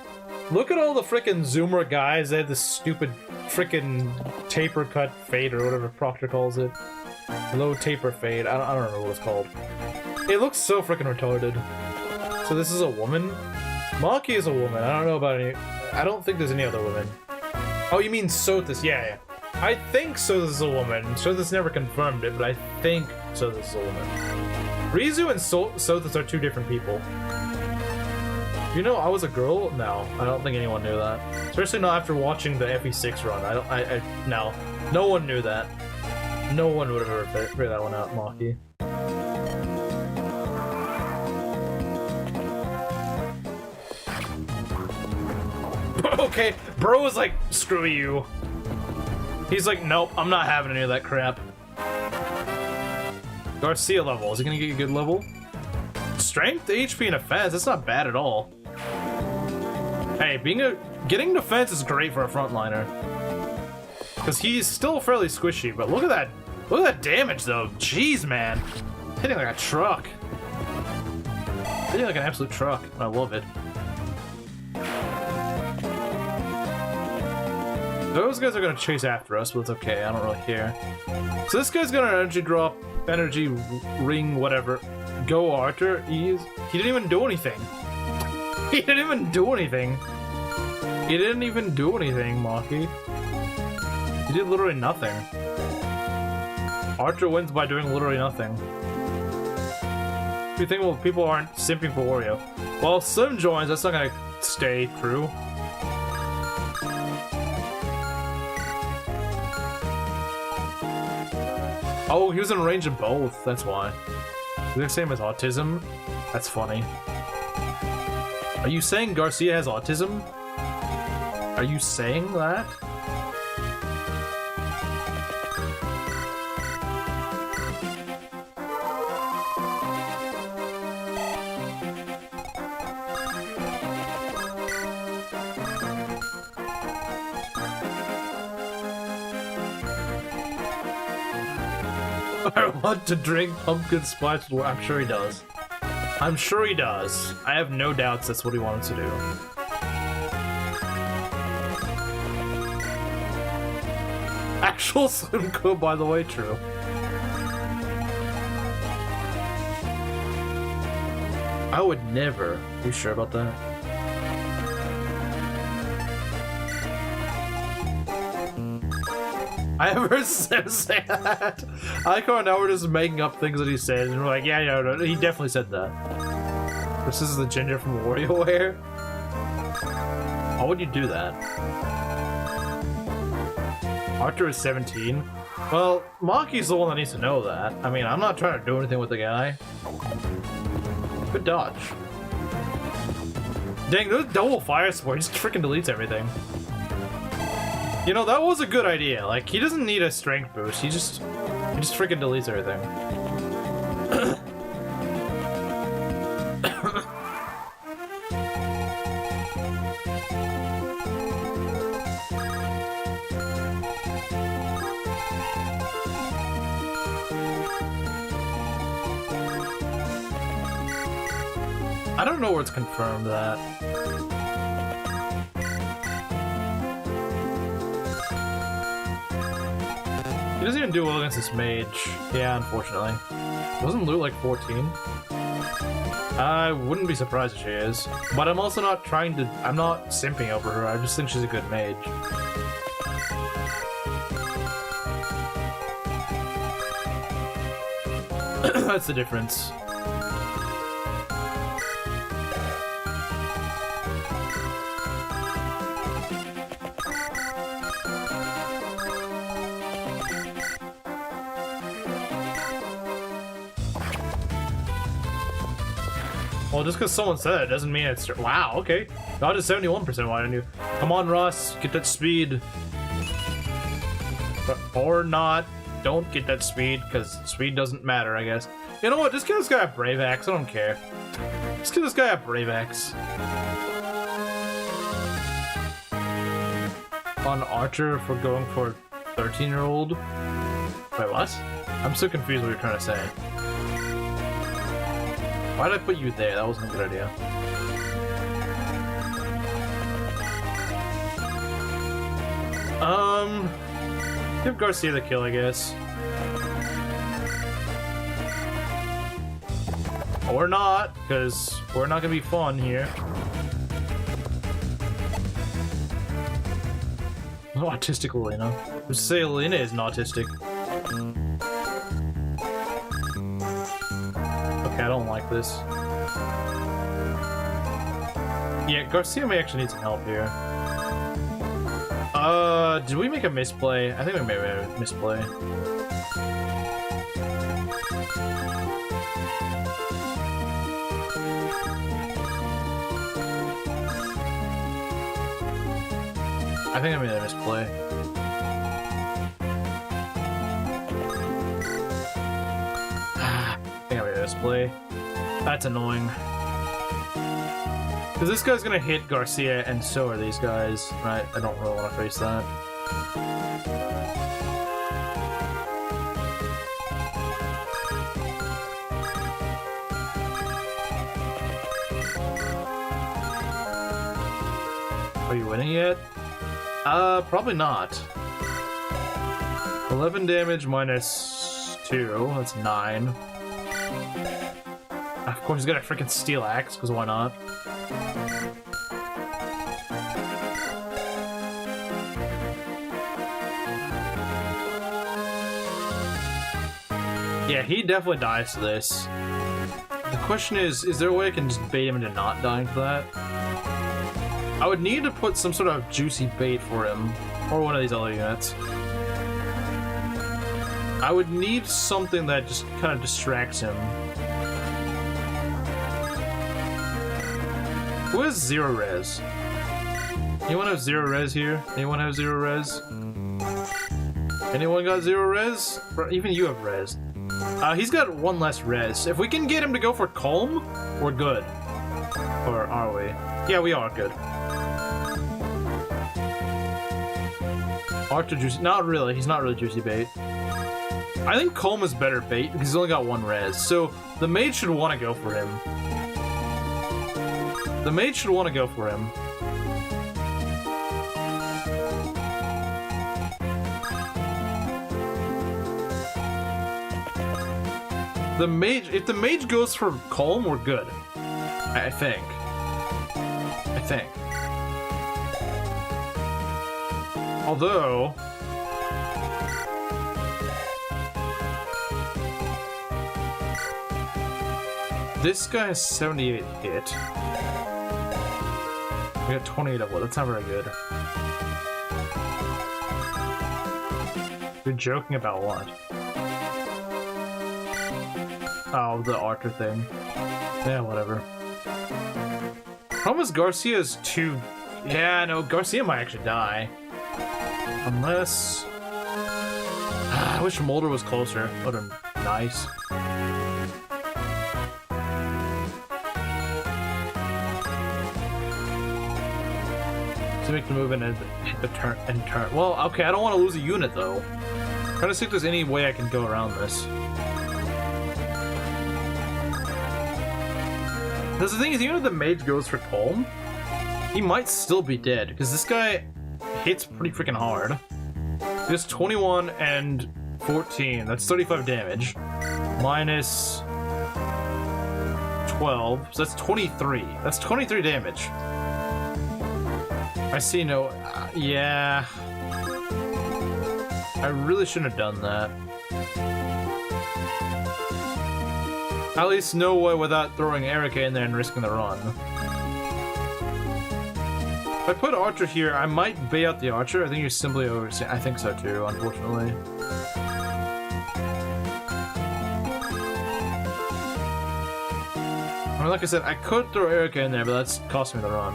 look at all the frickin' Zoomer guys that had this stupid frickin' taper cut fade or whatever Proctor calls it. Low taper fade. I don't know what it's called. It looks so frickin' retarded. So this is a woman? Maki is a woman. I don't know about any... I don't think there's any other women. Oh, you mean Sothis? Yeah. I think Sothis is a woman. Sothis never confirmed it, but I think Sothis is a woman. Rizu and Sothis are two different people. You know, I was a girl? No, I don't think anyone knew that. Especially not after watching the FE6 run. No. No one knew that. No one would have ever figured that one out, Maki. Okay, bro was like, screw you. He's like, nope, I'm not having any of that crap. Garcia level, is he gonna get a good level? Strength, HP, and defense, that's not bad at all. Hey, getting defense is great for a frontliner. Because he's still fairly squishy, but look at that damage though. Jeez, man. Hitting like a truck. Hitting like an absolute truck. I love it. Those guys are gonna chase after us, but it's okay, I don't really care. So this guy's gonna energy drop, energy ring, whatever. Go Arthur, he didn't even do anything. He didn't even do anything. He didn't even do anything, Maki. He did literally nothing. Arthur wins by doing literally nothing. You think, well, people aren't simping for Wario. Well, Slim joins, that's not gonna stay true. Oh, he was in range of both, that's why. Is that same as autism? That's funny. Are you saying Garcia has autism? Are you saying that? I want to drink pumpkin spice. I'm sure he does. I'm sure he does. I have no doubts that's what he wanted to do. Actual Slim Code, by the way, true. I would never. You sure about that? I have heard Sam say that. I like how now we're just making up things that he said, and we're like, yeah, no, he definitely said that. This is the ginger from WarioWare. How would you do that? Archer is 17. Well, Maki's the one that needs to know that. I mean, I'm not trying to do anything with the guy. Good dodge. Dang, those double fire support, he just freaking deletes everything. You know, that was a good idea. Like, he doesn't need a strength boost, he just freaking deletes everything. I don't know where it's confirmed that. He doesn't even do well against this mage. Yeah, unfortunately. Wasn't Lou like 14? I wouldn't be surprised if she is. But I'm also not trying to... I'm not simping over her, I just think she's a good mage. That's the difference. Well, just because someone said it doesn't mean it's... Wow, okay. Dodge is 71%, why didn't you? Come on, Ross, get that speed. Or not. Don't get that speed, because speed doesn't matter, I guess. You know what, just give this guy a Brave Axe, I don't care. Just give this guy a Brave Axe. On Archer for going for 13-year-old? Wait, what? I'm so confused what you're trying to say. Why did I put you there? That wasn't a good idea. Give Garcia the kill, I guess. Or not, because we're not gonna be fun here. No autistic Lena. Let's say Lena isn't autistic. I don't like this. Yeah, Garcia may actually need some help here. Did we make a misplay? I think we made a misplay. I think I made a misplay. Play. That's annoying. Because this guy's gonna hit Garcia, and so are these guys. Right? I don't really want to face that. Are you winning yet? Probably not. 11 damage minus 2. That's 9. Of course, he's got a freaking steel axe, because why not? Yeah, he definitely dies to this. The question is there a way I can just bait him into not dying to that? I would need to put some sort of juicy bait for him, or one of these other units. I would need something that just kind of distracts him. Who has 0 res? Anyone have 0 res here? Anyone have 0 res? Anyone got 0 res? Even you have res. He's got 1 less res. If we can get him to go for Calm, we're good. Or are we? Yeah, we are good. Archer Juicy. Not really. He's not really Juicy Bait. I think Calm is better bait because he's only got 1 res. So the mage should want to go for him. The mage should want to go for him. The mage, if the mage goes for Calm, we're good. I think. Although... this guy has 78 hit. We got 28 of wood. That's not very good. You're joking about what? Oh, the Archer thing. Yeah, whatever. Problem is Garcia's too... Yeah, no, Garcia might actually die. Unless... I wish Mulder was closer. Would have been nice. To make the move and hit the turn and turn. Well, okay, I don't want to lose a unit though. I'm trying to see if there's any way I can go around this. Because the thing is, even if the mage goes for Colm, he might still be dead, because this guy hits pretty freaking hard. He has 21 and 14, that's 35 damage. Minus 12, so that's 23. That's 23 damage. I see no... yeah... I really shouldn't have done that. At least no way without throwing Eirika in there and risking the run. If I put Archer here, I might bait out the Archer. I think you're simply overseeing. I think so too, unfortunately. I mean, like I said, I could throw Eirika in there, but that's cost me the run.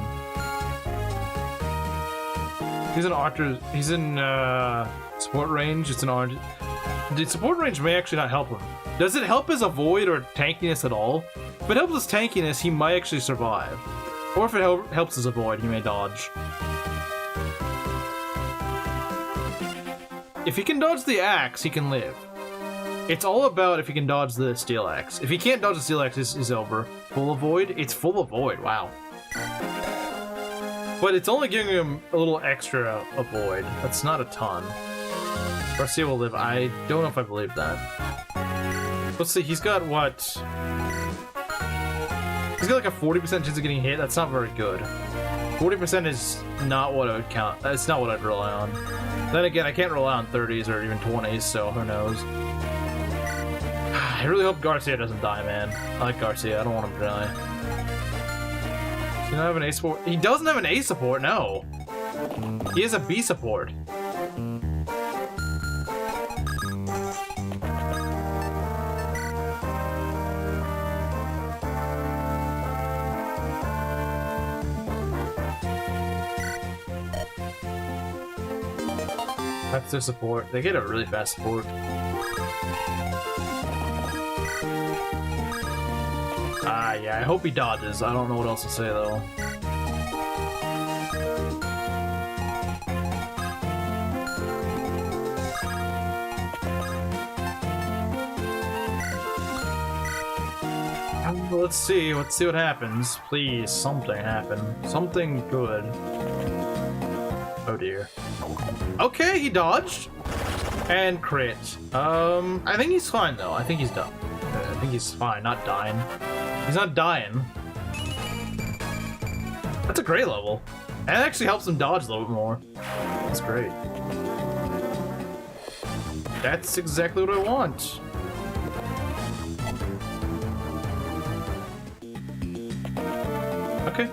He's an Archer. He's in support range. It's an Archer. The support range may actually not help him. Does it help his avoid or tankiness at all? If it helps his tankiness, he might actually survive. Or if it helps his avoid, he may dodge. If he can dodge the axe, he can live. It's all about if he can dodge the steel axe. If he can't dodge the steel axe, it's over. Full avoid? It's full avoid, wow. But it's only giving him a little extra avoid. That's not a ton. Garcia will live. I don't know if I believe that. Let's see, he's got what? He's got like a 40% chance of getting hit. That's not very good. 40% is not what I would count. That's not what I'd rely on. Then again, I can't rely on 30s or even 20s, so who knows. I really hope Garcia doesn't die, man. I like Garcia. I don't want him to die. Does he not have an A support? He doesn't have an A support, no. He has a B support. That's their support. They get a really fast support. Ah, yeah, I hope he dodges. I don't know what else to say, though. Let's see what happens. Please, something happen. Something good. Oh dear. Okay, he dodged. And crit. I think he's fine though. I think he's done. I think he's fine, not dying. He's not dying. That's a great level. And it actually helps him dodge a little bit more. That's great. That's exactly what I want. Okay.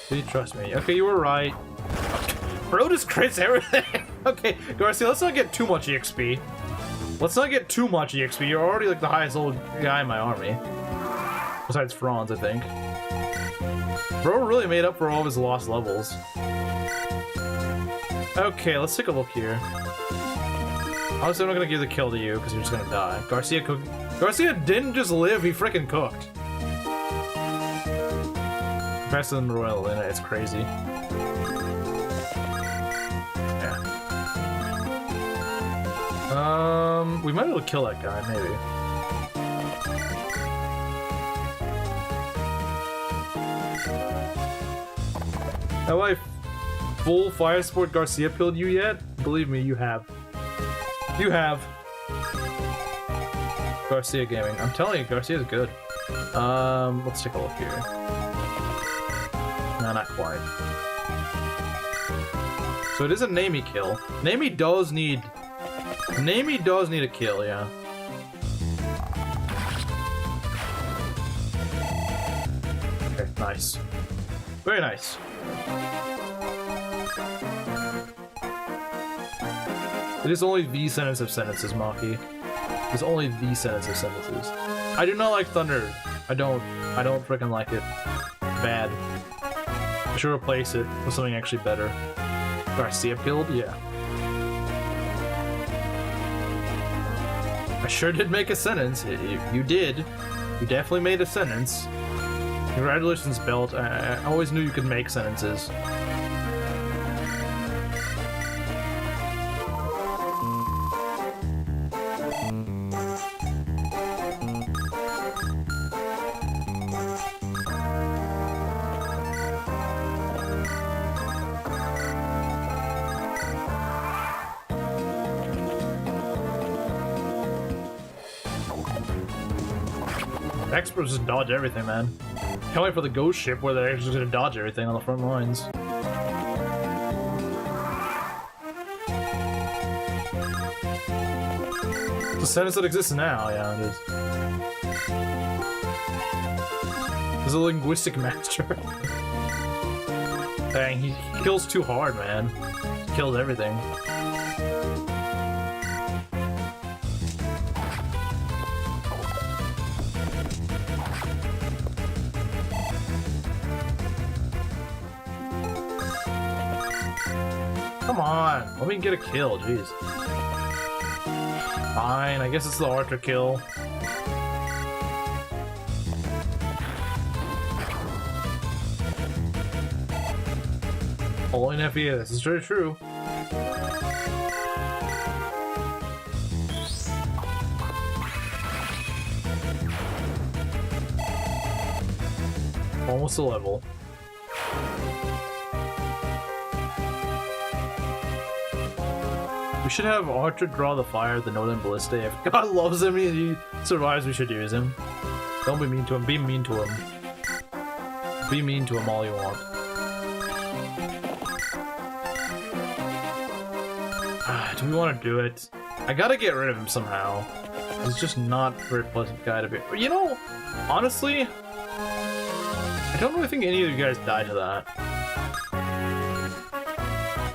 Do you trust me? Okay, you were right. Bro just crits everything. Okay, Garcia, let's not get too much EXP. Let's not get too much EXP. You're already like the highest level guy in my army. Besides Franz, I think. Bro really made up for all of his lost levels. Okay, let's take a look here. Obviously, I'm not gonna give the kill to you because you're just gonna die. Garcia cooked. Garcia didn't just live, he freaking cooked. Faster than Royal Elena, it's crazy. Yeah. We might be able to kill that guy, maybe. Have I full fire support Garcia pilled you yet? Believe me, you have. You have. Garcia Gaming. I'm telling you, Garcia's good. Let's take a look here. No, not quite. So it is a Namie kill. Namie does need a kill, yeah. Okay, nice. Very nice. It is only the sentence of sentences, Maki. It's only the sentence of sentences. I do not like Thunder. I don't freaking like it. Bad. I should replace it with something actually better. Do I see a build? Yeah. I sure did make a sentence. You did. You definitely made a sentence. Congratulations, Belt. I always knew you could make sentences. Experts just dodge everything, man. Can't wait for the ghost ship where they're actually gonna dodge everything on the front lines. It's a sentence that exists now, yeah, it is. He's a linguistic master. Dang, he kills too hard, man. He kills everything. Come on, let me get a kill, jeez. Fine, I guess it's the archer kill. All in FE, this is very true. Almost a level. We should have Archer draw the fire at the Northern Ballista. If God loves him and he survives, we should use him. Don't be mean to him. Be mean to him. Be mean to him all you want. Do we want to do it? I gotta get rid of him somehow. He's just not a very pleasant guy to be. You know, honestly, I don't really think any of you guys died to that.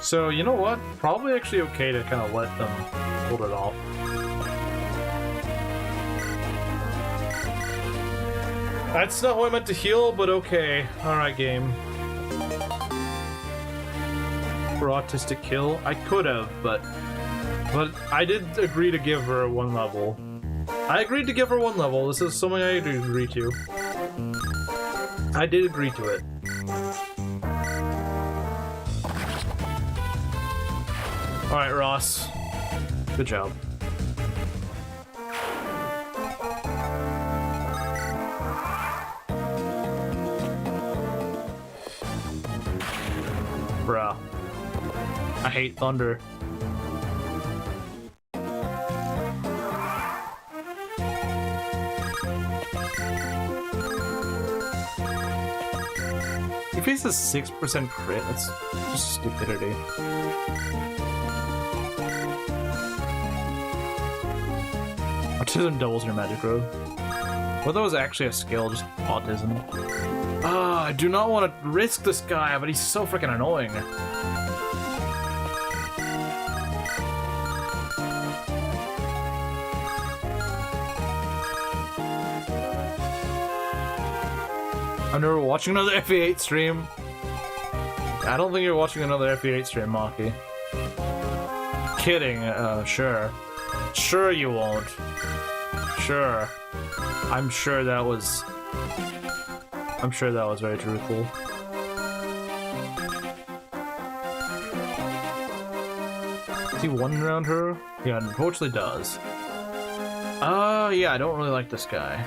So, you know what? Probably actually okay to kind of let them hold it off. That's not what I meant to heal, but okay. Alright, game. For autistic kill? I could have, but I did agree to give her 1 level. I agreed to give her 1 level. This is something I did agree to. I did agree to it. Alright, Ross. Good job. Bruh. I hate thunder. He faces 6% crit. That's just stupidity. Autism doubles your magic growth. Well, that was actually a skill, just autism. Ah, I do not want to risk this guy, but he's so freaking annoying. I'm never watching another FE8 stream. I don't think you're watching another FE8 stream, Maki. Kidding, sure. Sure you won't. Sure. I'm sure that was very truthful. Does he one around her? Yeah, unfortunately does. Yeah, I don't really like this guy.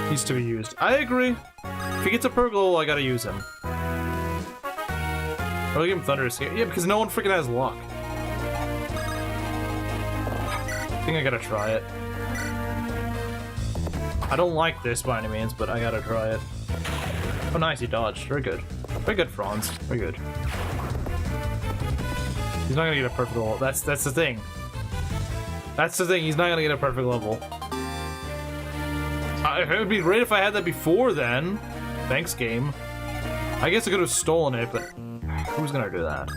Needs to be used. I agree. If he gets a Purgle, I gotta use him. Or give him Thunder Escape. Yeah, because no one freaking has luck. I think I gotta try it. I don't like this by any means, but I gotta try it. Oh nice, he dodged. Very good. Very good, Franz. Very good. He's not gonna get a perfect level. That's the thing. That's the thing, he's not gonna get a perfect level. It would be great if I had that before then. Thanks, game. I guess I could have stolen it, but who's gonna do that?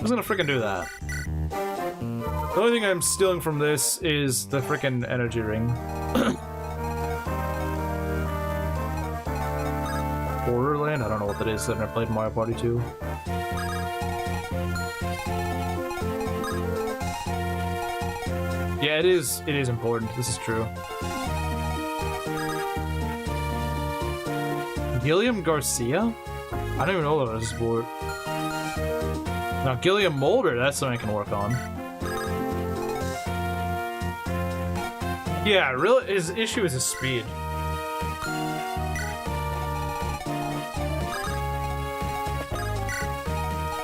Who's gonna freaking do that? The only thing I'm stealing from this is the freaking energy ring. Borderland? I don't know what that is. I've never played Mario Party 2. Yeah, it is important. This is true. Gilliam Garcia? I don't even know that was a sport. Now, Gilliam Mulder, that's something I can work on. Yeah, really, his issue is his speed.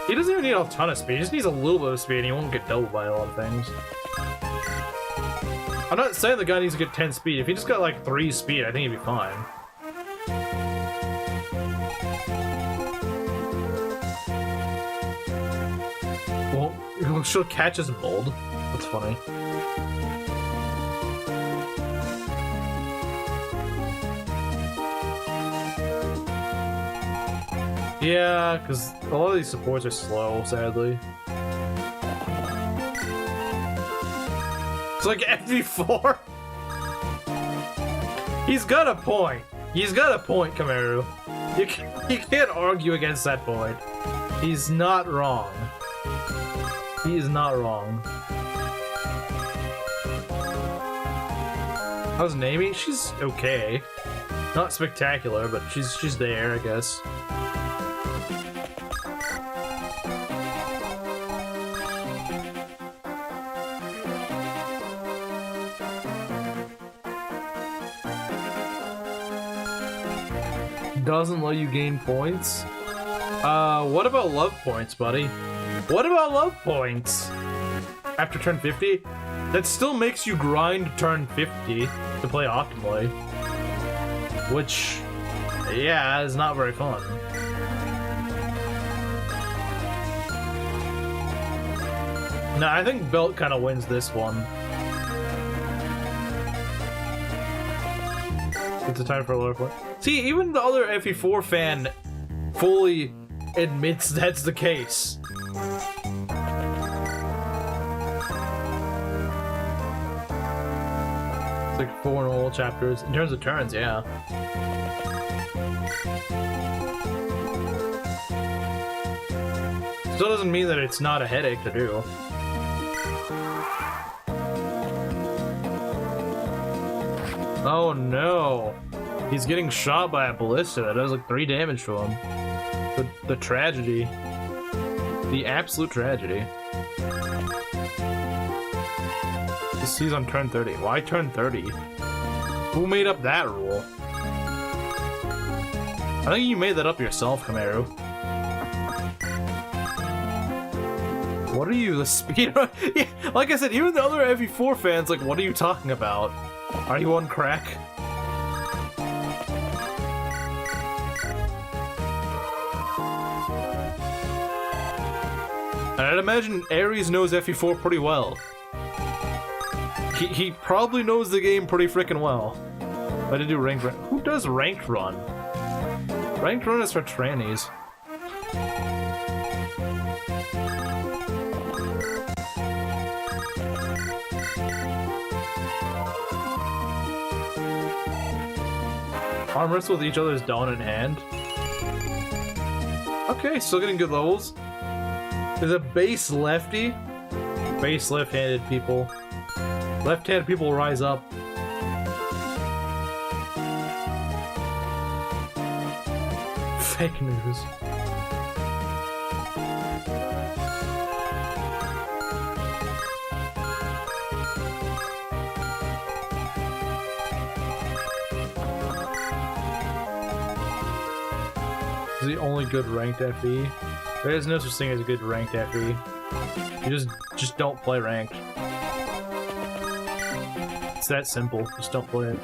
He doesn't even need a ton of speed, he just needs a little bit of speed and he won't get doubled by a lot of things. I'm not saying the guy needs to get 10 speed. If he just got like 3 speed, I think he'd be fine. Well, she'll catch his mold. That's funny. Yeah, because a lot of these supports are slow, sadly. It's like FD4. He's got a point. He's got a point, Kamaru. You can't argue against that point. He's not wrong. He is not wrong. How's Naomi? She's okay. Not spectacular, but she's there, I guess. Doesn't let you gain points? What about love points, buddy? What about love points? After turn 50? That still makes you grind turn 50 to play optimally. Which, yeah, is not very fun. No, I think Belt kind of wins this one. It's a time for a lower point. See, even the other FE4 fan fully admits that's the case. It's like 4 normal chapters. In terms of turns, yeah. Still doesn't mean that it's not a headache to do. Oh no! He's getting shot by a ballista that does like 3 damage to him. The tragedy. The absolute tragedy. He's on turn 30. Why turn 30? Who made up that rule? I think you made that up yourself, Kamaru. What are you, the speedrun? Yeah, like I said, even the other FE4 fans, like, what are you talking about? Are you on crack? And I'd imagine Ares knows FE4 pretty well. He probably knows the game pretty freaking well. I did do ranked run. Who does ranked run? Ranked run is for trannies. Arm wrestle with each other's dominant hand. Okay, still getting good levels. There's a base lefty. Base left-handed people. Left-handed people rise up. Fake news. Is the only good ranked FE? There is no such thing as a good ranked FE. You just don't play ranked. It's that simple. Just don't play it.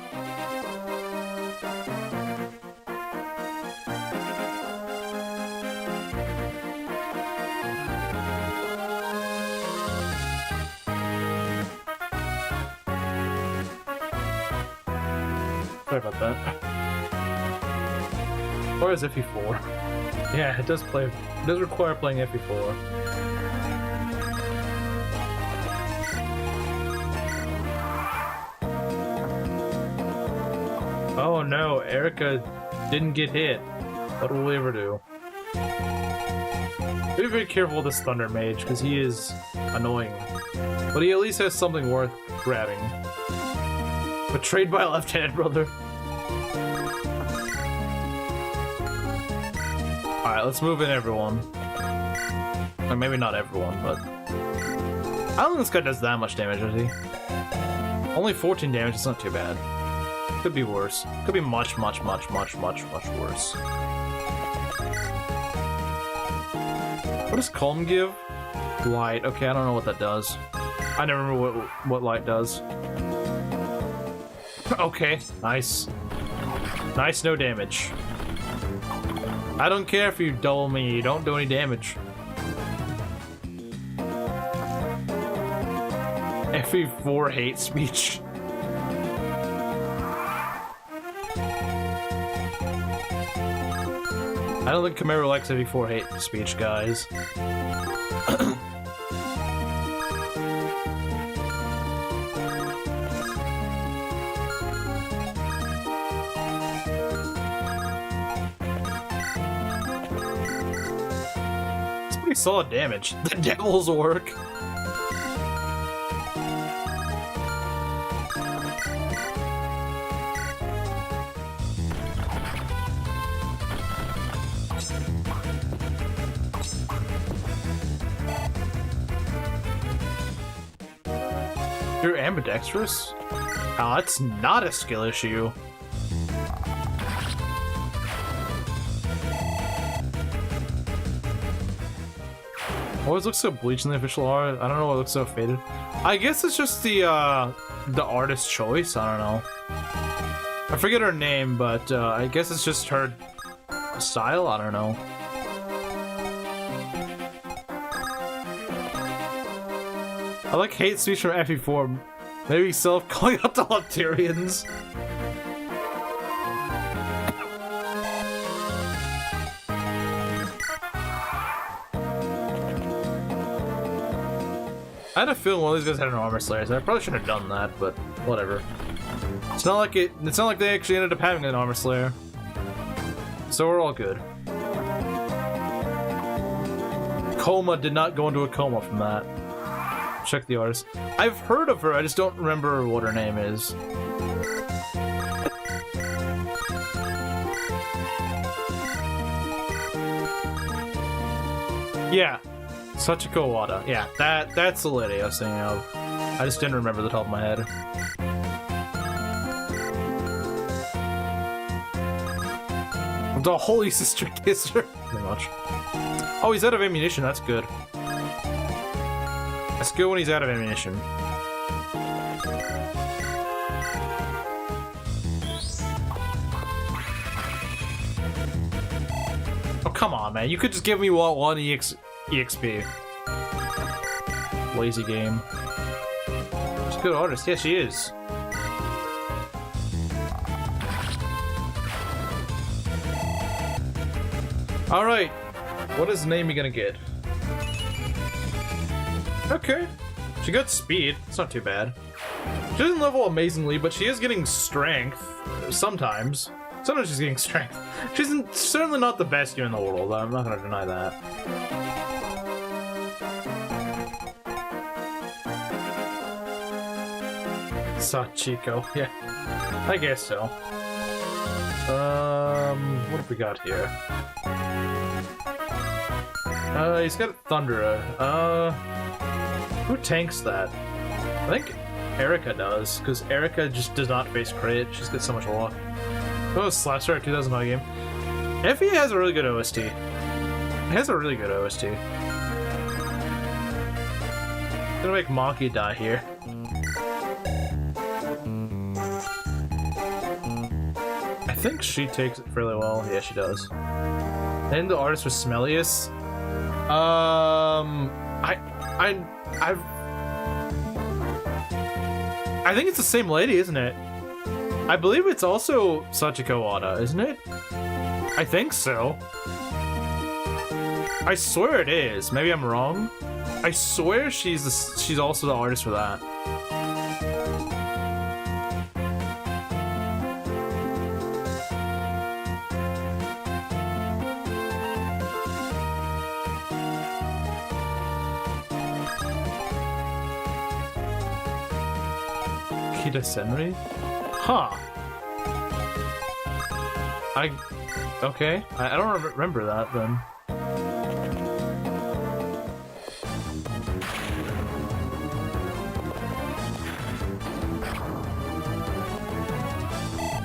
Sorry about that. requires FE4. Yeah, it does require playing FE4. Oh no, Eirika didn't get hit. What will we ever do? Be very careful with this Thunder Mage, because he is annoying. But he at least has something worth grabbing. Betrayed by a left-handed brother. Alright, let's move in everyone. Or maybe not everyone, but... I don't think this guy does that much damage, does he? Only 14 damage, it's not too bad. Could be worse. Could be much worse. What does Calm give? Light. Okay, I don't know what that does. I never remember what light does. Okay, nice. Nice, no damage. I don't care if you double me, you don't do any damage. FE4 hate speech. I don't think Camaro likes FE4 hate speech, guys. It's pretty solid damage. The devil's work. You're ambidextrous? Oh, that's not a skill issue. Always looks so bleached in the official art. I don't know why it looks so faded. I guess it's just the artist's choice. I don't know. I forget her name, but I guess it's just her style. I don't know. I like hate speech from FE4. Maybe self-calling out the Leptarians. I had a feeling one of these guys had an armor slayer, so I probably shouldn't have done that, but whatever. It's not like they actually ended up having an armor slayer. So we're all good. Coma did not go into a coma from that. Check the artist. I've heard of her, I just don't remember what her name is. Yeah. Sachiko Wada. Yeah, that's the lady I was thinking of. I just didn't remember the top of my head. The Holy Sister Kisser. Pretty much. Oh, he's out of ammunition, that's good. That's good when he's out of ammunition. Oh, come on, man. You could just give me one EXP. Lazy game. She's a good artist. Yeah, she is. Alright. What is name you gonna get? Okay. She got speed. It's not too bad. She doesn't level amazingly, but she is getting strength. Sometimes. Sometimes she's getting strength. She's certainly not the best here in the world. I'm not gonna deny that. Sachiko. Yeah. I guess so. What have we got here? He's got Thundera. Who tanks that? I think Eirika does, because Eirika just does not face crit. She's got so much luck. Oh, Slapstar 2009 game. FE has a really good OST. It has a really good OST. I'm gonna make Maki die here. I think she takes it fairly well. Yeah, she does. And the artist was Smellius. I think it's the same lady, isn't it? I believe it's also Sachiko Wada, isn't it? I think so. I swear it is. Maybe I'm wrong. I swear she's also the artist for that. Kita Senri? Huh. Okay. I don't remember that then.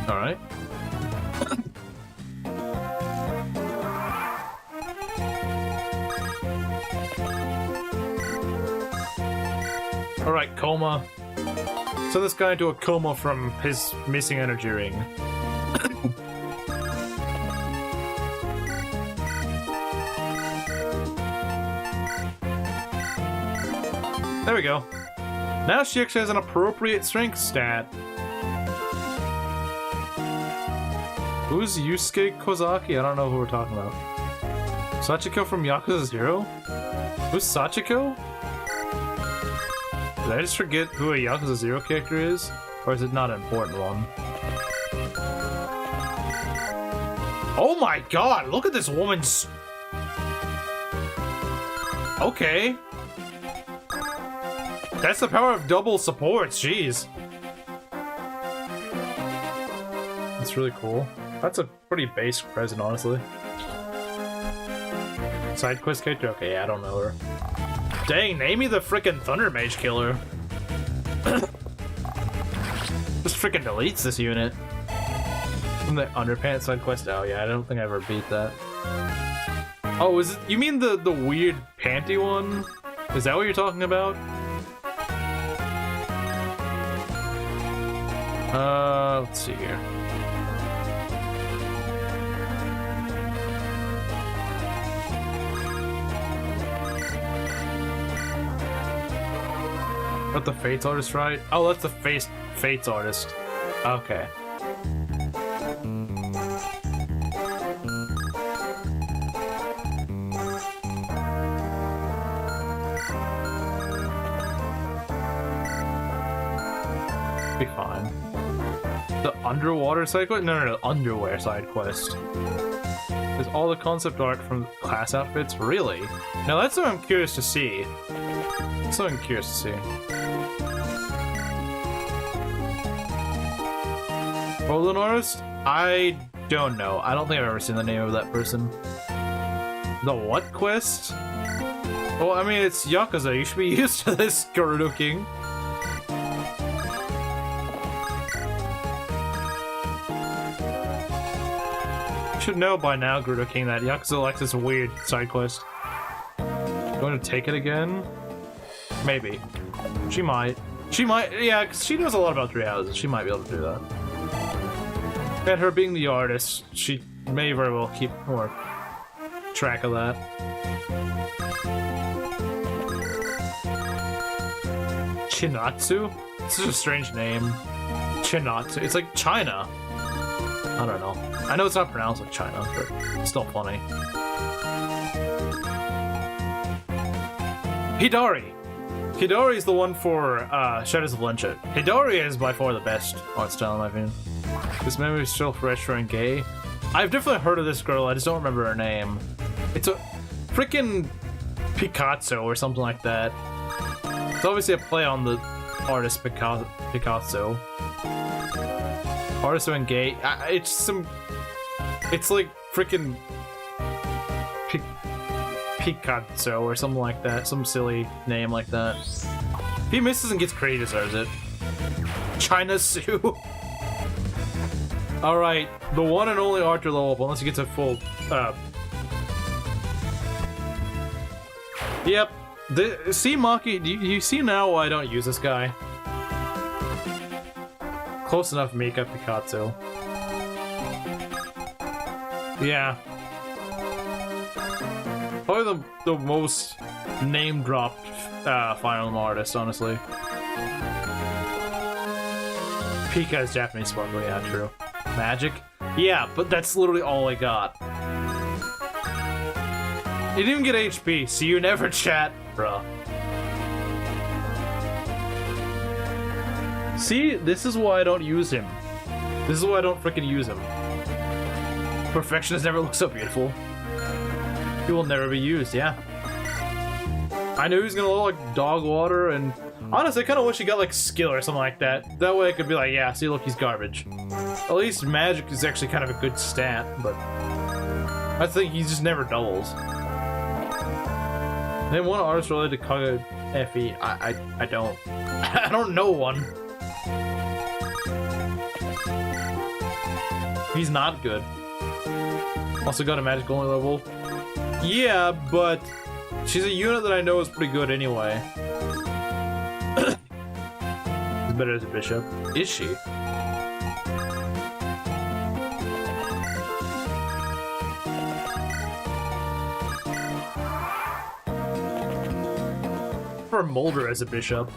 Alright. Alright, coma. Send this guy into a coma from his missing energy ring. There we go. Now she actually has an appropriate strength stat. Who's Yusuke Kozaki? I don't know who we're talking about. Sachiko from Yakuza 0? Who's Sachiko? Did I just forget who a Yakuza 0 character is? Or is it not an important one? Oh my god, look at this woman's... Okay. That's the power of double supports, jeez. That's really cool. That's a pretty basic present, honestly. Side quest character? Okay, I don't know her. Dang, name me the frickin' Thunder Mage killer. Just frickin' deletes this unit. From the Underpants side quest? Oh yeah, I don't think I ever beat that. Oh, is it? You mean the weird panty one? Is that what you're talking about? Let's see here. Got the Fates artist right? Oh, that's the Fates artist. Okay. Be fine. The underwater side quest? No, underwear side quest. There's all the concept art from class outfits? Really? Now that's what I'm curious to see. That's what I'm curious to see. Roland artist? I don't know. I don't think I've ever seen the name of that person. The what quest? Well, I mean, it's Yakuza. You should be used to this, Gerudo King. You should know by now, Gerudo King, that Yakuza likes this weird side quest. Going to take it again? Maybe. She might. She might, yeah, because she knows a lot about Three Houses. She might be able to do that. And her being the artist, she may very well keep more track of that. Chinatsu? This is a strange name. Chinatsu. It's like China. I don't know. I know it's not pronounced like China, but it's still funny. Hidari! Hidari is the one for Shadows of Lynchit. Hidari is by far the best art style in my opinion. This memory is still retro and gay. I've definitely heard of this girl, I just don't remember her name. It's a freaking Picasso or something like that. It's obviously a play on the artist Picasso. Artist and gay. It's some. It's like freaking Picasso or something like that. Some silly name like that. If he misses and gets credit, he deserves it. China Sue. Alright, the one and only Archer level up, unless he gets a full. Yep. See, Maki, you see now why I don't use this guy? Close enough, Mika Picasso. Yeah. Probably the most name-dropped Fire Emblem artist, honestly. Pika is Japanese sparkle, yeah, true. Magic? Yeah, but that's literally all I got. You didn't even get HP, so you never chat, bruh. See, this is why I don't use him. This is why I don't freaking use him. Perfectionist never looks so beautiful. He will never be used, yeah. I knew he was gonna look like dog water, and honestly, I kind of wish he got like skill or something like that. That way I could be like, yeah, see, look, he's garbage. At least magic is actually kind of a good stat, but I think he just never doubles. Name one artist related to Kaga FE. I don't. I don't know one. He's not good. Also got a magic only level. Yeah, but she's a unit that I know is pretty good anyway. She's better as a bishop. Is she? For Mulder as a bishop.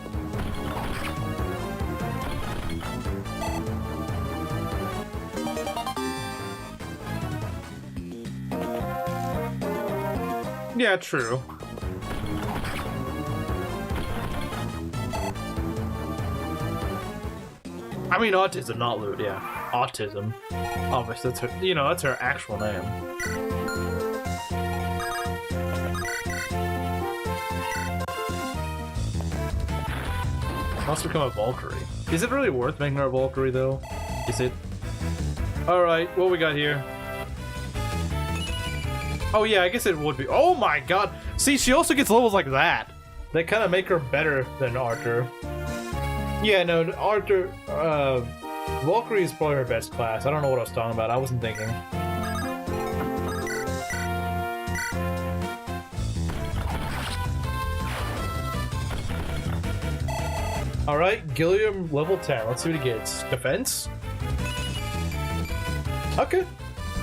Yeah, true. I mean, autism, not loot, yeah. Autism. Obviously, that's her, you know, that's her actual name. Must become a Valkyrie. Is it really worth making her a Valkyrie, though? Is it? Alright, what we got here? Oh yeah, I guess it would be. Oh my god! See, she also gets levels like that. They kind of make her better than Arthur. Yeah, no, Arthur, Valkyrie is probably her best class. I don't know what I was talking about. I wasn't thinking. Alright, Gilliam level 10. Let's see what he gets. Defense? Okay.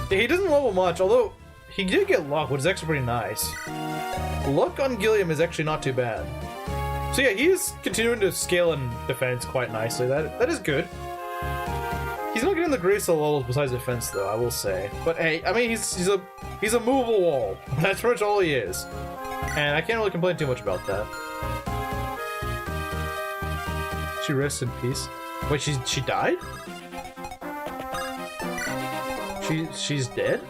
He doesn't level much, although he did get luck, which is actually pretty nice. Luck on Gilliam is actually not too bad. So yeah, he's continuing to scale in defense quite nicely. That is good. He's not getting the greatest of levels besides defense, though, I will say. But hey, I mean, he's a movable wall. That's pretty much all he is. And I can't really complain too much about that. She rests in peace. Wait, she died? She's dead?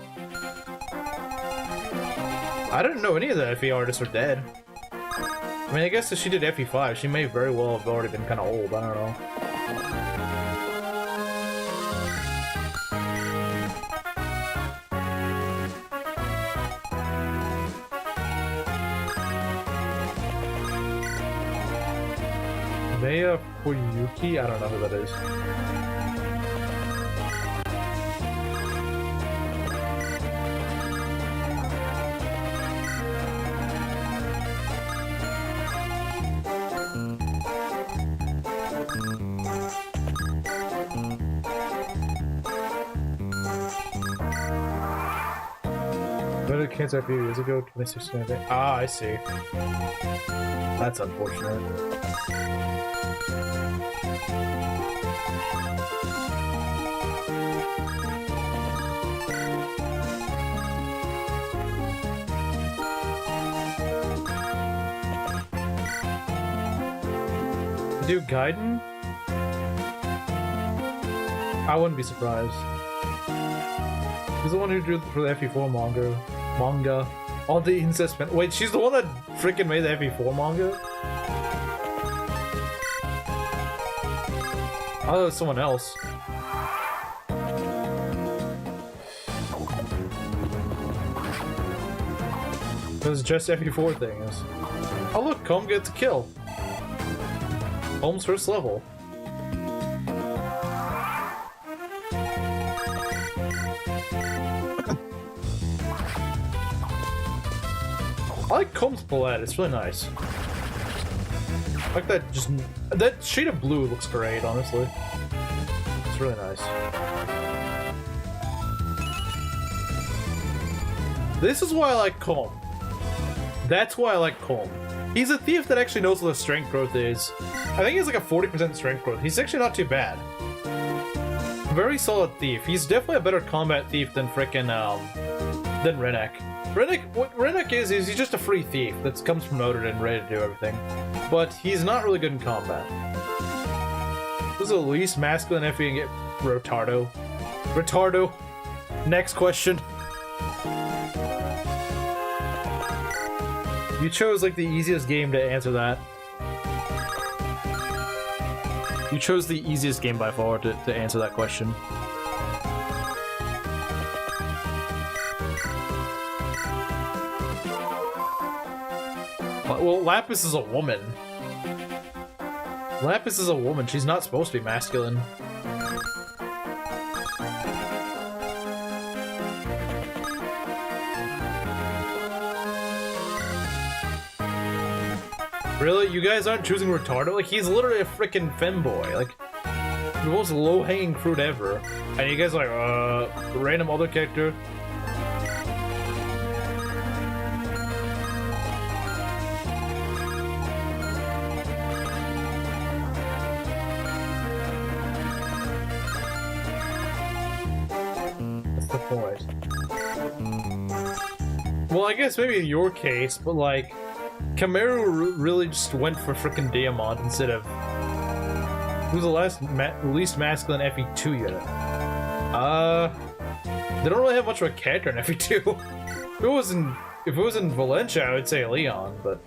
I didn't know any of the FE artists were dead. I mean, I guess if she did FE5, she may very well have already been kind of old. I don't know. Maya Fuyuki? I don't know who that is. Cancer a few years ago, 2016, I think. Ah, I see. That's unfortunate. Do Gaiden? I wouldn't be surprised. He's the one who drew for the FE4 manga. All the incest men. Wait, she's the one that freaking made the FE4 manga? I thought it was someone else. It was just FE4 things. Oh look, Comb gets a kill. Comb's first level. I like Comb's palette, it's really nice. I like that shade of blue looks great, honestly. It's really nice. This is why I like Comb. That's why I like Comb. He's a thief that actually knows what the strength growth is. I think he has like a 40% strength growth. He's actually not too bad. Very solid thief. He's definitely a better combat thief than frickin' than Rennek. What Rennek is he's just a free thief that comes promoted and ready to do everything. But he's not really good in combat. This is the least masculine if you can get Rotardo. Retardo. Next question. You chose like the easiest game to answer that. You chose the easiest game by far to answer that question. Well, Lapis is a woman. Lapis is a woman. She's not supposed to be masculine. Really? You guys aren't choosing Retardo? Like, he's literally a freaking femboy. Like, the most low-hanging fruit ever. And you guys are like, random other character. That's the point. Well, I guess maybe in your case, but like, Kamaru really just went for frickin' Diamond instead of... Who's the least masculine FE2 unit? They don't really have much of a character in FE2. If it was in Valencia, I would say Leon, but...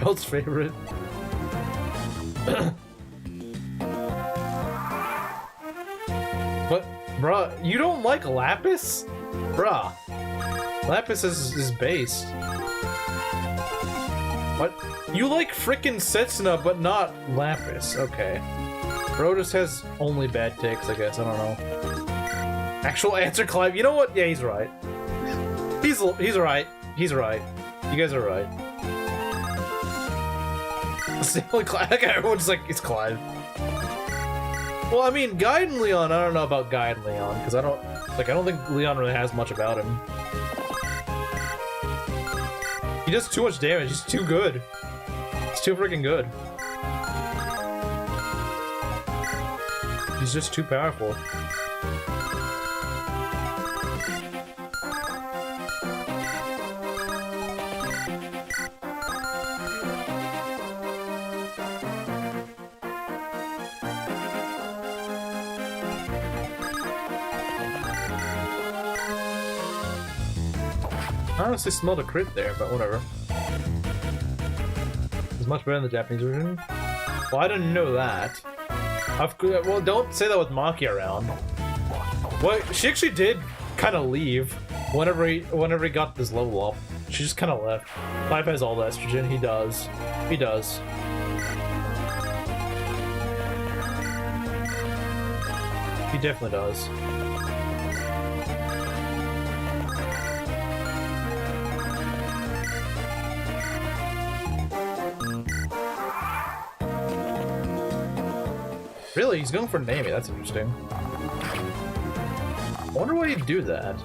Belt's favorite. But, bruh, you don't like Lapis? Bruh. Lapis is based. What? You like frickin' Setsuna, but not Lapis. Okay. Bro just has only bad takes, I guess. I don't know. Actual answer, Clive. You know what? Yeah, he's right. He's right. He's right. You guys are right. It's the only Clive. Everyone's like, it's Clive. Well, I mean, Gaiden Leon, I don't know about Gaiden Leon, because I don't think Leon really has much about him. He does too much damage. He's too good. He's too freaking good. He's just too powerful. I honestly smelled a crit there, but whatever. It's much better than the Japanese version. Well, I didn't know that. Well, don't say that with Maki around. Well, she actually did kind of leave whenever he got this level up. She just kind of left. Clive has all the estrogen. He does. He does. He definitely does. Really? He's going for Nami, that's interesting. I wonder why he'd do that.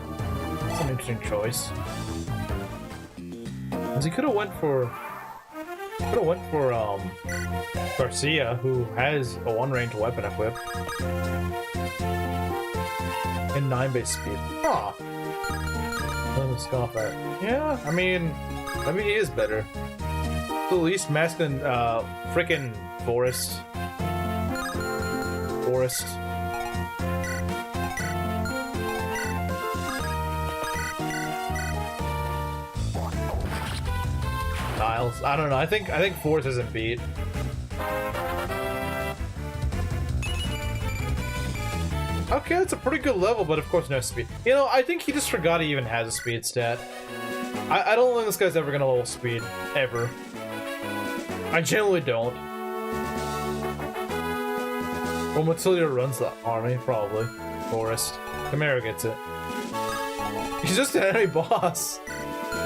That's an interesting choice. Because he could have went for... Garcia, who has a one-range weapon equipped. And 9 base speed. Huh. Let me scoff at. Yeah, I mean, maybe he is better. The least masculine, frickin' Forest. Niles. I don't know. I think Forest isn't beat. Okay, that's a pretty good level, but of course no speed. You know, I think he just forgot he even has a speed stat. I don't think this guy's ever gonna level speed. Ever. I generally don't. Well, Matilda runs the army, probably. Forest. Chimera gets it. He's just an enemy boss.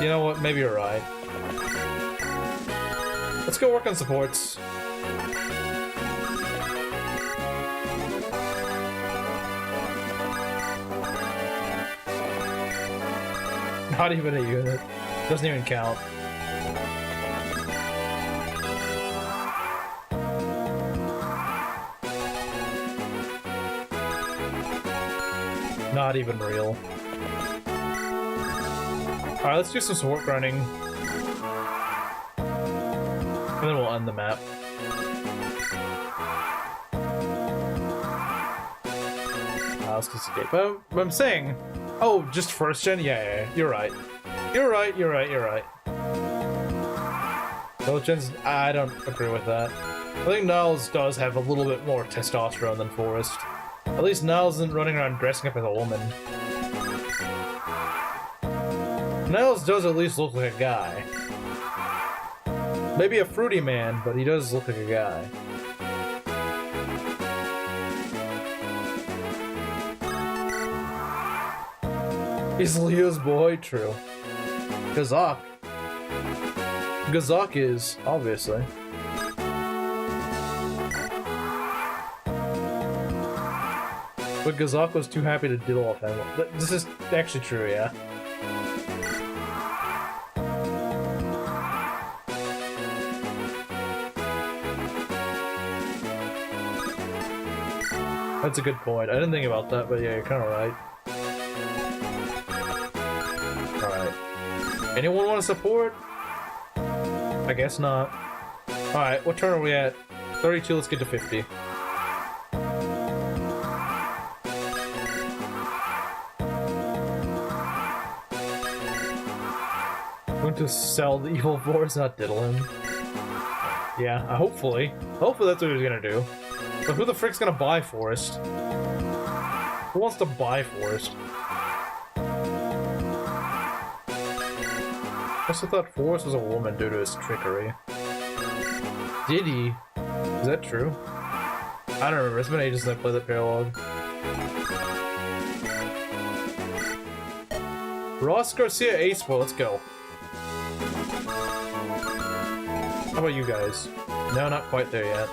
You know what? Maybe you're right. Let's go work on supports. Not even a unit. Doesn't even count. Not even real. Alright, let's do some support grinding. And then we'll end the map. Let's just escape. But I'm saying... Oh, just first gen? Yeah, you're right. You're right. Both gens, I don't agree with that. I think Niles does have a little bit more testosterone than Forrest. At least Niles isn't running around dressing up as a woman. Niles does at least look like a guy. Maybe a fruity man, but he does look like a guy. He's Leo's boy, true. Gazak. Gazak is, obviously. But Gazak was too happy to diddle off him. This is actually true, yeah. That's a good point. I didn't think about that, but yeah, you're kind of right. Alright. Anyone want to support? I guess not. Alright, what turn are we at? 32, let's get to 50. Going to sell the evil force, not diddle him. Yeah, hopefully. Hopefully that's what he was gonna do. But who the frick's gonna buy Forrest? Who wants to buy Forrest? I also thought Forrest was a woman due to his trickery. Did he? Is that true? I don't remember. It's been ages since I played that paralogue. Ross Garcia Ace, well, let's go. How about you guys? No, not quite there yet.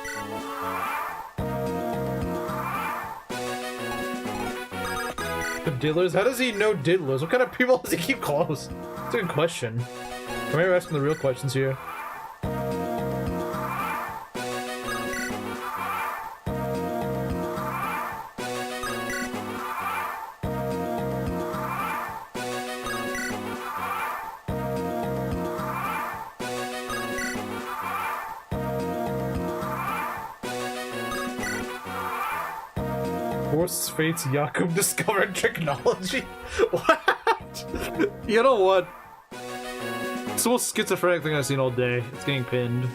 The diddlers? How does he know diddlers? What kind of people does he keep close? That's a good question. Come here, asking the real questions here. Force fates Jakub discovered technology? What? You know what? It's the most schizophrenic thing I've seen all day. It's getting pinned.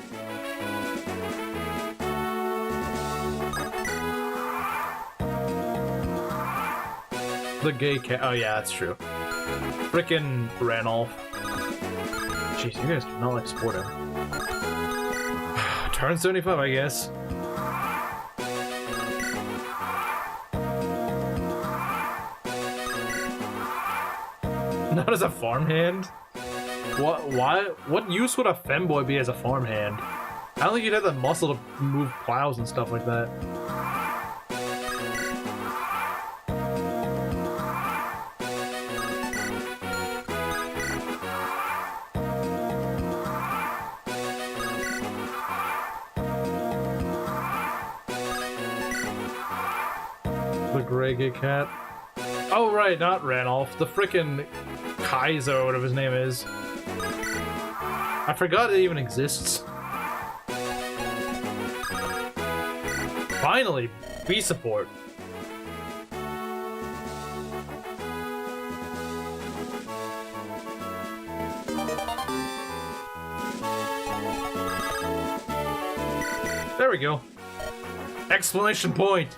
The gay cat. Oh yeah, that's true. Frickin' Ranulph. Jeez, you guys do not like sporting. Turn 75, I guess. Not as a farmhand? What? Why? What use would a femboy be as a farmhand? I don't think you'd have the muscle to move plows and stuff like that. The gray gay cat. Oh right, not Ranulph. The frickin' Kaizo, or whatever his name is. I forgot it even exists. Finally, B support. There we go. Exclamation point.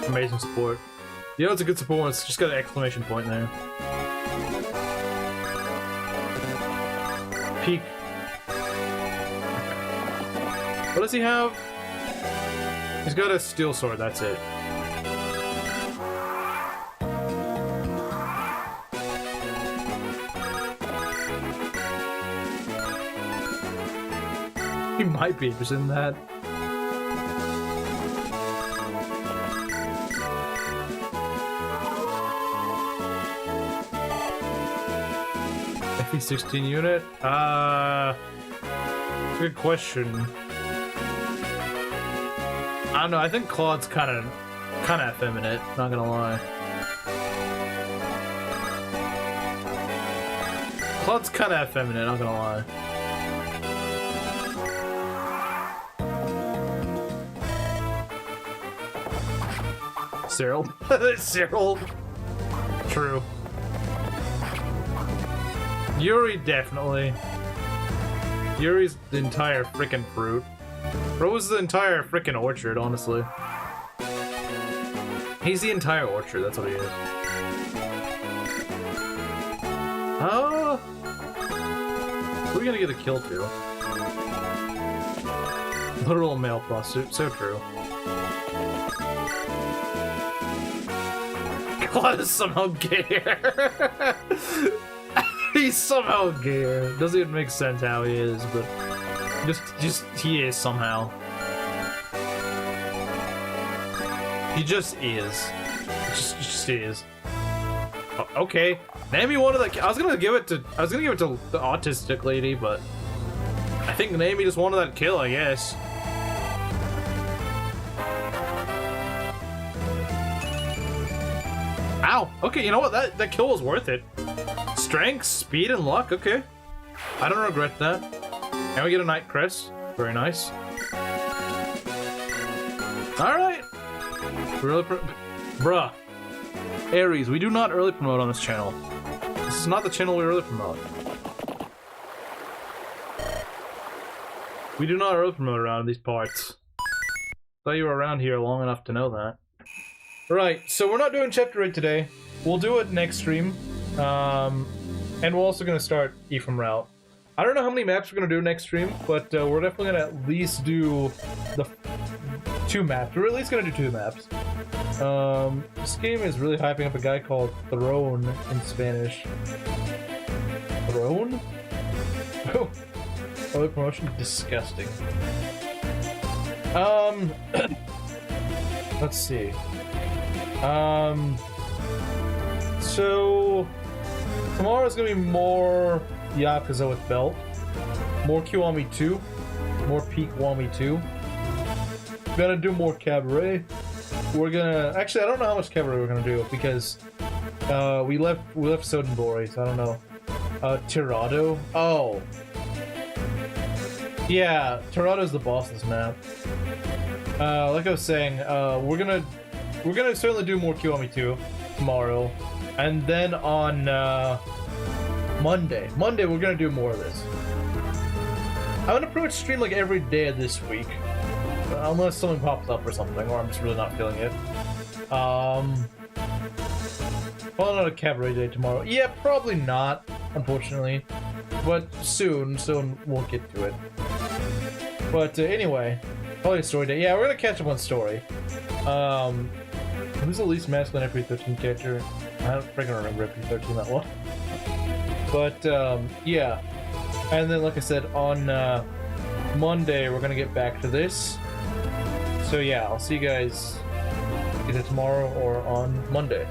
Amazing support. You know it's a good support, it's just got an exclamation point there. Peak. What does he have? He's got a steel sword, that's it. He might be interested in that. FE16 unit? Good question. I don't know, I think Claude's kinda effeminate, not gonna lie. Claude's kind of effeminate, not gonna lie. Cyril? Cyril? True. Yuri, definitely. Yuri's the entire frickin' fruit. Bro's the entire frickin' orchard, honestly. He's the entire orchard, that's what he is. Oh! Who are we gonna get a kill to? Literal male prostitute, so true. God is somehow gay. He's somehow gay. Doesn't even make sense how he is, but just he is somehow. He just is. Just is. Oh, okay. Name me one of the. I was gonna give it to the autistic lady, but I think Naomi just wanted that kill, I guess. Ow! Okay, you know what? That kill was worth it. Strength, speed, and luck. Okay, I don't regret that. And we get a night crest. Very nice. All right. Really, bruh. Aries, we do not early promote on this channel. This is not the channel we early promote. We do not early promote around these parts. Thought you were around here long enough to know that. Right, so we're not doing Chapter 8 today. We'll do it next stream. And we're also going to start Ephraim route. I don't know how many maps we're going to do next stream, but we're definitely going to at least do the 2 maps. We're at least going to do 2 maps. This game is really hyping up a guy called Throne in Spanish. Throne? Oh. Early promotion? Disgusting. Let's see. So tomorrow's gonna be more Yakuza with belt, more Kiwami 2, more Peak Wami 2. We're gonna do more Cabaret. We're gonna actually I don't know how much Cabaret we're gonna do because we left Sodenbori, so I don't know. Tirado? Oh. Yeah, Tirado's the boss of this map. Like I was saying, we're gonna certainly do more Kiwami 2 tomorrow, and then on Monday we're gonna do more of this. I'm gonna pretty much stream like every day of this week, unless something pops up or something, or I'm just really not feeling it. Probably not a Cabaret day tomorrow. Yeah, probably not, unfortunately, but soon we'll get to it. But anyway, probably a story day. Yeah, we're gonna catch up on story. Who's the least masculine FP13 character? I don't freaking remember FP13 that well. But yeah, and then like I said, on Monday we're gonna get back to this. So yeah, I'll see you guys either tomorrow or on Monday.